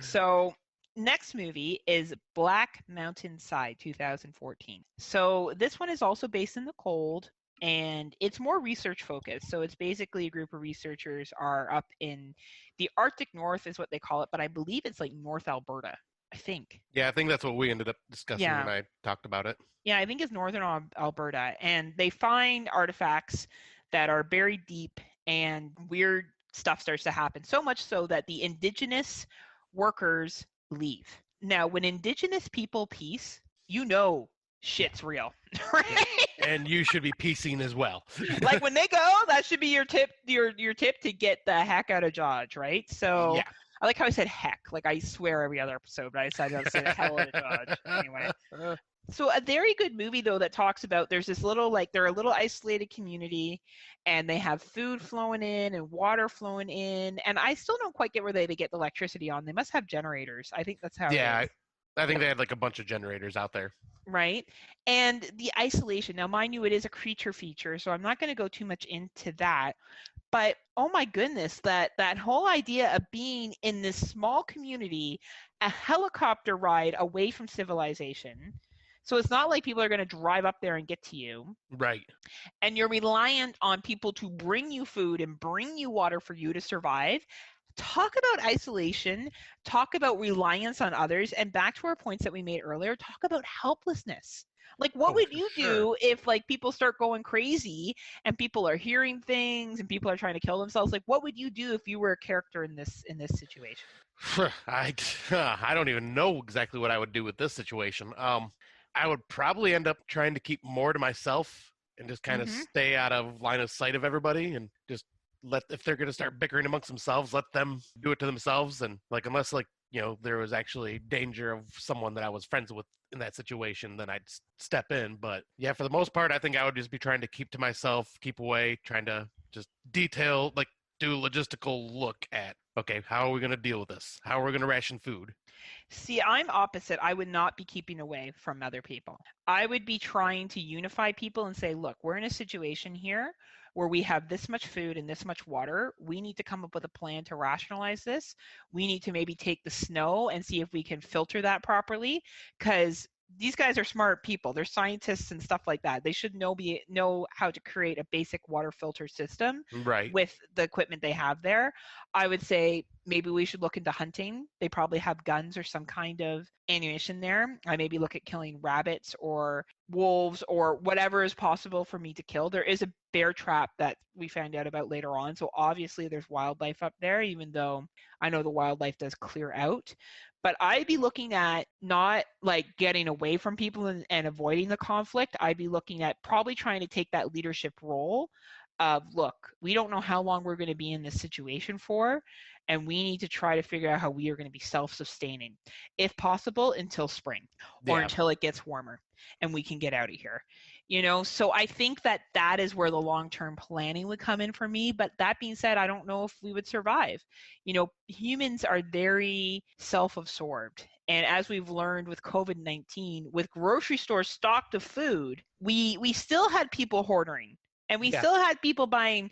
So next movie is Black Mountain Side, 2014. So this one is also based in the cold, and it's more research focused. So it's basically a group of researchers are up in the Arctic North is what they call it, but I believe it's like North Alberta, I think. Yeah, I think that's what we ended up discussing when I talked about it. Yeah, I think it's northern Alberta, and they find artifacts that are buried deep, and weird stuff starts to happen, so much so that the indigenous workers leave. Now, when indigenous people piece, shit's real, right? And you should be piecing as well. Like when they go, that should be your tip to get the heck out of Dodge, right? So yeah. I like how I said heck. Like I swear every other episode, but I decided not to say the hell out of Dodge. Anyway. So a very good movie though that talks about there's this little they're a little isolated community, and they have food flowing in and water flowing in, and I still don't quite get where they get the electricity on. They must have generators. I think that's how. Yeah, I think they had like a bunch of generators out there. Right. And the isolation. Now, mind you, it is a creature feature, so I'm not going to go too much into that. But oh my goodness, that whole idea of being in this small community, a helicopter ride away from civilization. So it's not like people are going to drive up there and get to you. Right. And you're reliant on people to bring you food and bring you water for you to survive. Talk about isolation, talk about reliance on others, and back to our points that we made earlier, talk about helplessness. Like, what would you do if, like, people start going crazy and people are hearing things and people are trying to kill themselves? Like, what would you do if you were a character in this situation? I don't even know exactly what I would do with this situation. I would probably end up trying to keep more to myself and just kind of stay out of line of sight of everybody, and just if they're going to start bickering amongst themselves, let them do it to themselves. And like, unless like, there was actually danger of someone that I was friends with in that situation, then I'd step in. But yeah, for the most part, I think I would just be trying to keep to myself, keep away, trying to just do logistical look at, okay, how are we going to deal with this? How are we going to ration food? See, I'm opposite. I would not be keeping away from other people. I would be trying to unify people and say, look, we're in a situation here where we have this much food and this much water. We need to come up with a plan to rationalize this. We need to maybe take the snow and see if we can filter that properly, because these guys are smart people. They're scientists and stuff like that. They should know how to create a basic water filter system with the equipment they have there. I would say maybe we should look into hunting. They probably have guns or some kind of ammunition there. I maybe look at killing rabbits or wolves or whatever is possible for me to kill. There is a bear trap that we found out about later on. So obviously there's wildlife up there, even though I know the wildlife does clear out. But I'd be looking at not like getting away from people and avoiding the conflict. I'd be looking at probably trying to take that leadership role of, look, we don't know how long we're going to be in this situation for, and we need to try to figure out how we are going to be self-sustaining, if possible, until spring or until it gets warmer and we can get out of here. So I think that is where the long-term planning would come in for me. But that being said, I don't know if we would survive. Humans are very self-absorbed. And as we've learned with COVID-19, with grocery stores stocked of food, we still had people hoarding. And we still had people buying,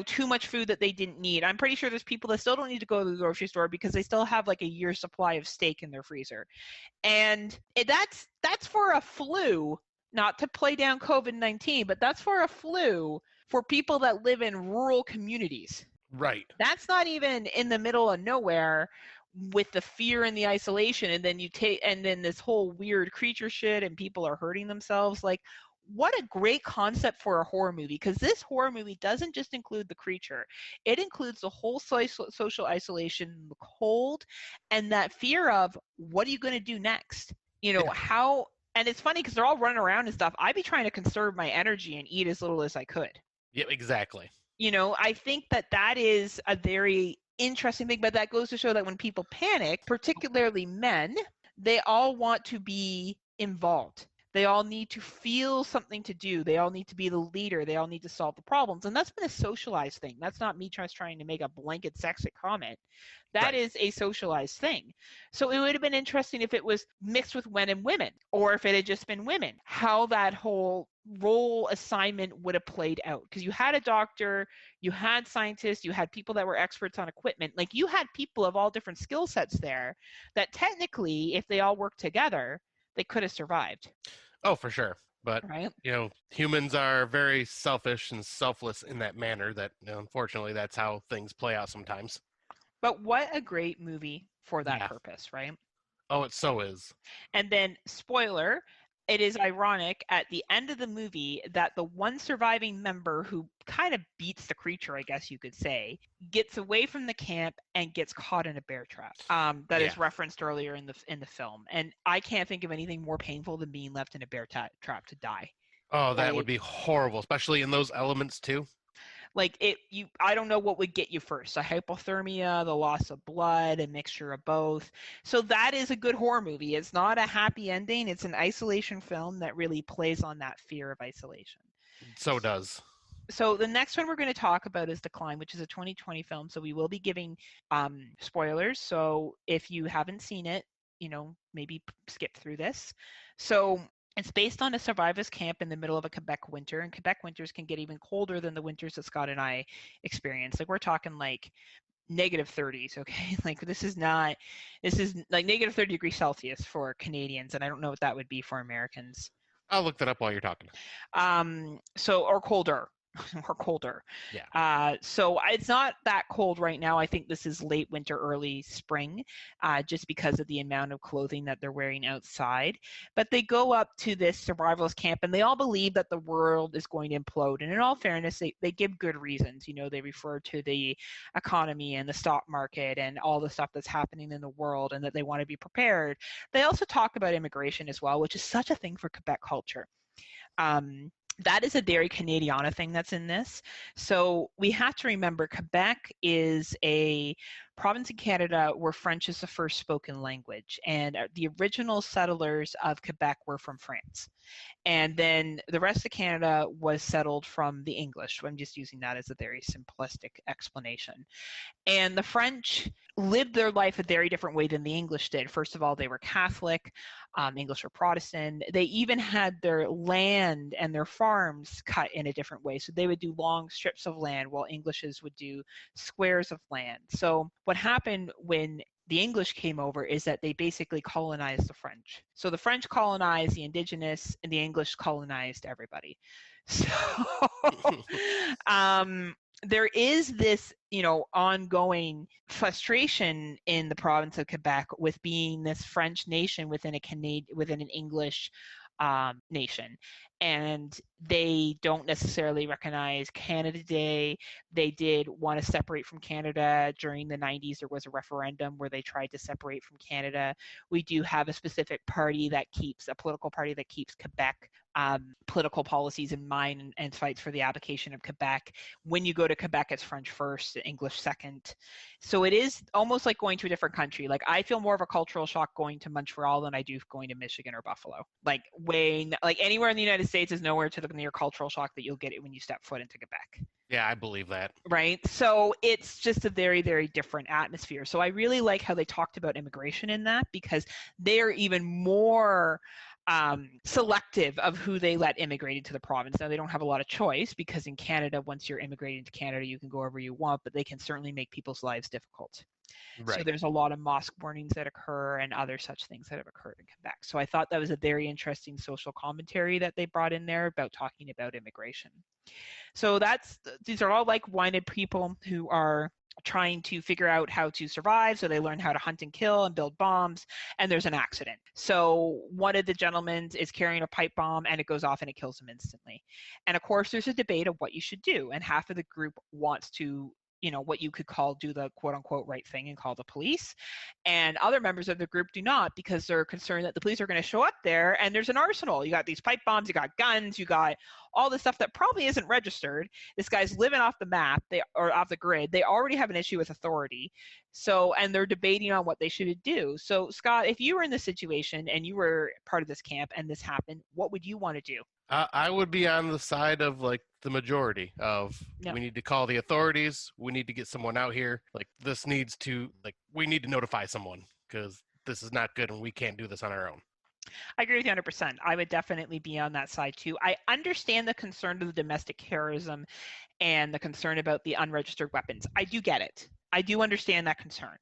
too much food that they didn't need. I'm pretty sure there's people that still don't need to go to the grocery store because they still have like a year's supply of steak in their freezer. And that's for a flu. Not to play down COVID-19, but that's for a flu for people that live in rural communities. Right. That's not even in the middle of nowhere with the fear and the isolation, and then this whole weird creature shit and people are hurting themselves. Like, what a great concept for a horror movie, because this horror movie doesn't just include the creature. It includes the whole social isolation, the cold, and that fear of what are you going to do next? How. And it's funny because they're all running around and stuff. I'd be trying to conserve my energy and eat as little as I could. Yeah, exactly. I think that is a very interesting thing, but that goes to show that when people panic, particularly men, they all want to be involved. They all need to feel something to do. They all need to be the leader. They all need to solve the problems. And that's been a socialized thing. That's not me just trying to make a blanket sexist comment. That is a socialized thing. So it would have been interesting if it was mixed with men and women, or if it had just been women, how that whole role assignment would have played out. Because you had a doctor, you had scientists, you had people that were experts on equipment. Like, you had people of all different skill sets there that technically, if they all worked together, they could have survived. Oh, for sure. But, humans are very selfish and selfless in that manner that, unfortunately, that's how things play out sometimes. But what a great movie for that purpose, right? Oh, it so is. And then, spoiler, it is ironic at the end of the movie that the one surviving member who kind of beats the creature, I guess you could say, gets away from the camp and gets caught in a bear trap that is referenced earlier in the film. And I can't think of anything more painful than being left in a bear trap to die. Oh, that would be horrible, especially in those elements too. Like, I don't know what would get you first. A hypothermia, the loss of blood, a mixture of both. So that is a good horror movie. It's not a happy ending. It's an isolation film that really plays on that fear of isolation. So it does. So the next one we're going to talk about is The Climb, which is a 2020 film. So we will be giving spoilers. So if you haven't seen it, maybe skip through this. So It's based on a survivors camp in the middle of a Quebec winter, and Quebec winters can get even colder than the winters that Scott and I experience. Like we're talking like -30s, okay? Like this is like -30 degrees Celsius for Canadians, and I don't know what that would be for Americans. I'll look that up while you're talking. Or colder. Or colder. Yeah. So it's not that cold right now. I think this is late winter, early spring, just because of the amount of clothing that they're wearing outside. But they go up to this survivalist camp, and they all believe that the world is going to implode. And in all fairness, they give good reasons. You know, they refer to the economy and the stock market and all the stuff that's happening in the world, and that they want to be prepared. They also talk about immigration as well, which is such a thing for Quebec culture. That is a very Canadiana thing that's in this. So we have to remember Quebec is a province in Canada where French is the first spoken language. And the original settlers of Quebec were from France. And then the rest of Canada was settled from the English. I'm just using that as a very simplistic explanation. And the French lived their life a very different way than the English did. First of all, they were Catholic. English were Protestant. They even had their land and their farms cut in a different way. So they would do long strips of land while Englishes would do squares of land. So what happened when the English came over is that they basically colonized the French. So the French colonized the indigenous and the English colonized everybody. So there is this, ongoing frustration in the province of Quebec with being this French nation within an English nation. And they don't necessarily recognize Canada Day. They did want to separate from Canada. During the 90s, there was a referendum where they tried to separate from Canada. We do have a specific political party that keeps Quebec political policies in mind and fights for the application of Quebec. When you go to Quebec, it's French first, English second. So it is almost like going to a different country. Like I feel more of a cultural shock going to Montreal than I do going to Michigan or Buffalo. Like anywhere in the United States is nowhere to the near cultural shock that you'll get it when you step foot into Quebec. Yeah, I believe that. Right. So it's just a very, very different atmosphere. So I really like how they talked about immigration in that, because they're even more selective of who they let immigrate into the province. Now, they don't have a lot of choice, because in Canada, once you're immigrating to Canada, you can go wherever you want, but they can certainly make people's lives difficult. Right. So there's a lot of mosque burnings that occur and other such things that have occurred in Quebec. So I thought that was a very interesting social commentary that they brought in there about talking about immigration. So these are all like-minded people who are trying to figure out how to survive. So they learn how to hunt and kill and build bombs, and there's an accident. So one of the gentlemen is carrying a pipe bomb, and it goes off and it kills him instantly. And of course, there's a debate of what you should do. And half of the group wants to, what you could do the quote unquote right thing and call the police. And other members of the group do not, because they're concerned that the police are going to show up there and there's an arsenal. You got these pipe bombs, you got guns, you got all this stuff that probably isn't registered. This guy's living off the map, or off the grid. They already have an issue with authority. So, and they're debating on what they should do. So Scott, if you were in this situation and you were part of this camp and this happened, what would you want to do? I would be on the side of the majority of We need to call the authorities. We need to get someone out here. We need to notify someone, because this is not good and we can't do this on our own. I agree with you 100%. I would definitely be on that side too. I understand the concern of the domestic terrorism and the concern about the unregistered weapons. I do get it. I do understand that concern,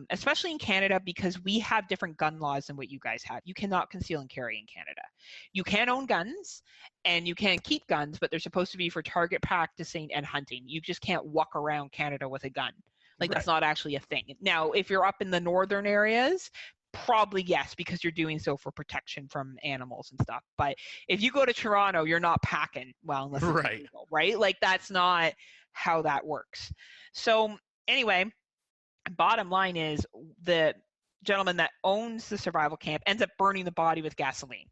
especially in Canada, because we have different gun laws than what you guys have. You cannot conceal and carry in Canada. You can own guns and you can keep guns, but they're supposed to be for target practicing and hunting. You just can't walk around Canada with a gun. That's not actually a thing. Now, if you're up in the northern areas, probably yes, because you're doing so for protection from animals and stuff. But if you go to Toronto, you're not packing, well, unless it's illegal, right? That's not how that works. So anyway, bottom line is the gentleman that owns the survival camp ends up burning the body with gasoline.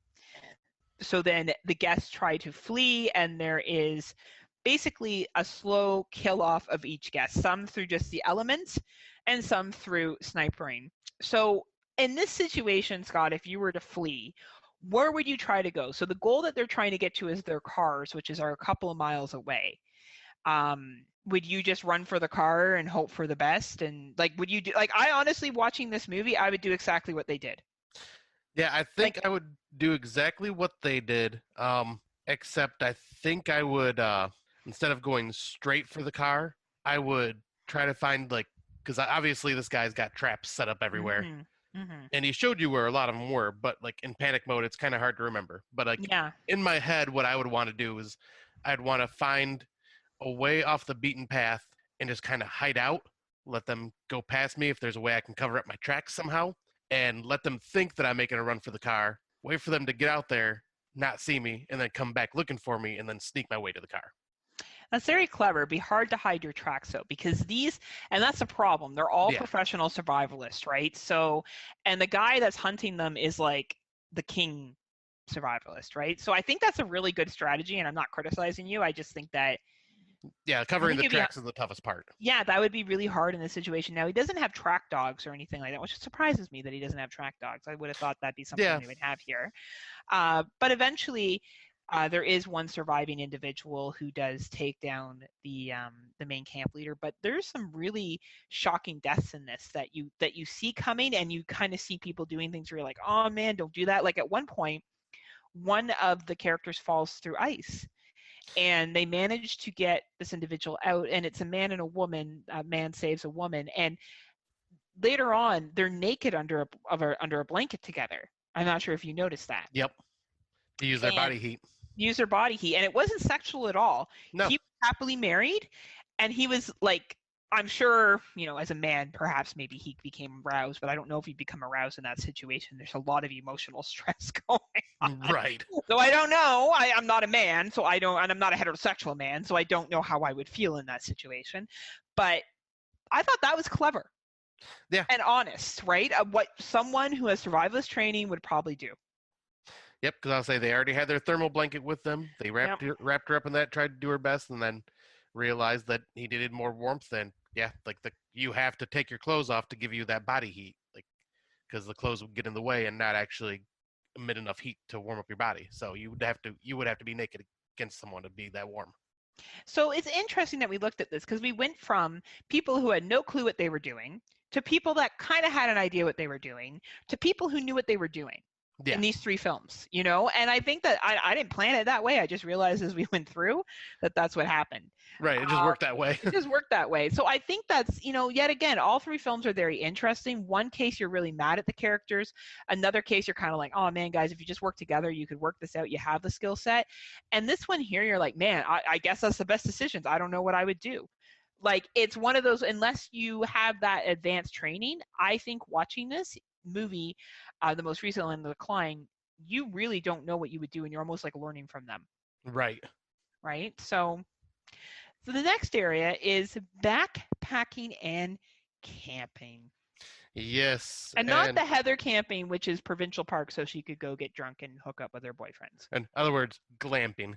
So then the guests try to flee, and there is basically a slow kill off of each guest, some through just the elements and some through snipering. So in this situation, Scott, if you were to flee, where would you try to go? So the goal that they're trying to get to is their cars, which are a couple of miles away. Would you just run for the car and hope for the best? And would you do, I honestly, watching this movie, I would do exactly what they did. Yeah, I think I would do exactly what they did, except I think I would, instead of going straight for the car, I would try to find, like, because obviously this guy's got traps set up everywhere. And he showed you where a lot of them were, but, like, in panic mode, it's kind of hard to remember. But, like, in my head, what I would want to do is I'd want to find a way off the beaten path and just kind of hide out, let them go past me if there's a way I can cover up my tracks somehow, and let them think that I'm making a run for the car, wait for them to get out there, not see me, and then come back looking for me, and then sneak my way to the car. That's very clever. It'd be hard to hide your tracks though, because and that's the problem. They're all professional survivalists, right? So, and the guy that's hunting them is like the king survivalist, right? So I think that's a really good strategy, and I'm not criticizing you. I just think that covering the tracks is the toughest part. Yeah, that would be really hard in this situation. Now, he doesn't have track dogs or anything like that, which surprises me that he doesn't have track dogs. I would have thought that'd be something they would have here. But eventually, there is one surviving individual who does take down the main camp leader. But there's some really shocking deaths in this that you see coming, and you kind of see people doing things where you're like, oh man, don't do that. Like at one point, one of the characters falls through ice. And they manage to get this individual out, and it's a man and a woman. A man saves a woman, and later on, they're naked under a blanket together. I'm not sure if you noticed that. Yep. They use their body heat. Use their body heat, and it wasn't sexual at all. No. He was happily married, and he was like, I'm sure, as a man, perhaps maybe he became aroused, but I don't know if he'd become aroused in that situation. There's a lot of emotional stress going on. Right. So I don't know. I'm not a man, and I'm not a heterosexual man, so I don't know how I would feel in that situation. But I thought that was clever. Yeah. And honest, right? What someone who has survivalist training would probably do. Yep, because I'll say they already had their thermal blanket with them. They wrapped her up in that, tried to do her best, and then realized that he needed more warmth. And you have to take your clothes off to give you that body heat, because the clothes would get in the way and not actually emit enough heat to warm up your body. So you would have to be naked against someone to be that warm. So it's interesting that we looked at this, because we went from people who had no clue what they were doing to people that kind of had an idea what they were doing to people who knew what they were doing. In these three films, and I think that I didn't plan it that way. I just realized as we went through that that's what happened. Right. It just worked that way. It just worked that way. So I think that's, yet again, all three films are very interesting. One case, you're really mad at the characters. Another case, you're kind of like, oh man, guys, if you just work together, you could work this out. You have the skill set. And this one here, you're like, man, I guess that's the best decisions. I don't know what I would do. Like, it's one of those, unless you have that advanced training, I think watching this movie, the most recent one, The Decline, you really don't know what you would do, and you're almost like learning from them. Right. So the next area is backpacking and camping. Yes. And not the Heather camping, which is provincial park, so she could go get drunk and hook up with her boyfriends. In other words, glamping.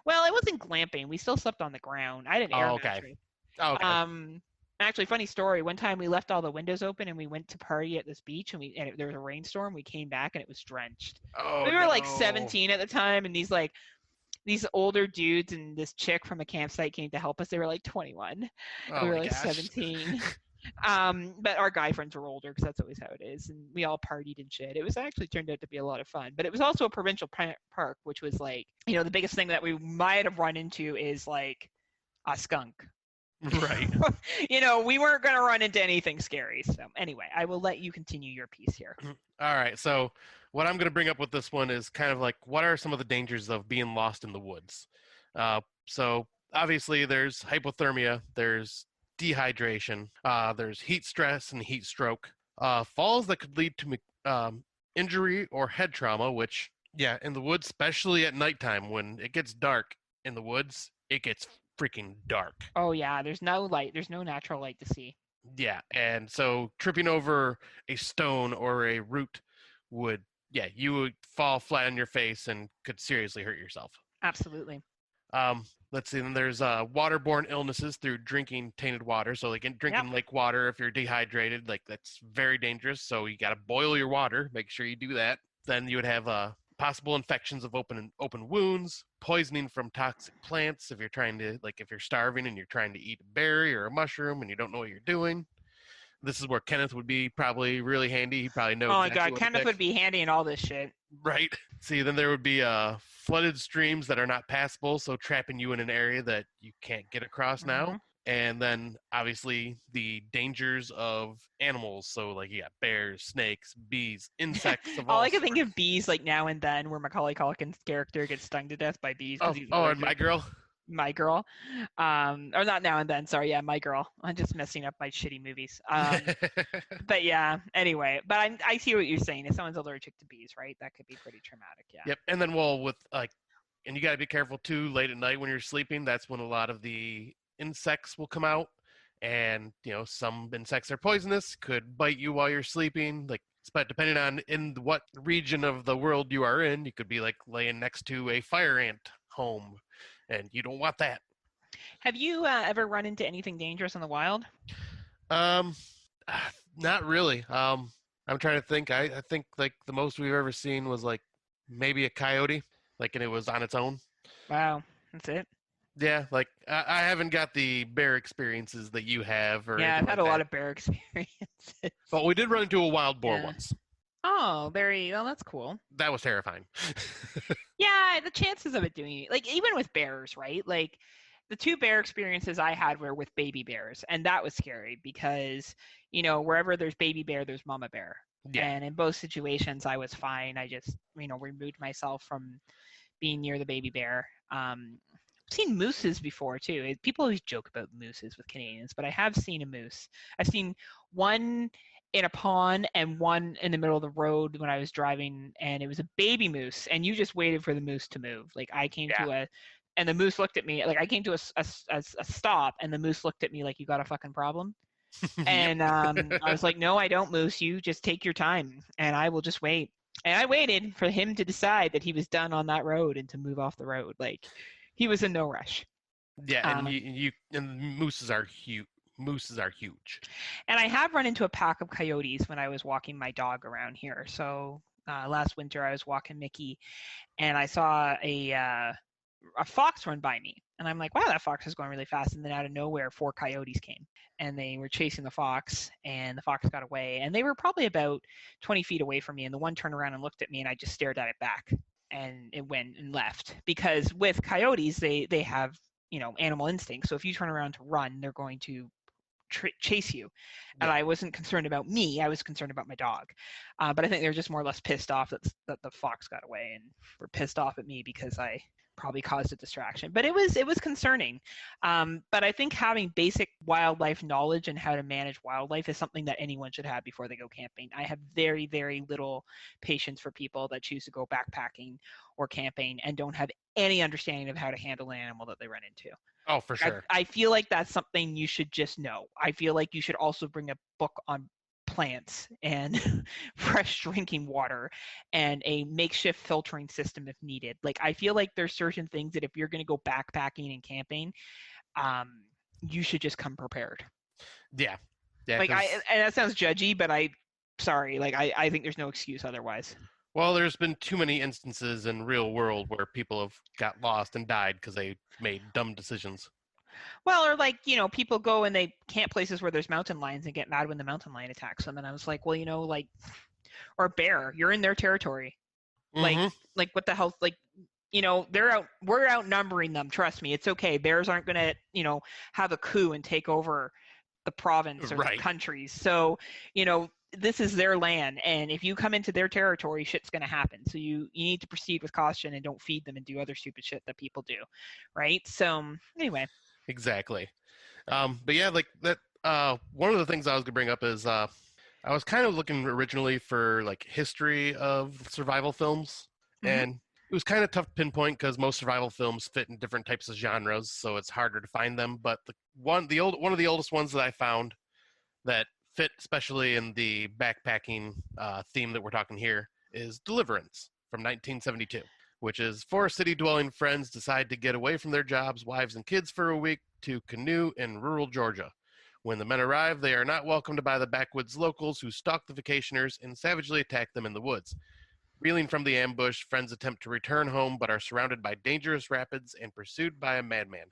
Well, it wasn't glamping. We still slept on the ground. I didn't air mattress. Okay. Actually, funny story. One time we left all the windows open and we went to party at this beach, and there was a rainstorm. We came back and it was drenched. We were like 17 at the time, and these older dudes and this chick from a campsite came to help us. They were like 21. We were like 17. But our guy friends were older, because that's always how it is, and we all partied and shit. It was actually turned out to be a lot of fun, but it was also a provincial park, which was like, the biggest thing that we might have run into is like a skunk. Right. We weren't going to run into anything scary. So anyway, I will let you continue your piece here. All right. So what I'm going to bring up with this one is kind of like, what are some of the dangers of being lost in the woods? So obviously there's hypothermia, there's dehydration, there's heat stress and heat stroke, falls that could lead to injury or head trauma, which, in the woods, especially at nighttime when it gets dark in the woods, it gets freaking dark. Oh yeah, there's no light. There's no natural light to see. Yeah, and so tripping over a stone or a root you would fall flat on your face and could seriously hurt yourself. Absolutely. Let's see, then there's waterborne illnesses through drinking tainted water. So like drinking lake water, if you're dehydrated, like that's very dangerous. So you got to boil your water. Make sure you do that. Then you would have possible infections of open wounds, poisoning from toxic plants if you're trying to, if you're starving and you're trying to eat a berry or a mushroom and you don't know what you're doing. this is where Kenneth would be probably really handy. He'd probably know. Oh my exactly God, what to Kenneth pick. would be handy in all this shit. Right. See, then there would be flooded streams that are not passable, so trapping you in an area that you can't get across now. And then obviously the dangers of animals. So like you got bears, snakes, bees, insects of all all I can think sorts. of bees like now and then, where Macaulay Culkin's character gets stung to death by bees. Oh, He's and My Girl. My Girl, or not now and then. Sorry, yeah, My Girl. I'm just messing up my shitty movies. But yeah, anyway. But I see what you're saying. If someone's allergic to bees, right, that could be pretty traumatic. Yeah. Yep. And then with and you got to be careful too. Late at night when you're sleeping, that's when a lot of the insects will come out, and some insects are poisonous, could bite you while you're sleeping. Like, but depending on in what region of the world you are in, you could be like laying next to a fire ant home, and you don't want that. Have you ever run into anything dangerous in the wild? Not really. I'm trying to think. I think like the most we've ever seen was like maybe a coyote, and it was on its own. Wow, that's it. Yeah, like I haven't got the bear experiences that you have. I've had a lot of bear experiences. But we did run into a wild boar once. Oh, that's cool. That was terrifying. Yeah, the chances of it doing it, like even with bears, right? Like the 2 bear experiences I had were with baby bears, and that was scary because, wherever there's baby bear, there's mama bear. Yeah. And in both situations, I was fine. I just, removed myself from being near the baby bear. I've seen mooses before too. People always joke about mooses with Canadians, but I have seen a moose. I've seen one in a pond and one in the middle of the road when I was driving, and it was a baby moose, and you just waited for the moose to move. Like I came to and the moose looked at me, like I came to a stop, and the moose looked at me like, you got a fucking problem? And I was like, no, I don't, moose. You just take your time, and I will just wait. And I waited for him to decide that he was done on that road and to move off the road. Like he was in no rush. Yeah, and mooses are huge. Mooses are huge. And I have run into a pack of coyotes when I was walking my dog around here. So last winter I was walking Mickey, and I saw a fox run by me, and I'm like, wow, that fox is going really fast. And then out of nowhere, 4 coyotes came, and they were chasing the fox, and the fox got away, and they were probably about 20 feet away from me, and the one turned around and looked at me, and I just stared at it back, and it went and left. Because with coyotes, they have animal instinct, so if you turn around to run, they're going to chase you. And I wasn't concerned about me, I was concerned about my dog. But I think they're just more or less pissed off that the fox got away, and were pissed off at me because I probably caused a distraction. But it was concerning. But I think having basic wildlife knowledge and how to manage wildlife is something that anyone should have before they go camping. I have very, very little patience for people that choose to go backpacking or camping and don't have any understanding of how to handle an animal that they run into. Oh, for sure. I feel like that's something you should just know. I feel like you should also bring a book on plants and fresh drinking water and a makeshift filtering system if needed. Like I feel like there's certain things that if you're going to go backpacking and camping, you should just come prepared. Yeah. Like and that sounds judgy, but I think there's no excuse otherwise. Well, there's been too many instances in real world where people have got lost and died because they made dumb decisions. Well, or people go and they camp places where there's mountain lions and get mad when the mountain lion attacks them. And I was like, well, or bear, you're in their territory. Mm-hmm. Like what the hell? Like, we're outnumbering them. Trust me, it's okay. Bears aren't going to, have a coup and take over the province or the countries. So, this is their land, and if you come into their territory, shit's going to happen. So you need to proceed with caution and don't feed them and do other stupid shit that people do, right? So anyway. Exactly. But yeah, like that. One of the things I was going to bring up is I was kind of looking originally for like history of survival films, and it was kind of tough to pinpoint because most survival films fit in different types of genres, so it's harder to find them. But one of the oldest ones that I found that fit especially in the backpacking theme that we're talking here is Deliverance from 1972, which is 4 city-dwelling friends decide to get away from their jobs, wives, and kids for a week to canoe in rural Georgia. When the men arrive, they are not welcomed by the backwoods locals who stalk the vacationers and savagely attack them in the woods. Reeling from the ambush, friends attempt to return home but are surrounded by dangerous rapids and pursued by a madman.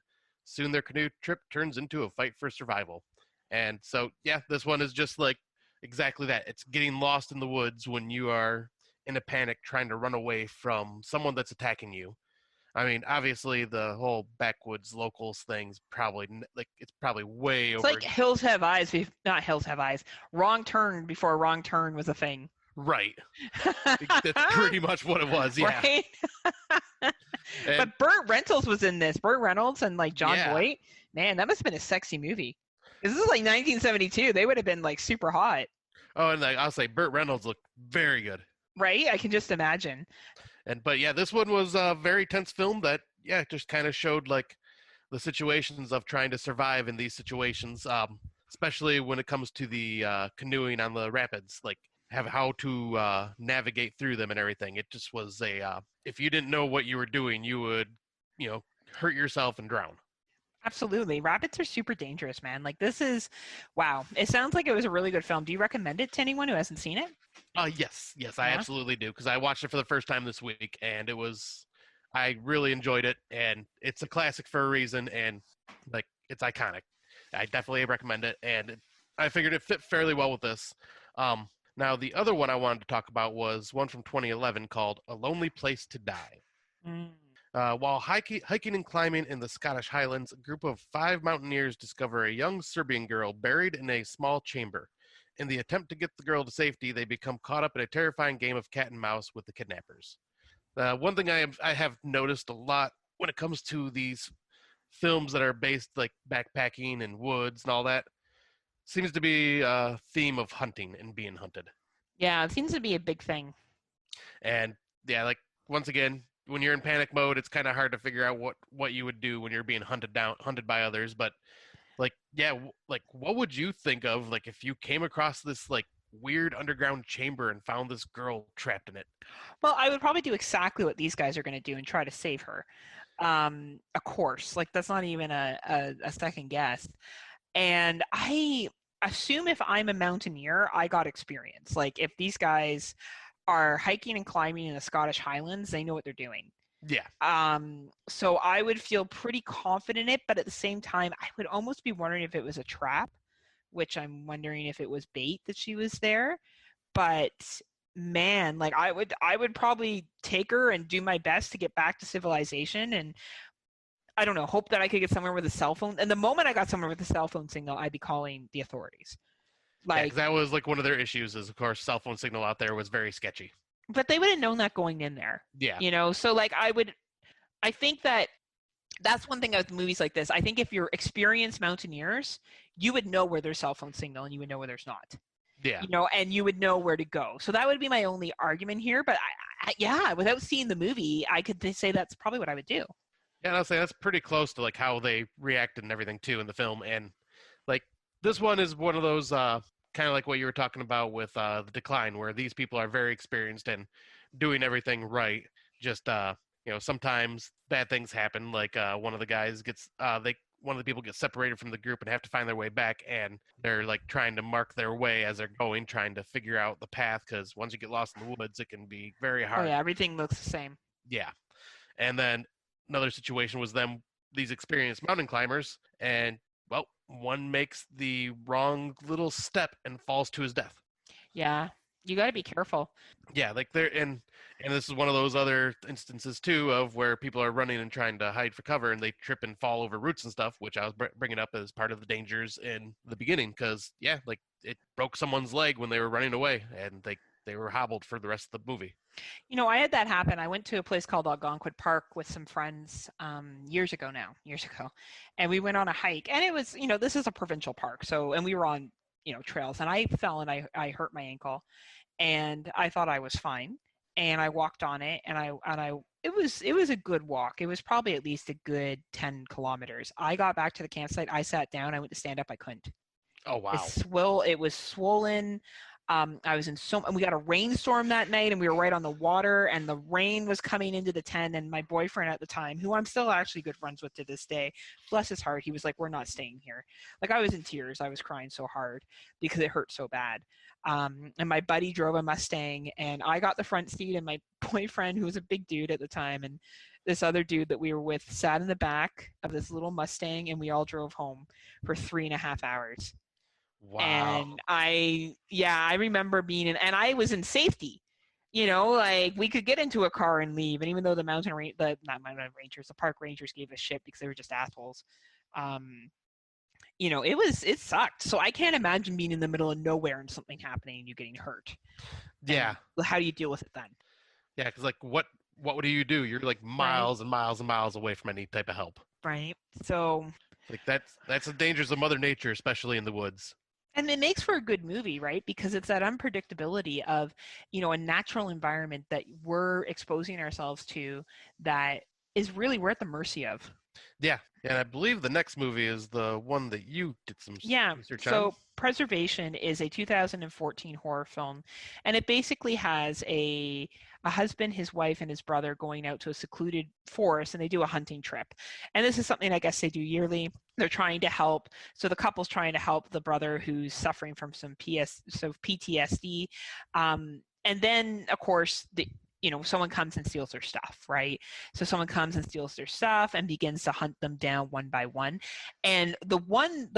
Soon their canoe trip turns into a fight for survival. And so, yeah, this one is just like exactly that. It's getting lost in the woods when you are in a panic trying to run away from someone that's attacking you. I mean, obviously, the whole backwoods locals thing's probably it's probably way It's over. like Hills Have Eyes, not Hills Have Eyes. Wrong Turn before Wrong Turn was a thing. Right. That's pretty much what it was. Yeah. Right? But Burt Reynolds was in this. Burt Reynolds and like John Voight. Man, that must have been a sexy movie. This is like 1972. They would have been like super hot. Oh, and I'll say Burt Reynolds looked very good. Right? I can just imagine. But yeah, this one was a very tense film that just kind of showed like the situations of trying to survive in these situations, especially when it comes to the canoeing on the rapids, like how to navigate through them and everything. It just was if you didn't know what you were doing, you would hurt yourself and drown. Absolutely. Rapids are super dangerous, man. Like this is, wow. It sounds like it was a really good film. Do you recommend it to anyone who hasn't seen it? Yes, I absolutely do, because I watched it for the first time this week, and I really enjoyed it, and it's a classic for a reason, and like it's iconic. I definitely recommend it, and I figured it fit fairly well with this. Now, the other one I wanted to talk about was one from 2011 called A Lonely Place to Die. While hiking and climbing in the Scottish Highlands, a group of 5 mountaineers discover a young Serbian girl buried in a small chamber. In the attempt to get the girl to safety, they become caught up in a terrifying game of cat and mouse with the kidnappers. One thing I have noticed a lot when it comes to these films that are based like backpacking and woods and all that, seems to be a theme of hunting and being hunted. Yeah, it seems to be a big thing. And yeah, like once again, when you're in panic mode, it's kind of hard to figure out what you would do when you're being hunted by others. But like, yeah, like what would you think of like if you came across this like weird underground chamber and found this girl trapped in it? Well, I would probably do exactly what these guys are going to do and try to save her. Of course, like that's not even a second guess. And I assume if I'm a mountaineer, I got experience. Like if these guys are hiking and climbing in the Scottish Highlands, they know what they're doing. Yeah. So I would feel pretty confident in it, but at the same time, I would almost be wondering if it was a trap, which I'm wondering if it was bait that she was there. But man, like I would probably take her and do my best to get back to civilization, and I don't know, hope that I could get somewhere with a cell phone. And the moment I got somewhere with a cell phone signal, I'd be calling the authorities. Like that was like one of their issues is, of course, cell phone signal out there was very sketchy. But they would have known that going in there. Yeah. So like I think that's one thing with movies like this. I think if you're experienced mountaineers, you would know where there's cell phone signal and you would know where there's not. Yeah. And you would know where to go. So that would be my only argument here. But without seeing the movie, I could say that's probably what I would do. Yeah, I'll say that's pretty close to like how they reacted and everything too in the film. And like this one is one of those kind of like what you were talking about with The Decline, where these people are very experienced and doing everything right. Just sometimes bad things happen. Like one of the guys one of the people gets separated from the group and have to find their way back, and they're like trying to mark their way as they're going, trying to figure out the path, because once you get lost in the woods, it can be very hard. Oh yeah, everything looks the same. Yeah. And then another situation was these experienced mountain climbers, and well, one makes the wrong little step and falls to his death. Yeah, you got to be careful. Yeah, like and this is one of those other instances too of where people are running and trying to hide for cover, and they trip and fall over roots and stuff, which I was bringing up as part of the dangers in the beginning, because like it broke someone's leg when they were running away, and they were hobbled for the rest of the movie. I had that happen. I went to a place called Algonquin Park with some friends years ago, and we went on a hike, and it was, this is a provincial park, and we were on, trails, and I fell and I hurt my ankle, and I thought I was fine, and I walked on it, and it was a good walk. It was probably at least a good 10 kilometers. I got back to the campsite. I sat down. I went to stand up. I couldn't. Oh, wow. It was swollen. I was and we got a rainstorm that night, and we were right on the water, and the rain was coming into the tent, and my boyfriend at the time, who I'm still actually good friends with to this day, bless his heart, he was like, "We're not staying here." Like, I was in tears. I was crying so hard because it hurt so bad. And my buddy drove a Mustang, and I got the front seat, and my boyfriend, who was a big dude at the time, and this other dude that we were with, sat in the back of this little Mustang, and we all drove home for 3.5 hours. Wow. And I remember being in, and I was in safety. You know, like we could get into a car and leave, and even though the park rangers gave us shit because they were just assholes. You know, it sucked. So I can't imagine being in the middle of nowhere and something happening and you getting hurt. Yeah. And how do you deal with it then? Yeah, because like what do you do? You're like miles and miles and miles away from any type of help. Right. So like that's the dangers of Mother Nature, especially in the woods. And it makes for a good movie, right? Because it's that unpredictability of, you know, a natural environment that we're exposing ourselves to that is really we're at the mercy of. Yeah, and I believe the next movie is the one that you did some research on. So Preservation is a 2014 horror film, and it basically has a husband, his wife, and his brother going out to a secluded forest, and they do a hunting trip. And this is something I guess they do yearly. They're trying to help. So the couple's trying to help the brother who's suffering from some PTSD. And then, of course, someone comes and steals their stuff, right? So someone comes and steals their stuff and begins to hunt them down one by one. And the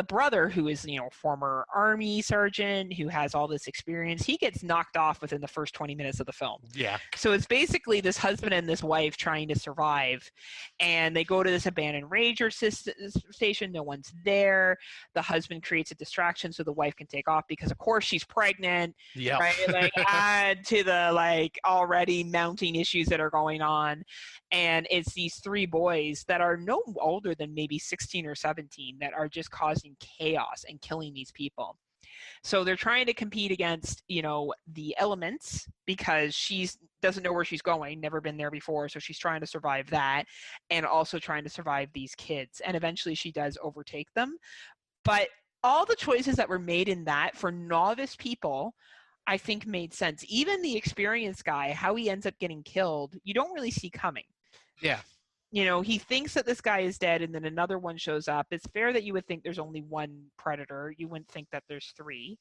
brother who is, former army sergeant who has all this experience, he gets knocked off within the first 20 minutes of the film. Yeah. So it's basically this husband and this wife trying to survive. And they go to this abandoned ranger station. No one's there. The husband creates a distraction so the wife can take off because, of course, she's pregnant. Yeah. Right? Like, add to the, already mounting issues that are going on. And it's these three boys that are no older than maybe 16 or 17 that are just causing chaos and killing these people. So they're trying to compete against, the elements because she doesn't know where she's going, never been there before. So she's trying to survive that and also trying to survive these kids. And eventually she does overtake them. But all the choices that were made in that for novice people, I think made sense. Even the experienced guy, how he ends up getting killed, you don't really see coming. Yeah. He thinks that this guy is dead and then another one shows up. It's fair that you would think there's only one predator. You wouldn't think that there's three.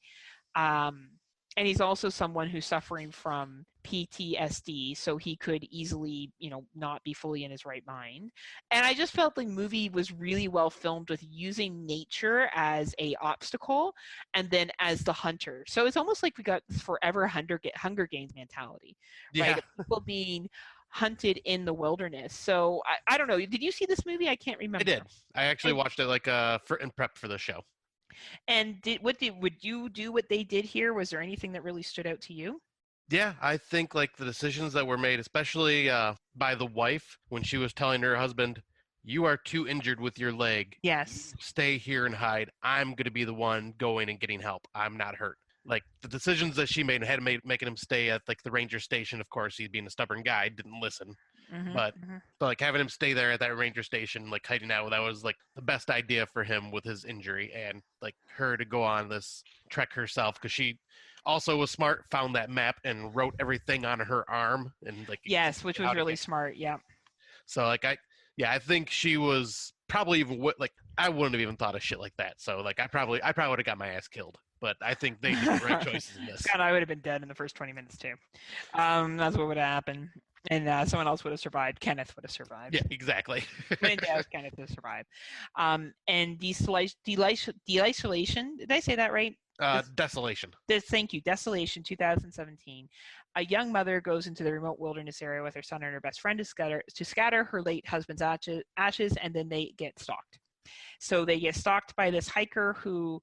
And he's also someone who's suffering from PTSD, so he could easily, not be fully in his right mind. And I just felt the movie was really well filmed with using nature as a obstacle and then as the hunter. So it's almost like we got this forever Hunger Games mentality, right? Yeah. People being hunted in the wilderness. So I don't know. Did you see this movie? I can't remember. I did. I actually watched it in prep for the show. And would you do what they did here? Was there anything that really stood out to you? Yeah, I think the decisions that were made, especially by the wife when she was telling her husband, "You are too injured with your leg. Yes. Stay here and hide. I'm going to be the one going and getting help. I'm not hurt." The decisions that she made making him stay at the ranger station. Of course, he being a stubborn guy didn't listen. Mm-hmm, But having him stay there at that ranger station, hiding out, that was the best idea for him with his injury, and her to go on this trek herself because she also was smart, found that map and wrote everything on her arm and yes, which was really smart. Yeah. So I think she was probably even I wouldn't have even thought of shit like that. So I probably would have got my ass killed. But I think they did the right choices in this. God, I would have been dead in the first 20 minutes too. That's what would have happened. And someone else would have survived. Kenneth would have survived. Yeah, exactly. Kenneth would have survived. And Desolation, did I say that right? Desolation. Thank you. Desolation, 2017. A young mother goes into the remote wilderness area with her son and her best friend to scatter her late husband's ashes, and then they get stalked. So they get stalked by this hiker who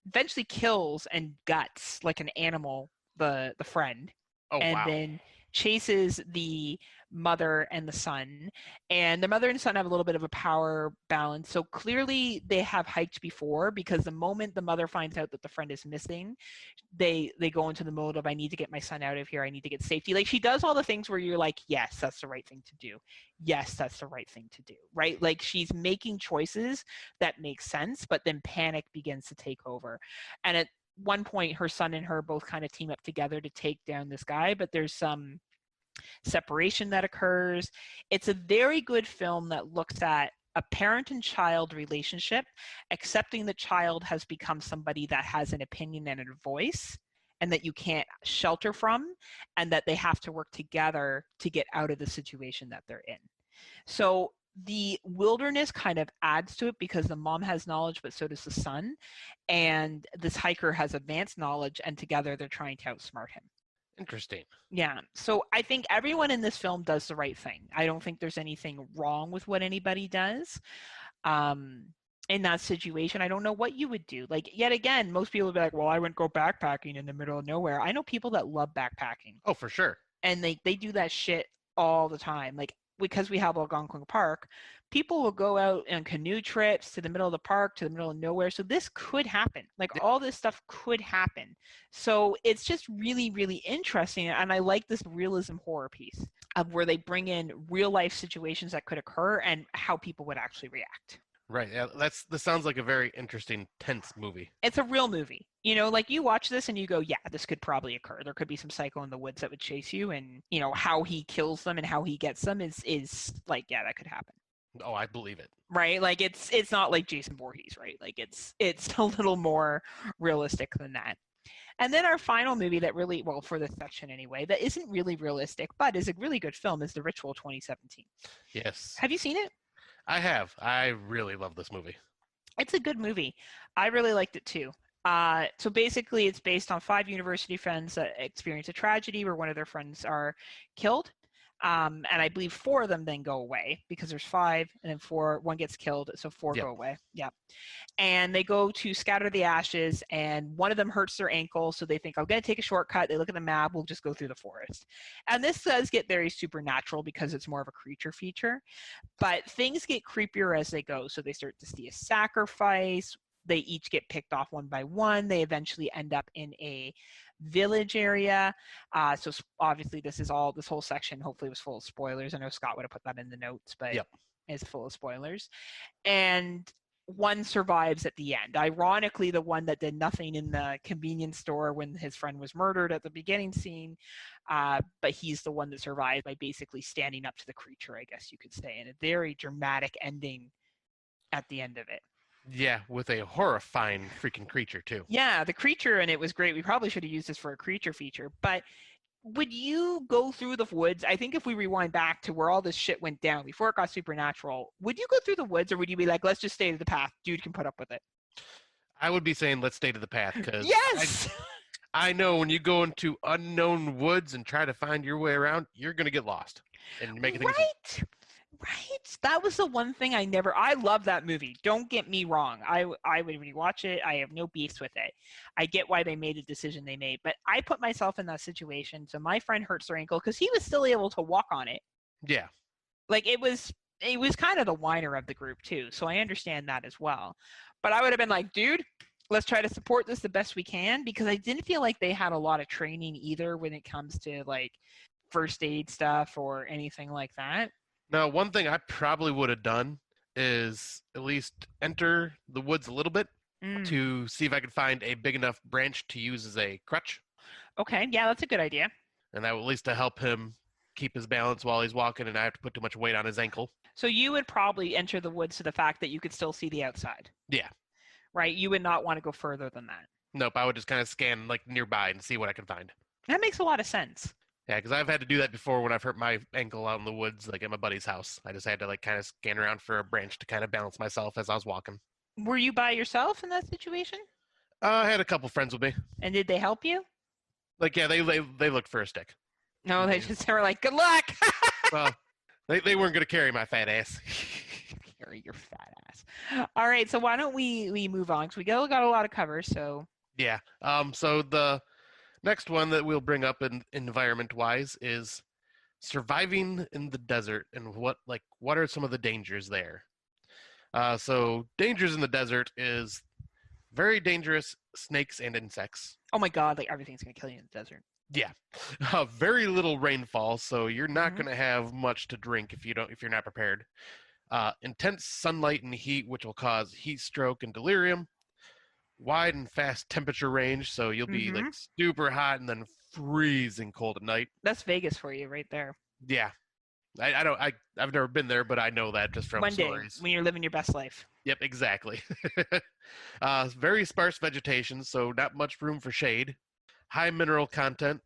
eventually kills and guts like an animal the friend. Oh, and wow. Then chases the mother and the son, and the mother and son have a little bit of a power balance. So clearly they have hiked before, because the moment the mother finds out that the friend is missing, they go into the mode of, I need to get my son out of here, I need to get safety. She does all the things where you're like, yes, that's the right thing to do, yes, that's the right thing to do, right? She's making choices that make sense, but then panic begins to take over. And at one point, her son and her both kind of team up together to take down this guy, but there's some separation that occurs. It's a very good film that looks at a parent and child relationship, accepting the child has become somebody that has an opinion and a voice, and that you can't shelter from, and that they have to work together to get out of the situation that they're in. So the wilderness kind of adds to it because the mom has knowledge, but so does the son. And this hiker has advanced knowledge, and together they're trying to outsmart him. Interesting. Yeah. So I think everyone in this film does the right thing. I don't think there's anything wrong with what anybody does. In that situation, I don't know what you would do. Like, yet again, most people would be like, well, I wouldn't go backpacking in the middle of nowhere. I know people that love backpacking. Oh, for sure. And they do that shit all the time. Like, because we have Algonquin Park, people will go out on canoe trips to the middle of the park, to the middle of nowhere. So this could happen. Like, all this stuff could happen. So it's just really, really interesting. And I like this realism horror piece of where they bring in real life situations that could occur and how people would actually react. Right. Yeah, this sounds like a very interesting, tense movie. It's a real movie. You know, like you watch this and you go, yeah, this could probably occur. There could be some psycho in the woods that would chase you, and you know how he kills them and how he gets them is like, yeah, that could happen. Oh, I believe it. Right? Like it's not like Jason Voorhees, right? Like it's a little more realistic than that. And then our final movie that really, well, for this section anyway, that isn't really realistic, but is a really good film is The Ritual 2017. Yes. Have you seen it? I have. I really love this movie. It's a good movie. I really liked it too. So basically, it's based on 5 university friends that experience a tragedy where one of their friends are killed. And I believe 4 of them then go away because there's 5 and then 4, one gets killed. So 4 go away. Yep. And they go to scatter the ashes, and one of them hurts their ankle. So they think, I'm going to take a shortcut. They look at the map. We'll just go through the forest. And this does get very supernatural because it's more of a creature feature, but things get creepier as they go. So they start to see a sacrifice. They each get picked off one by one. They eventually end up in a village area. So obviously this whole section hopefully was full of spoilers. I know Scott would have put that in the notes, but it's full of spoilers. And one survives at the end. Ironically, the one that did nothing in the convenience store when his friend was murdered at the beginning scene, but he's the one that survived by basically standing up to the creature, I guess you could say, and a very dramatic ending at the end of it. Yeah, with a horrifying freaking creature too. Yeah, the creature, and it was great. We probably should have used this for a creature feature, but would you go through the woods? I think if we rewind back to where all this shit went down before it got supernatural, would you go through the woods, or would you be like, let's just stay to the path? Dude can put up with it. I would be saying let's stay to the path because yes! I know when you go into unknown woods and try to find your way around, you're going to get lost. And make things Right. That was the one thing I love that movie. Don't get me wrong. I would rewatch it. I have no beefs with it. I get why they made the decision they made, but I put myself in that situation. So my friend hurts their ankle because he was still able to walk on it. Yeah. Like it was kind of the whiner of the group too. So I understand that as well. But I would have been like, dude, let's try to support this the best we can, because I didn't feel like they had a lot of training either when it comes to like first aid stuff or anything like that. Now, one thing I probably would have done is at least enter the woods a little bit to see if I could find a big enough branch to use as a crutch. Okay, yeah, that's a good idea. And that would at least to help him keep his balance while he's walking and not have to put too much weight on his ankle. So you would probably enter the woods to the fact that you could still see the outside. Yeah. Right? You would not want to go further than that. Nope, I would just kind of scan like nearby and see what I can find. That makes a lot of sense. Yeah, because I've had to do that before when I've hurt my ankle out in the woods, like at my buddy's house. I just had to like kind of scan around for a branch to kind of balance myself as I was walking. Were you by yourself in that situation? I had a couple friends with me. And did they help you? Like, yeah, they looked for a stick. No, they were like, good luck. Well, they weren't going to carry my fat ass. Carry your fat ass. All right, so why don't we move on? Because we got a lot of cover, so. Yeah. So the next one that we'll bring up in environment-wise is surviving in the desert, and what are some of the dangers there? So dangers in the desert is very dangerous snakes and insects. Oh my God, like everything's gonna kill you in the desert. Yeah. Very little rainfall, so you're not gonna have much to drink if you're not prepared. Intense sunlight and heat, which will cause heat stroke and delirium. Wide and fast temperature range, so you'll be like super hot and then freezing cold at night. That's Vegas for you right there. Yeah. I've never been there, but I know that just from One stories. day when you're living your best life. Yep, exactly. Very sparse vegetation, so not much room for shade. High mineral content,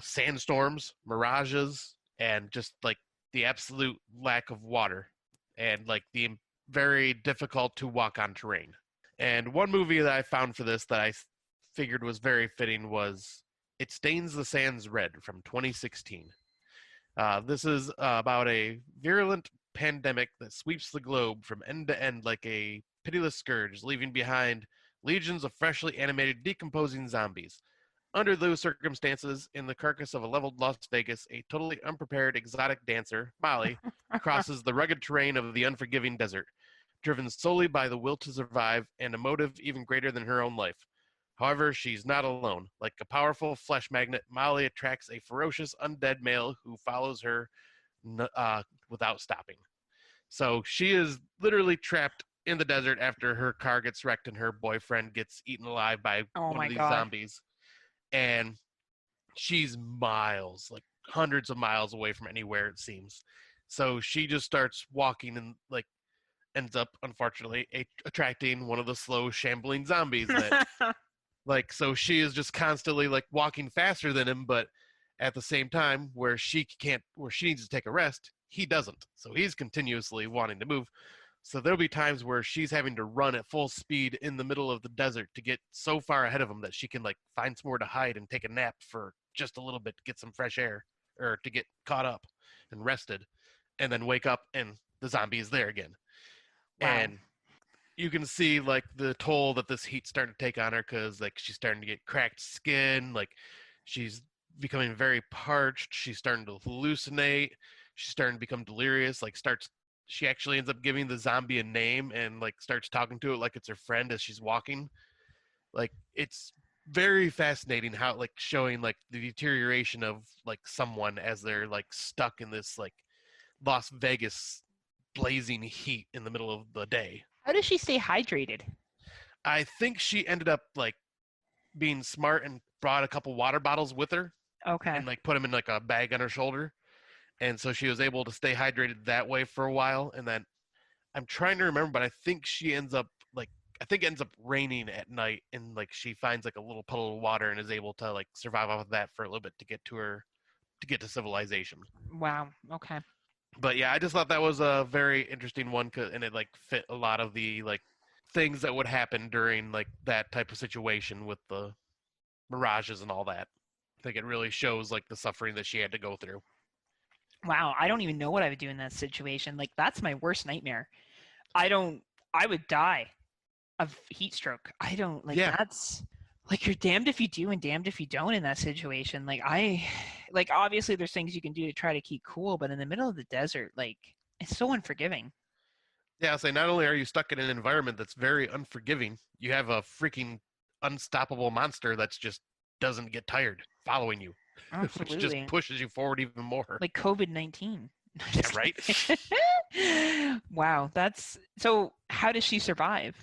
sandstorms, mirages, and just like the absolute lack of water. and like the very difficult to walk on terrain. And one movie that I found for this that I figured was very fitting was It Stains the Sands Red from 2016. This is about a virulent pandemic that sweeps the globe from end to end like a pitiless scourge, leaving behind legions of freshly animated, decomposing zombies. Under those circumstances, in the carcass of a leveled Las Vegas, a totally unprepared exotic dancer, Molly, crosses the rugged terrain of the unforgiving desert, driven solely by the will to survive and a motive even greater than her own life. However, she's not alone. Like a powerful flesh magnet, Molly attracts a ferocious undead male who follows her without stopping. So she is literally trapped in the desert after her car gets wrecked and her boyfriend gets eaten alive by one of these zombies. And she's miles, like hundreds of miles away from anywhere, it seems. So she just starts walking and like ends up, unfortunately, attracting one of the slow, shambling zombies that like, so she is just constantly like walking faster than him, but at the same time where she needs to take a rest, he doesn't. So he's continuously wanting to move. So there'll be times where she's having to run at full speed in the middle of the desert to get so far ahead of him that she can like find somewhere to hide and take a nap for just a little bit to get some fresh air or to get caught up and rested, and then wake up and the zombie is there again. Wow. And you can see like the toll that this heat's starting to take on her, because like she's starting to get cracked skin, like she's becoming very parched, she's starting to hallucinate, she's starting to become delirious, like she actually ends up giving the zombie a name and like starts talking to it like it's her friend as she's walking. Like it's very fascinating how like showing like the deterioration of like someone as they're like stuck in this like Las Vegas blazing heat in the middle of the day. How does she stay hydrated? I think she ended up like being smart and brought a couple water bottles with her. Okay. And like put them in like a bag on her shoulder. And so she was able to stay hydrated that way for a while. And then I'm trying to remember, but I think it ends up raining at night, and like she finds like a little puddle of water and is able to like survive off of that for a little bit to get to civilization. Wow. Okay. But yeah, I just thought that was a very interesting one, and it like fit a lot of the like things that would happen during like that type of situation with the mirages and all that. I think it really shows like the suffering that she had to go through. Wow, I don't even know what I would do in that situation. Like that's my worst nightmare. I would die of heat stroke. I don't like That's like you're damned if you do and damned if you don't in that situation. Like obviously there's things you can do to try to keep cool, but in the middle of the desert, like it's so unforgiving. Yeah, I'll say not only are you stuck in an environment that's very unforgiving, you have a freaking unstoppable monster that's just doesn't get tired following you. Absolutely. Which just pushes you forward even more. Like COVID-19. Yeah, right? Wow, so how does she survive?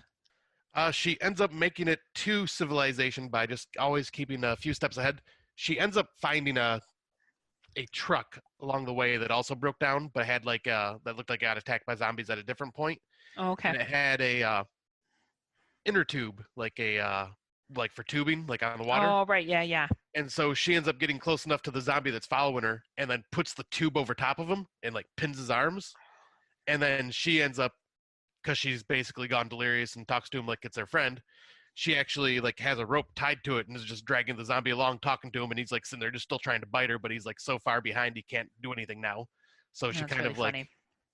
She ends up making it to civilization by just always keeping a few steps ahead. She ends up finding a truck along the way that also broke down, but had like that looked like it got attacked by zombies at a different point. Oh, okay. And it had a inner tube, like for tubing, like on the water. Oh, right, yeah. And so she ends up getting close enough to the zombie that's following her, and then puts the tube over top of him and like pins his arms. And then she ends up, because she's basically gone delirious and talks to him like it's her friend, she actually like has a rope tied to it and is just dragging the zombie along, talking to him, and he's like sitting there just still trying to bite her, but he's like so far behind he can't do anything now. So she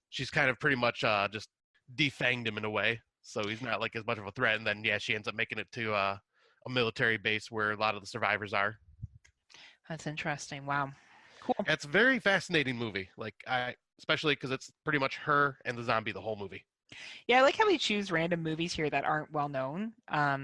she's kind of pretty much just defanged him in a way, so he's not like as much of a threat. And then she ends up making it to a military base where a lot of the survivors are. That's interesting. Wow. Cool. It's a very fascinating movie. Especially because it's pretty much her and the zombie the whole movie. Yeah, I like how we choose random movies here that aren't well known. I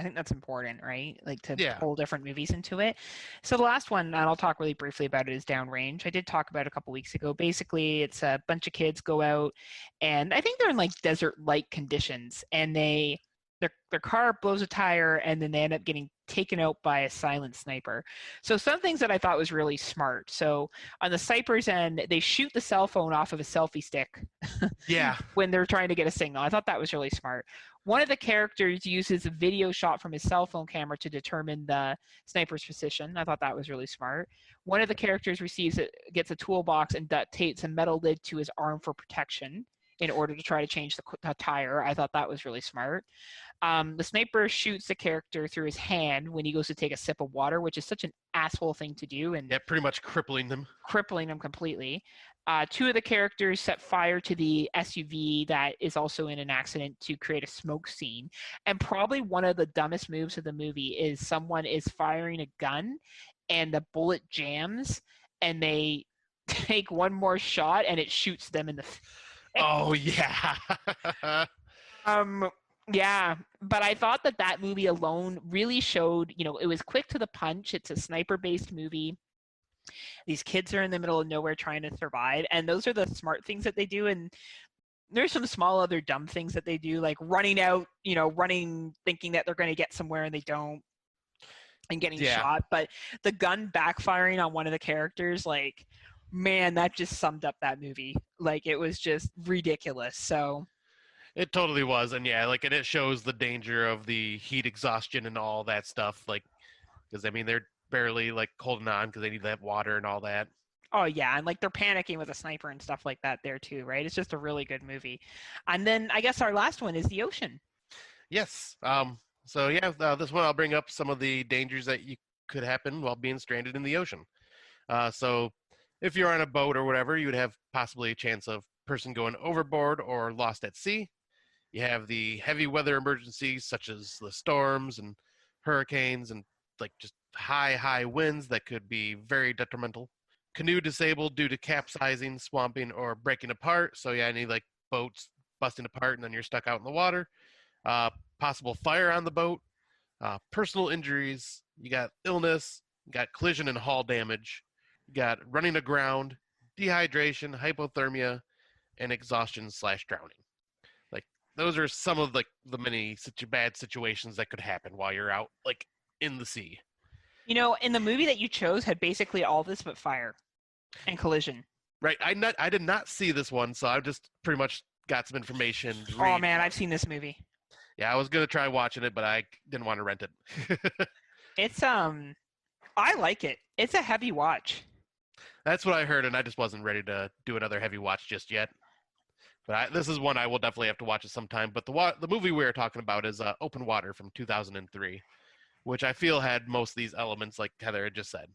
think that's important, right? Like to pull different movies into it. So the last one, and I'll talk really briefly about it, is Downrange. I did talk about it a couple weeks ago. Basically, it's a bunch of kids go out, and I think they're in like desert-like conditions, and their car blows a tire, and then they end up getting taken out by a silent sniper. So some things that I thought was really smart. So on the sniper's end, they shoot the cell phone off of a selfie stick. Yeah. When they're trying to get a signal. I thought that was really smart. One of the characters uses a video shot from his cell phone camera to determine the sniper's position. I thought that was really smart. One of the characters gets a toolbox and duct tapes a metal lid to his arm for protection in order to try to change the tire. I thought that was really smart. The sniper shoots the character through his hand when he goes to take a sip of water, which is such an asshole thing to do, and pretty much crippling them completely. Two of the characters set fire to the SUV that is also in an accident to create a smoke scene. And probably one of the dumbest moves of the movie is someone is firing a gun and the bullet jams and they take one more shot and it shoots them in the face. Oh, yeah. Yeah, but I thought that movie alone really showed, it was quick to the punch. It's a sniper-based movie. These kids are in the middle of nowhere trying to survive, and those are the smart things that they do. And there's some small other dumb things that they do, like running out, running thinking that they're going to get somewhere and they don't, and getting shot. But the gun backfiring on one of the characters, like, man, that just summed up that movie. Like, it was just ridiculous. So it totally was. And yeah, like, and it shows the danger of the heat exhaustion and all that stuff. Like, because I mean, they're barely like holding on because they need that water and all that. Oh yeah, and like they're panicking with a sniper and stuff like that there too, right? It's just a really good movie. And then I guess our last one is the ocean. Yes. So yeah, this one I'll bring up some of the dangers that you could happen while being stranded in the ocean. So if you're on a boat or whatever, you would have possibly a chance of person going overboard or lost at sea. You have the heavy weather emergencies such as the storms and hurricanes and like just high winds that could be very detrimental. Canoe disabled due to capsizing, swamping, or breaking apart. So yeah, any like boats busting apart and then you're stuck out in the water. Possible fire on the boat. Personal injuries. You got illness. You got collision and hull damage. You got running aground, dehydration, hypothermia, and exhaustion/drowning. Like those are some of like the many such bad situations that could happen while you're out like in the sea. In the movie that you chose had basically all this but fire and collision. Right. I did not see this one, so I just pretty much got some information. Oh man, I've seen this movie. Yeah, I was gonna try watching it, but I didn't want to rent it. It's I like it. It's a heavy watch. That's what I heard, and I just wasn't ready to do another heavy watch just yet. But this is one I will definitely have to watch at some time. But the movie we were talking about is Open Water from 2003. Which I feel had most of these elements, like Heather had just said.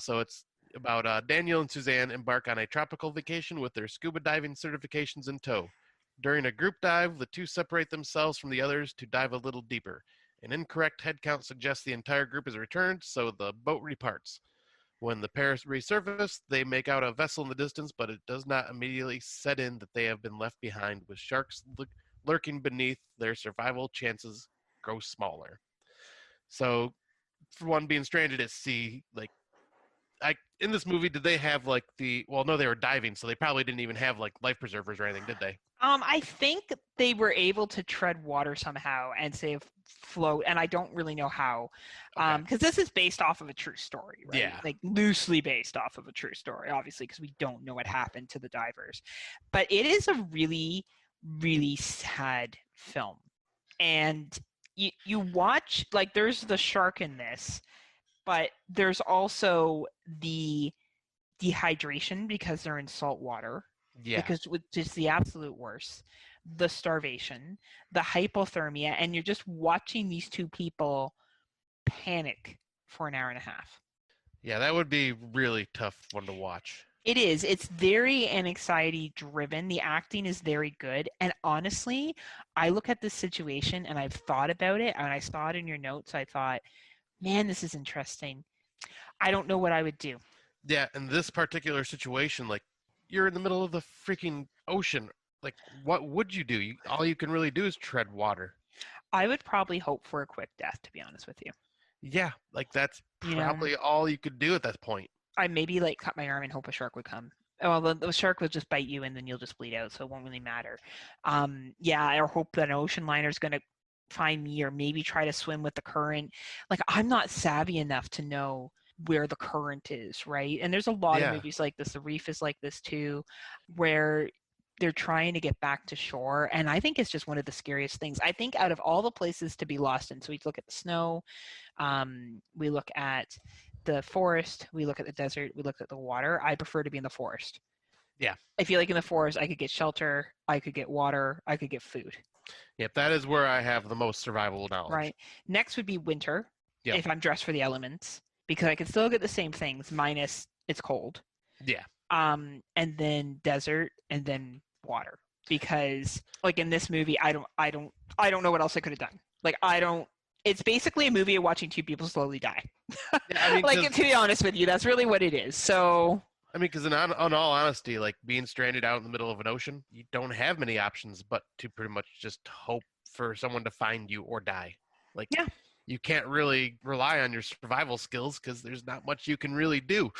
So it's about Daniel and Suzanne embark on a tropical vacation with their scuba diving certifications in tow. During a group dive, the two separate themselves from the others to dive a little deeper. An incorrect head count suggests the entire group is returned, so the boat reparts. When the pair resurface, they make out a vessel in the distance, but it does not immediately set in that they have been left behind, with sharks lurking beneath. Their survival chances grow smaller. So, for one, being stranded at sea, like, in this movie, did they have like they were diving, so they probably didn't even have like life preservers or anything, did they? I think they were able to tread water somehow and save float, and I don't really know how, because this is based off of a true story, right? Yeah. Like loosely based off of a true story, obviously, because we don't know what happened to the divers. But it is a really, really sad film, and you watch, like, there's the shark in this, but there's also the dehydration because they're in salt water. Yeah. Which is the absolute worst. The starvation, the hypothermia, and you're just watching these two people panic for an hour and a half. Yeah, that would be really tough one to watch. It is. It's very anxiety driven. The acting is very good. And honestly, I look at this situation and I've thought about it, and I saw it in your notes. I thought, man, this is interesting. I don't know what I would do. Yeah, in this particular situation, like, you're in the middle of the freaking ocean. Like, what would you do? All you can really do is tread water. I would probably hope for a quick death, to be honest with you. Yeah, like that's probably all you could do at that point. I maybe like cut my arm and hope a shark would come. Well, the shark will just bite you and then you'll just bleed out, so it won't really matter. Or hope that an ocean liner is going to find me, or maybe try to swim with the current. Like, I'm not savvy enough to know where the current is, right? And there's a lot of movies like this. The Reef is like this too, where they're trying to get back to shore, and I think it's just one of the scariest things. I think out of all the places to be lost in, so we look at the snow, we look at the forest, we look at the desert, we look at the water, I prefer to be in the forest. I feel like in the forest, I could get shelter, I could get water, I could get food. Yep, that is where I have the most survival knowledge. Right. Next would be winter, Yep. if I'm dressed for the elements, because I can still get the same things minus it's cold. Yeah. And then desert, and then water. Because like in this movie, I don't know what else I could have done. Like it's basically a movie of watching two people slowly die. Yeah, I mean, like to be honest with you, that's really what it is. So I mean, because in all honesty, like being stranded out in the middle of an ocean, you don't have many options but to pretty much just hope for someone to find you or die. Like, yeah. You can't really rely on your survival skills because there's not much you can really do.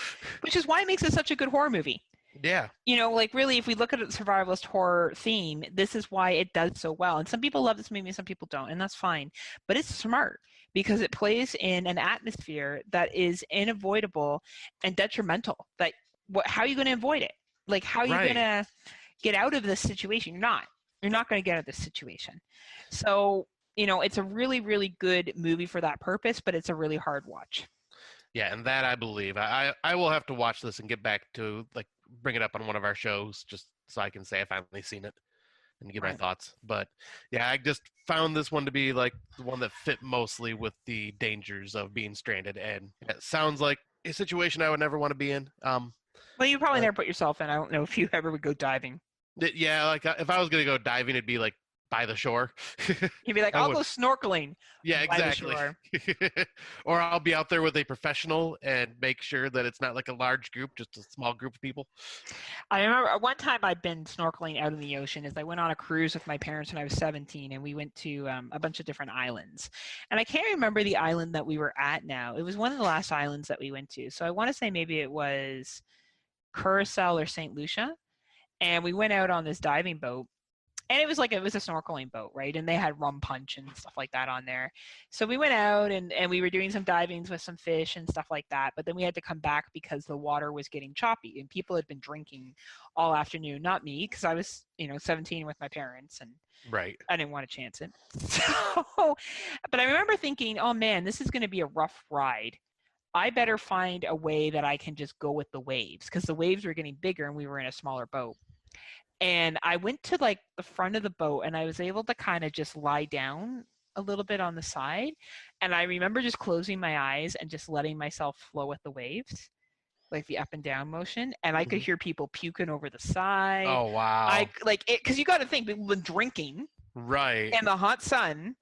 Which is why it makes it such a good horror movie. Yeah. You know, like really, if we look at the survivalist horror theme, this is why it does so well. And some people love this movie and some people don't, and that's fine. But it's smart because it plays in an atmosphere that is unavoidable and detrimental. Like, how are you going to avoid it? Like, how are you going to get out of this situation? You're not going to get out of this situation. So, you know, it's a really, really good movie for that purpose, but it's a really hard watch. Yeah, and that I believe. I will have to watch this and get back to, like, bring it up on one of our shows just so I can say I finally seen it and give my thoughts. But, yeah, I just found this one to be, like, the one that fit mostly with the dangers of being stranded. And it sounds like a situation I would never want to be in. Well, you probably never put yourself in. I don't know if you ever would go diving. Yeah, like if I was going to go diving, it'd be like by the shore. You'd be like, I'll go snorkeling. Yeah, exactly. Or I'll be out there with a professional and make sure that it's not like a large group, just a small group of people. I remember one time I'd been snorkeling out in the ocean as I went on a cruise with my parents when I was 17, and we went to a bunch of different islands. And I can't remember the island that we were at now. It was one of the last islands that we went to. So I want to say maybe it was Curacao or St. Lucia. And we went out on this diving boat. And it was a snorkeling boat, right? And they had rum punch and stuff like that on there. So we went out and we were doing some divings with some fish and stuff like that. But then we had to come back because the water was getting choppy and people had been drinking all afternoon. Not me, because I was, 17 with my parents and I didn't want to chance it. So, but I remember thinking, oh man, this is going to be a rough ride. I better find a way that I can just go with the waves, because the waves were getting bigger and we were in a smaller boat. And I went to like the front of the boat and I was able to kind of just lie down a little bit on the side. And I remember just closing my eyes and just letting myself flow with the waves, like the up and down motion. And I could hear people puking over the side. Oh, wow. Because you got to think, people have been drinking. Right. In the hot sun.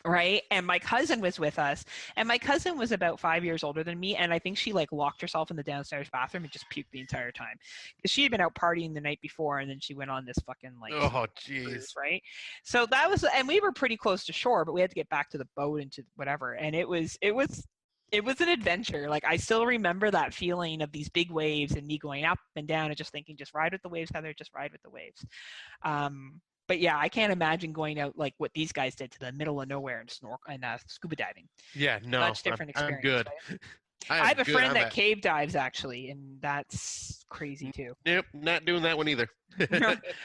Right. And my cousin was with us, and my cousin was about 5 years older than me. And I think she like locked herself in the downstairs bathroom and just puked the entire time, because she had been out partying the night before. And then she went on this fucking like, oh, jeez. Cruise, right. So that was, and we were pretty close to shore, but we had to get back to the boat and to whatever. And it was an adventure. Like, I still remember that feeling of these big waves and me going up and down and just thinking, just ride with the waves, Heather, just ride with the waves. But yeah, I can't imagine going out like what these guys did to the middle of nowhere and scuba diving. Yeah, no, much different experience. I'm good. Right? I have a friend that cave dives actually, and that's crazy too. Yep, not doing that one either.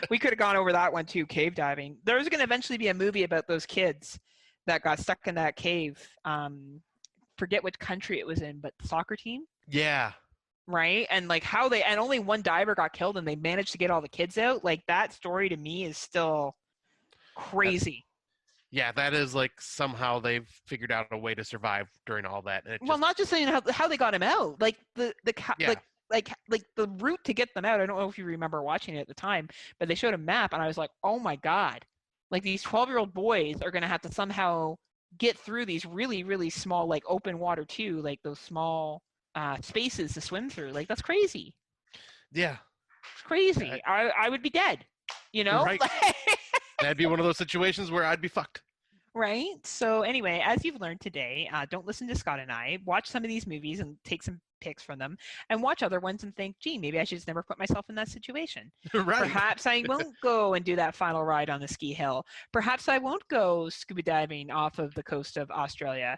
We could have gone over that one too, cave diving. There's going to eventually be a movie about those kids that got stuck in that cave. Forget which country it was in, but the soccer team. Yeah. Right. And like and only one diver got killed and they managed to get all the kids out. Like, that story to me is still crazy. Yeah, that is like somehow they've figured out a way to survive during all that. And not just saying how they got him out, like the route to get them out. I don't know if you remember watching it at the time, but they showed a map and I was like, oh my God, like these 12-year-old boys are going to have to somehow get through these really, really small, like open water too, like those small spaces to swim through. Like, that's crazy. Yeah, it's crazy. I would be dead, right. That'd be one of those situations where I'd be fucked. Right. So anyway, as you've learned today, don't listen to Scott and I. Watch some of these movies and take some picks from them, and watch other ones and think, gee, maybe I should just never put myself in that situation. Right. Perhaps I won't go and do that final ride on the ski hill. Perhaps I won't go scuba diving off of the coast of Australia.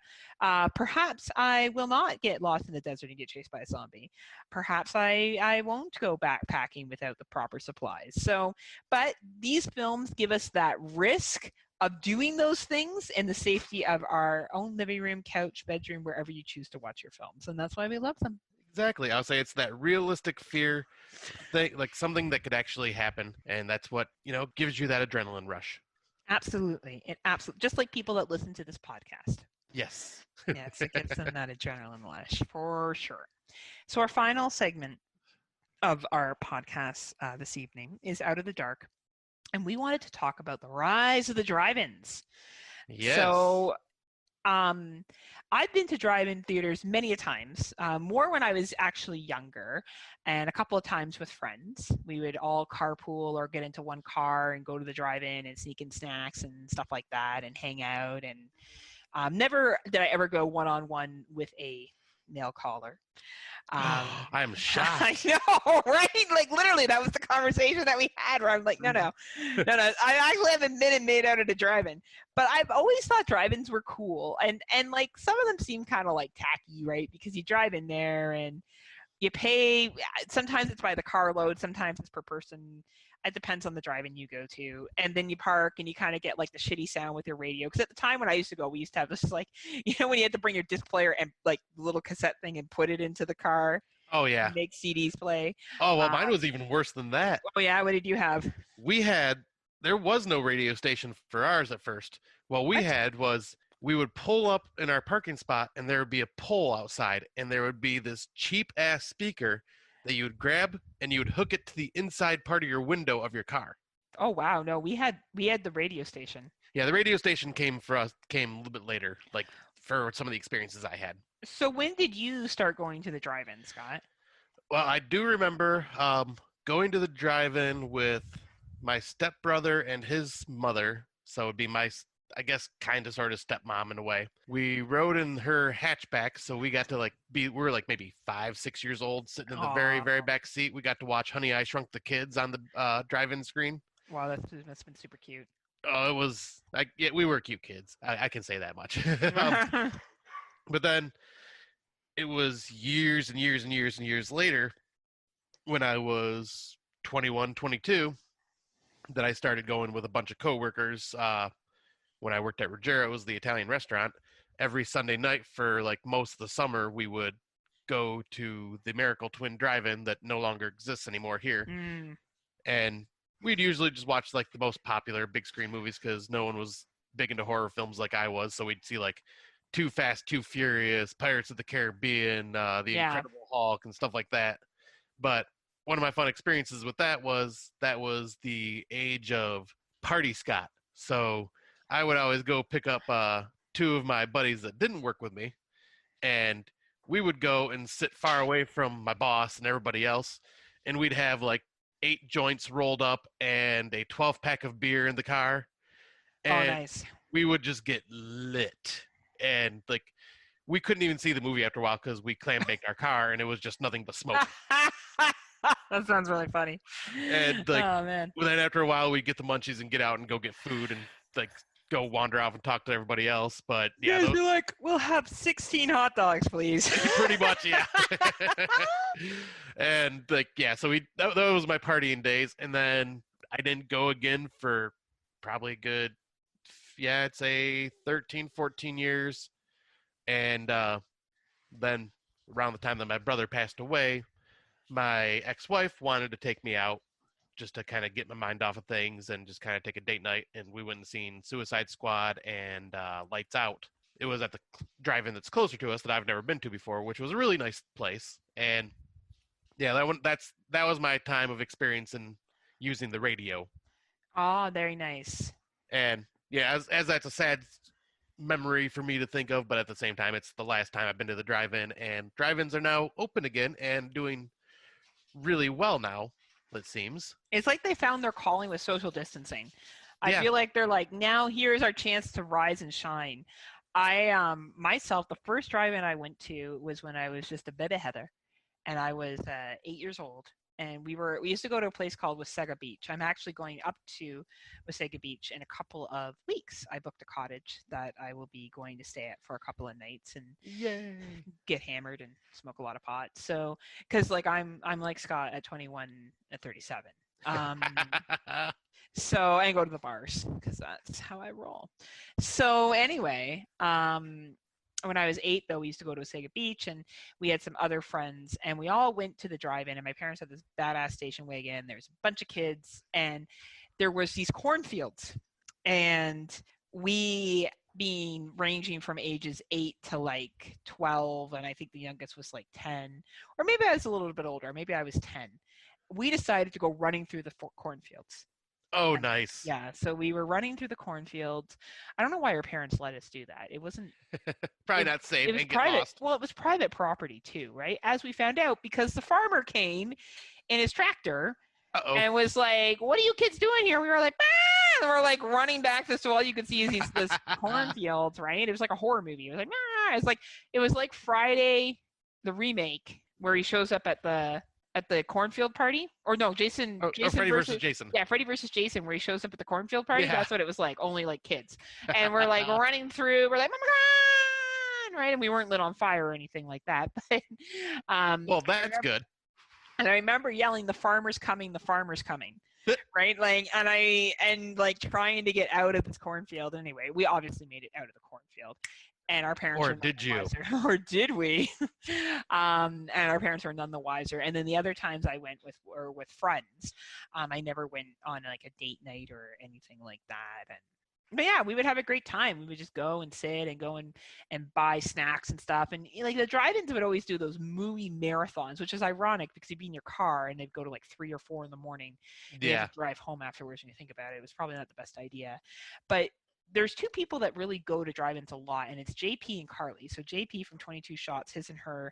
Perhaps I will not get lost in the desert and get chased by a zombie. Perhaps I won't go backpacking without the proper supplies. So, but these films give us that risk of doing those things in the safety of our own living room, couch, bedroom, wherever you choose to watch your films. And that's why we love them. Exactly. I'll say it's that realistic fear thing, like something that could actually happen, and that's what, gives you that adrenaline rush. Absolutely. Just like people that listen to this podcast. Yes. Yes, it gives them that adrenaline rush for sure. So our final segment of our podcast this evening is Out of the Dark, and we wanted to talk about the rise of the drive-ins. Yes. So I've been to drive-in theaters many a times, more when I was actually younger, and a couple of times with friends. We would all carpool or get into one car and go to the drive-in and sneak in snacks and stuff like that and hang out. And never did I ever go one-on-one with a male caller. I'm shocked. I know, right? Like literally, that was the conversation that we had. Where I'm like, no. I actually haven't been made out at a drive-in, but I've always thought drive-ins were cool, and like some of them seem kind of like tacky, right? Because you drive in there and you pay. Sometimes it's by the carload, sometimes it's per person. It depends on the drive-in you go to, and then you park and you kind of get like the shitty sound with your radio. Because at the time when I used to go, we used to have this like, when you had to bring your disc player and like little cassette thing and put it into the car. Oh yeah. Make CDs play. Oh well, mine was even worse than that. Oh yeah, what did you have? There was no radio station for ours at first. What we had was we would pull up in our parking spot and there would be a pole outside and there would be this cheap ass speaker that you would grab and you would hook it to the inside part of your window of your car. Oh wow, no, we had the radio station. Yeah, the radio station came a little bit later, like for some of the experiences I had. So when did you start going to the drive-in, Scott? Well, I do remember going to the drive-in with my stepbrother and his mother. So it would be my, I guess, kind of sort of stepmom in a way. We rode in her hatchback, so we got to we were like maybe 5-6 years old, sitting in the very, very back seat. We got to watch Honey, I Shrunk the Kids on the drive-in screen. Wow, that must have been super cute. Oh, it was we were cute kids. I can say that much. But then it was years and years and years and years later, when I was 21, 22, that I started going with a bunch of coworkers. When I worked at Ruggiero, it was the Italian restaurant. Every Sunday night for most of the summer, we would go to the Miracle Twin Drive-In that no longer exists anymore here. And we'd usually just watch the most popular big screen movies because no one was big into horror films like I was. So we'd see Too Fast, Too Furious, Pirates of the Caribbean, The Incredible Hulk, and stuff like that. But one of my fun experiences with that was the age of Party Scott. So I would always go pick up two of my buddies that didn't work with me, and we would go and sit far away from my boss and everybody else, and we'd have 8 joints rolled up and a 12-pack of beer in the car. And nice. We would just get lit. And we couldn't even see the movie after a while because we clam baked our car and it was just nothing but smoke. That sounds really funny. And oh man. Well, then after a while we'd get the munchies and get out and go get food and go wander off and talk to everybody else. But yeah, you'd be we'll have 16 hot dogs, please. Pretty much, yeah. And so that was my partying days, and then I didn't go again for probably a good, I'd say 13, 14 years. And then around the time that my brother passed away, my ex-wife wanted to take me out just to kind of get my mind off of things and just kind of take a date night. And we went and seen Suicide Squad and Lights Out. It was at the drive-in that's closer to us that I've never been to before, which was a really nice place. And yeah, that was my time of experience in using the radio. Oh, very nice. And yeah, as that's a sad memory for me to think of, but at the same time, it's the last time I've been to the drive-in, and drive-ins are now open again and doing really well now, it seems. It's like they found their calling with social distancing. I feel like they're now here's our chance to rise and shine. I myself, the first drive-in I went to was when I was just a baby Heather, and I was 8 years old. And we used to go to a place called Wasaga Beach. I'm actually going up to Wasaga Beach in a couple of weeks. I booked a cottage that I will be going to stay at for a couple of nights and get hammered and smoke a lot of pot. So, because I'm like Scott at 21 at 37. So and go to the bars because that's how I roll. So anyway, When I was 8, though, we used to go to Osage Beach, and we had some other friends, and we all went to the drive-in, and my parents had this badass station wagon. There was a bunch of kids, and there was these cornfields, and we being ranging from ages 8 to like 12, and I think the youngest was like 10, or maybe I was a little bit older, maybe I was 10. We decided to go running through the cornfields. Oh, nice. Yeah, so we were running through the cornfields. I don't know why our parents let us do that. It wasn't Probably not safe. It was and get private. lost. Well, it was private property too, right? As we found out, because the farmer came in his tractor and was like, "What are you kids doing here?" We were like, "Ah!" And we're like running back. So all you could see is this cornfields, right? It was like a horror movie. It was like, "Ah!" It was like Friday, the remake, where he shows up at the cornfield party, or no, Jason or Freddy versus Jason. Yeah, Freddy versus Jason, where he shows up at the cornfield party. Yeah. That's what it was like, only like kids. And we're like running through. We're like, "Mama, run!" Right? And we weren't lit on fire or anything like that. But Well, that's good. and I remember yelling, "The farmer's coming! The farmer's coming!" Right? Like, and like trying to get out of this cornfield. Anyway, we obviously made it out of the cornfield. And our parents Or were none did the you? wiser. Or did we? And our parents were none the wiser. And then the other times I went with friends. I never went on like a date night or anything like that. But yeah, we would have a great time. We would just go and sit and go and buy snacks and stuff. And like the drive-ins would always do those movie marathons, which is ironic because you'd be in your car and they'd go to like 3 or 4 in the morning. And you have to drive home afterwards. When you think about it, it was probably not the best idea. But there's 2 people that really go to drive-ins a lot, and it's JP and Carly. So JP from 22 Shots, His and Her,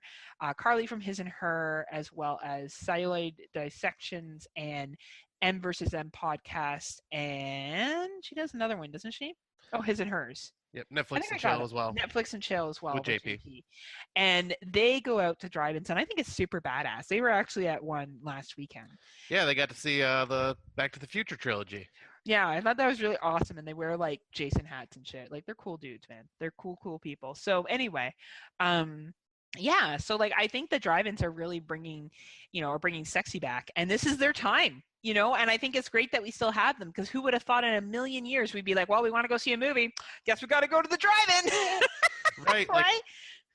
Carly from His and Her, as well as Celluloid Dissections and M versus M podcast, and she does another one, doesn't she? Oh, His and Hers. Yep, Netflix and Chill as well. Netflix and Chill as well with JP. And they go out to drive-ins, and I think it's super badass. They were actually at one last weekend. Yeah, they got to see the Back to the Future trilogy. Yeah, I thought that was really awesome, and they wear like Jason hats and shit. Like they're cool dudes, man. They're cool people. So anyway, yeah. So like I think the drive-ins are really bringing sexy back, and this is their time, And I think it's great that we still have them, because who would have thought in a million years we'd be like, well, we want to go see a movie. Guess we got to go to the drive-in. Right. Right.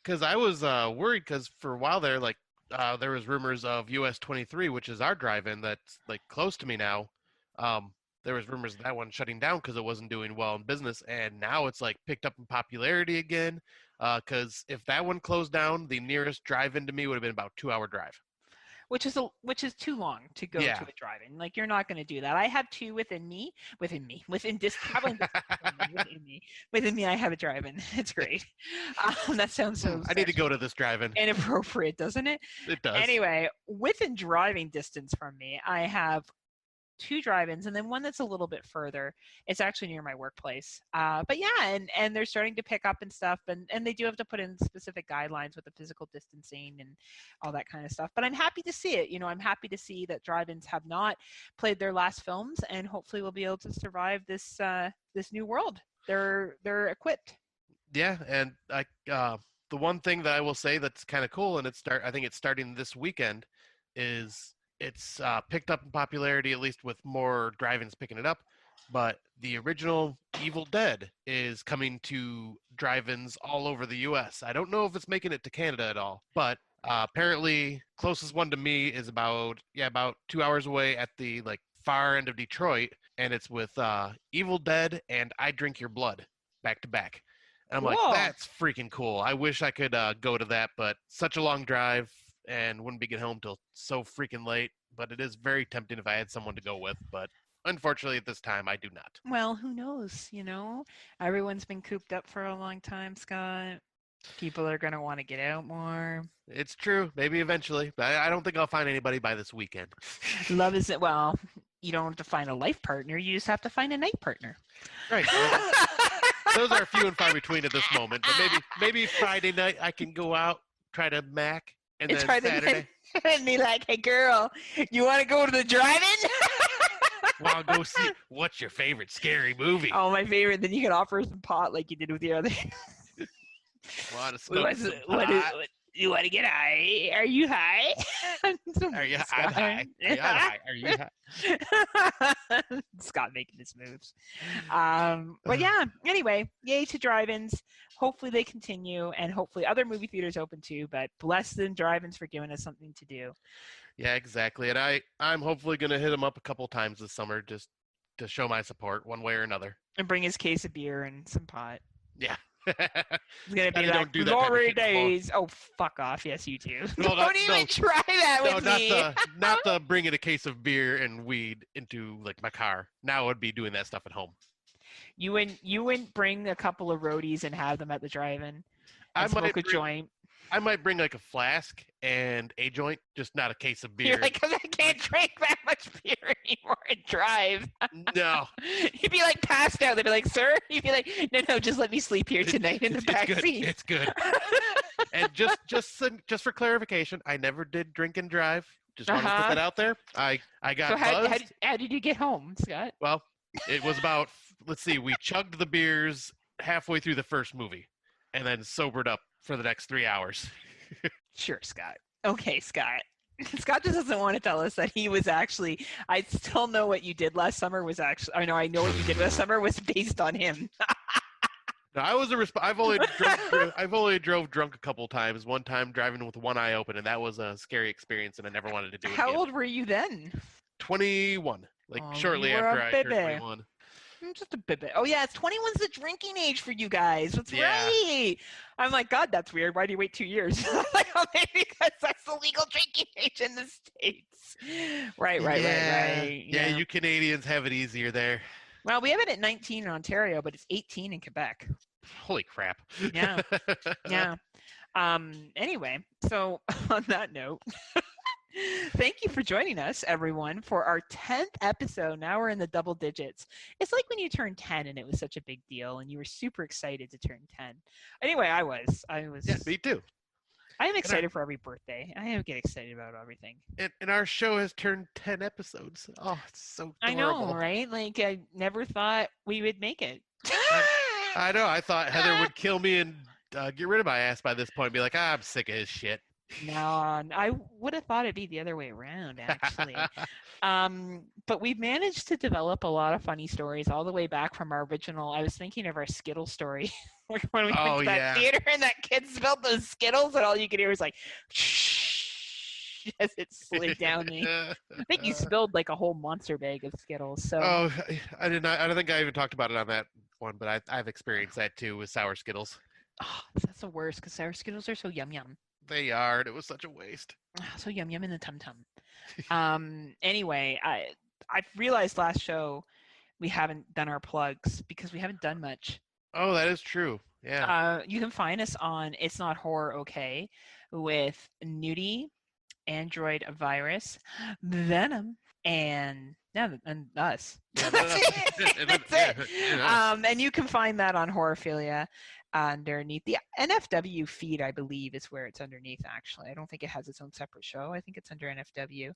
Because I was worried because for a while there, like there was rumors of US 23, which is our drive-in that's like close to me now. There was rumors of that one shutting down because it wasn't doing well in business, and now it's like picked up in popularity again. Because if that one closed down, the nearest drive-in to me would have been about 2-hour drive. Which is too long to go to a drive-in. Like you're not going to do that. I have 2 within me. Within me, I have a drive-in. It's great. That sounds so. I need to go to this drive-in. Inappropriate, doesn't it? It does. Anyway, within driving distance from me, I have 2 drive-ins, and then one that's a little bit further. It's actually near my workplace. But yeah, and they're starting to pick up and stuff, and they do have to put in specific guidelines with the physical distancing and all that kind of stuff. But I'm happy to see it. I'm happy to see that drive-ins have not played their last films, and hopefully we'll be able to survive this new world. They're equipped. Yeah, and the one thing that I will say that's kind of cool, and I think it's starting this weekend, is it's picked up in popularity, at least with more drive-ins picking it up. But the original Evil Dead is coming to drive-ins all over the U.S. I don't know if it's making it to Canada at all, but apparently closest one to me is about 2 hours away at the like far end of Detroit, and it's with Evil Dead and I Drink Your Blood back to back. And I'm like, that's freaking cool. I wish I could go to that, but such a long drive. And wouldn't be getting home till so freaking late. But it is very tempting if I had someone to go with. But unfortunately, at this time, I do not. Well, who knows? Everyone's been cooped up for a long time, Scott. People are going to want to get out more. It's true. Maybe eventually. But I don't think I'll find anybody by this weekend. Love is it? Well, you don't have to find a life partner. You just have to find a night partner. Right. Those are few and far between at this moment. But maybe Friday night I can go out, try to mac. And then Saturday. And be like, hey, girl, you want to go to the drive-in? Well, I'll go see. What's your favorite scary movie? Oh, my favorite. Then you can offer some pot like you did with the other. Want to smoke some pot? You want to get high? Are you high? Are you high? Are you high? Scott making his moves. But yeah, anyway, yay to drive-ins. Hopefully they continue, and hopefully other movie theaters open too, but bless them drive-ins for giving us something to do. Yeah, exactly. And I'm hopefully going to hit him up a couple times this summer just to show my support one way or another. And bring his case of beer and some pot. Yeah. It's going to be like, glory days. Oh, fuck off. Yes, you do. No, Don't even try that with me. Not the bringing a case of beer and weed into like my car. Now I would be doing that stuff at home. You wouldn't bring a couple of roadies and have them at the drive-in and smoke a joint. I might bring like a flask and a joint, just not a case of beer. You're like, because I can't drink that much beer anymore and drive. No. You'd be like passed out. They'd be like, sir? You'd be like, no, just let me sleep here tonight in the back seat. It's good. And just for clarification, I never did drink and drive. Just wanted to put that out there. I got buzzed. How did you get home, Scott? Well, it was about, let's see, we chugged the beers halfway through the first movie and then sobered up for the next 3 hours. Sure, Scott. Okay, Scott. Scott just doesn't want to tell us that he was actually, I still know what you did last summer was actually, I know what you did last summer was based on him. No, I've only drove drunk a couple times. One time driving with one eye open, and that was a scary experience, and I never wanted to do it How again. old were you then? 21. Shortly after I turned 21. Just a bit. Oh yeah, 21's the drinking age for you guys. That's Yeah. right. I'm like, God, that's weird. Why do you wait 2 years? Like, oh, maybe because that's the legal drinking age in the States. Right. Yeah, you Canadians have it easier there. Well, we have it at 19 in Ontario, but it's 18 in Quebec. Holy crap. Yeah. Yeah. Anyway, so on that note, thank you for joining us, everyone, for our 10th episode. Now we're in the double digits. It's like when you turned 10 and it was such a big deal and you were super excited to turn 10. Anyway, I was. Yeah, me too. I am excited for every birthday. I get excited about everything. And our show has turned 10 episodes. Oh, it's so adorable. I know, right? Like, I never thought we would make it. I know. I thought Heather would kill me and get rid of my ass by this point and be like, I'm sick of his shit. No, I would have thought it'd be the other way around, actually. But we've managed to develop a lot of funny stories all the way back from our original. I was thinking of our Skittles story. Like when we went to that theater and that kid spilled those Skittles and all you could hear was like, shh, as it slid down me. I think you spilled like a whole monster bag of Skittles. So. Oh, I did not. I don't think I even talked about it on that one, but I've experienced that too with sour Skittles. Oh, that's the worst because sour Skittles are so yum yum. They are. It was such a waste. So yum yum in the tum tum. Anyway, I realized last show we haven't done our plugs because we haven't done much. Oh, that is true. Yeah. You can find us on It's Not Horror Okay with Nudie, Android Virus, Venom, and us. Yeah, That's it. And you can find that on Horrorphilia underneath the NFW feed, I believe is where it's underneath, actually. I don't think it has its own separate show. I think it's under NFW.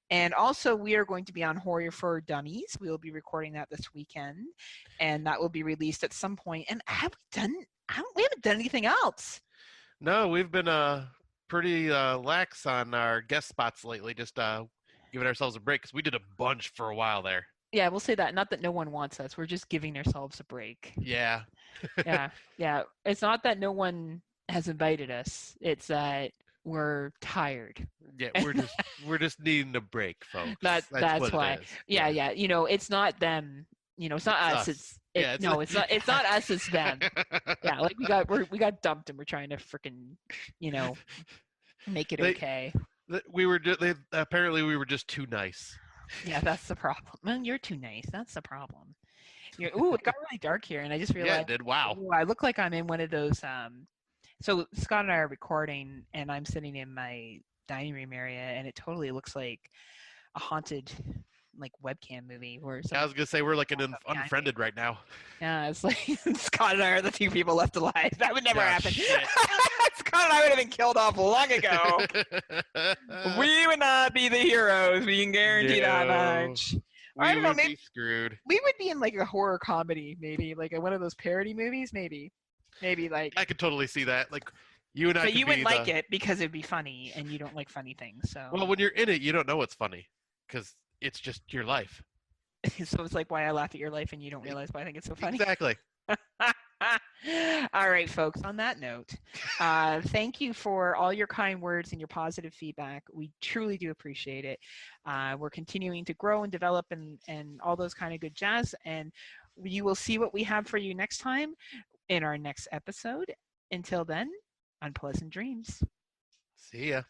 And also we are going to be on Horror for Dummies. We will be recording that this weekend and that will be released at some point. And we haven't done anything else. No, we've been pretty lax on our guest spots lately, just giving ourselves a break because we did a bunch for a while there. Yeah, we'll say that. Not that no one wants us. We're just giving ourselves a break. Yeah. Yeah. It's not that no one has invited us. It's that we're tired. Yeah, we're just needing a break, folks. That's why. Yeah. You know, it's not them. You know, it's not us. It's not us. It's them. Yeah, like we got dumped and we're trying to freaking, make it okay. Apparently we were just too nice. Yeah, that's the problem. Well, you're too nice. That's the problem. It got really dark here, and I just realized. Yeah, it did. Wow. I look like I'm in one of those. So Scott and I are recording, and I'm sitting in my dining room area, and it totally looks like a haunted, like webcam movie. I was gonna say we're like an unfriended right now. Yeah, it's like Scott and I are the two people left alive. That would never happen. Scott and I would have been killed off long ago. We would not be the heroes. We can guarantee that much. I don't know. Maybe screwed. We would be in like a horror comedy, maybe like one of those parody movies. Maybe like. I could totally see that. Like you and I. But you wouldn't like it because it'd be funny, and you don't like funny things. So. Well, when you're in it, you don't know what's funny because it's just your life. So it's like why I laugh at your life and you don't realize why I think it's so funny. Exactly. All right, folks, on that note, thank you for all your kind words and your positive feedback. We truly do appreciate it. We're continuing to grow and develop and all those kind of good jazz. And you will see what we have for you next time in our next episode. Until then, unpleasant dreams. See ya.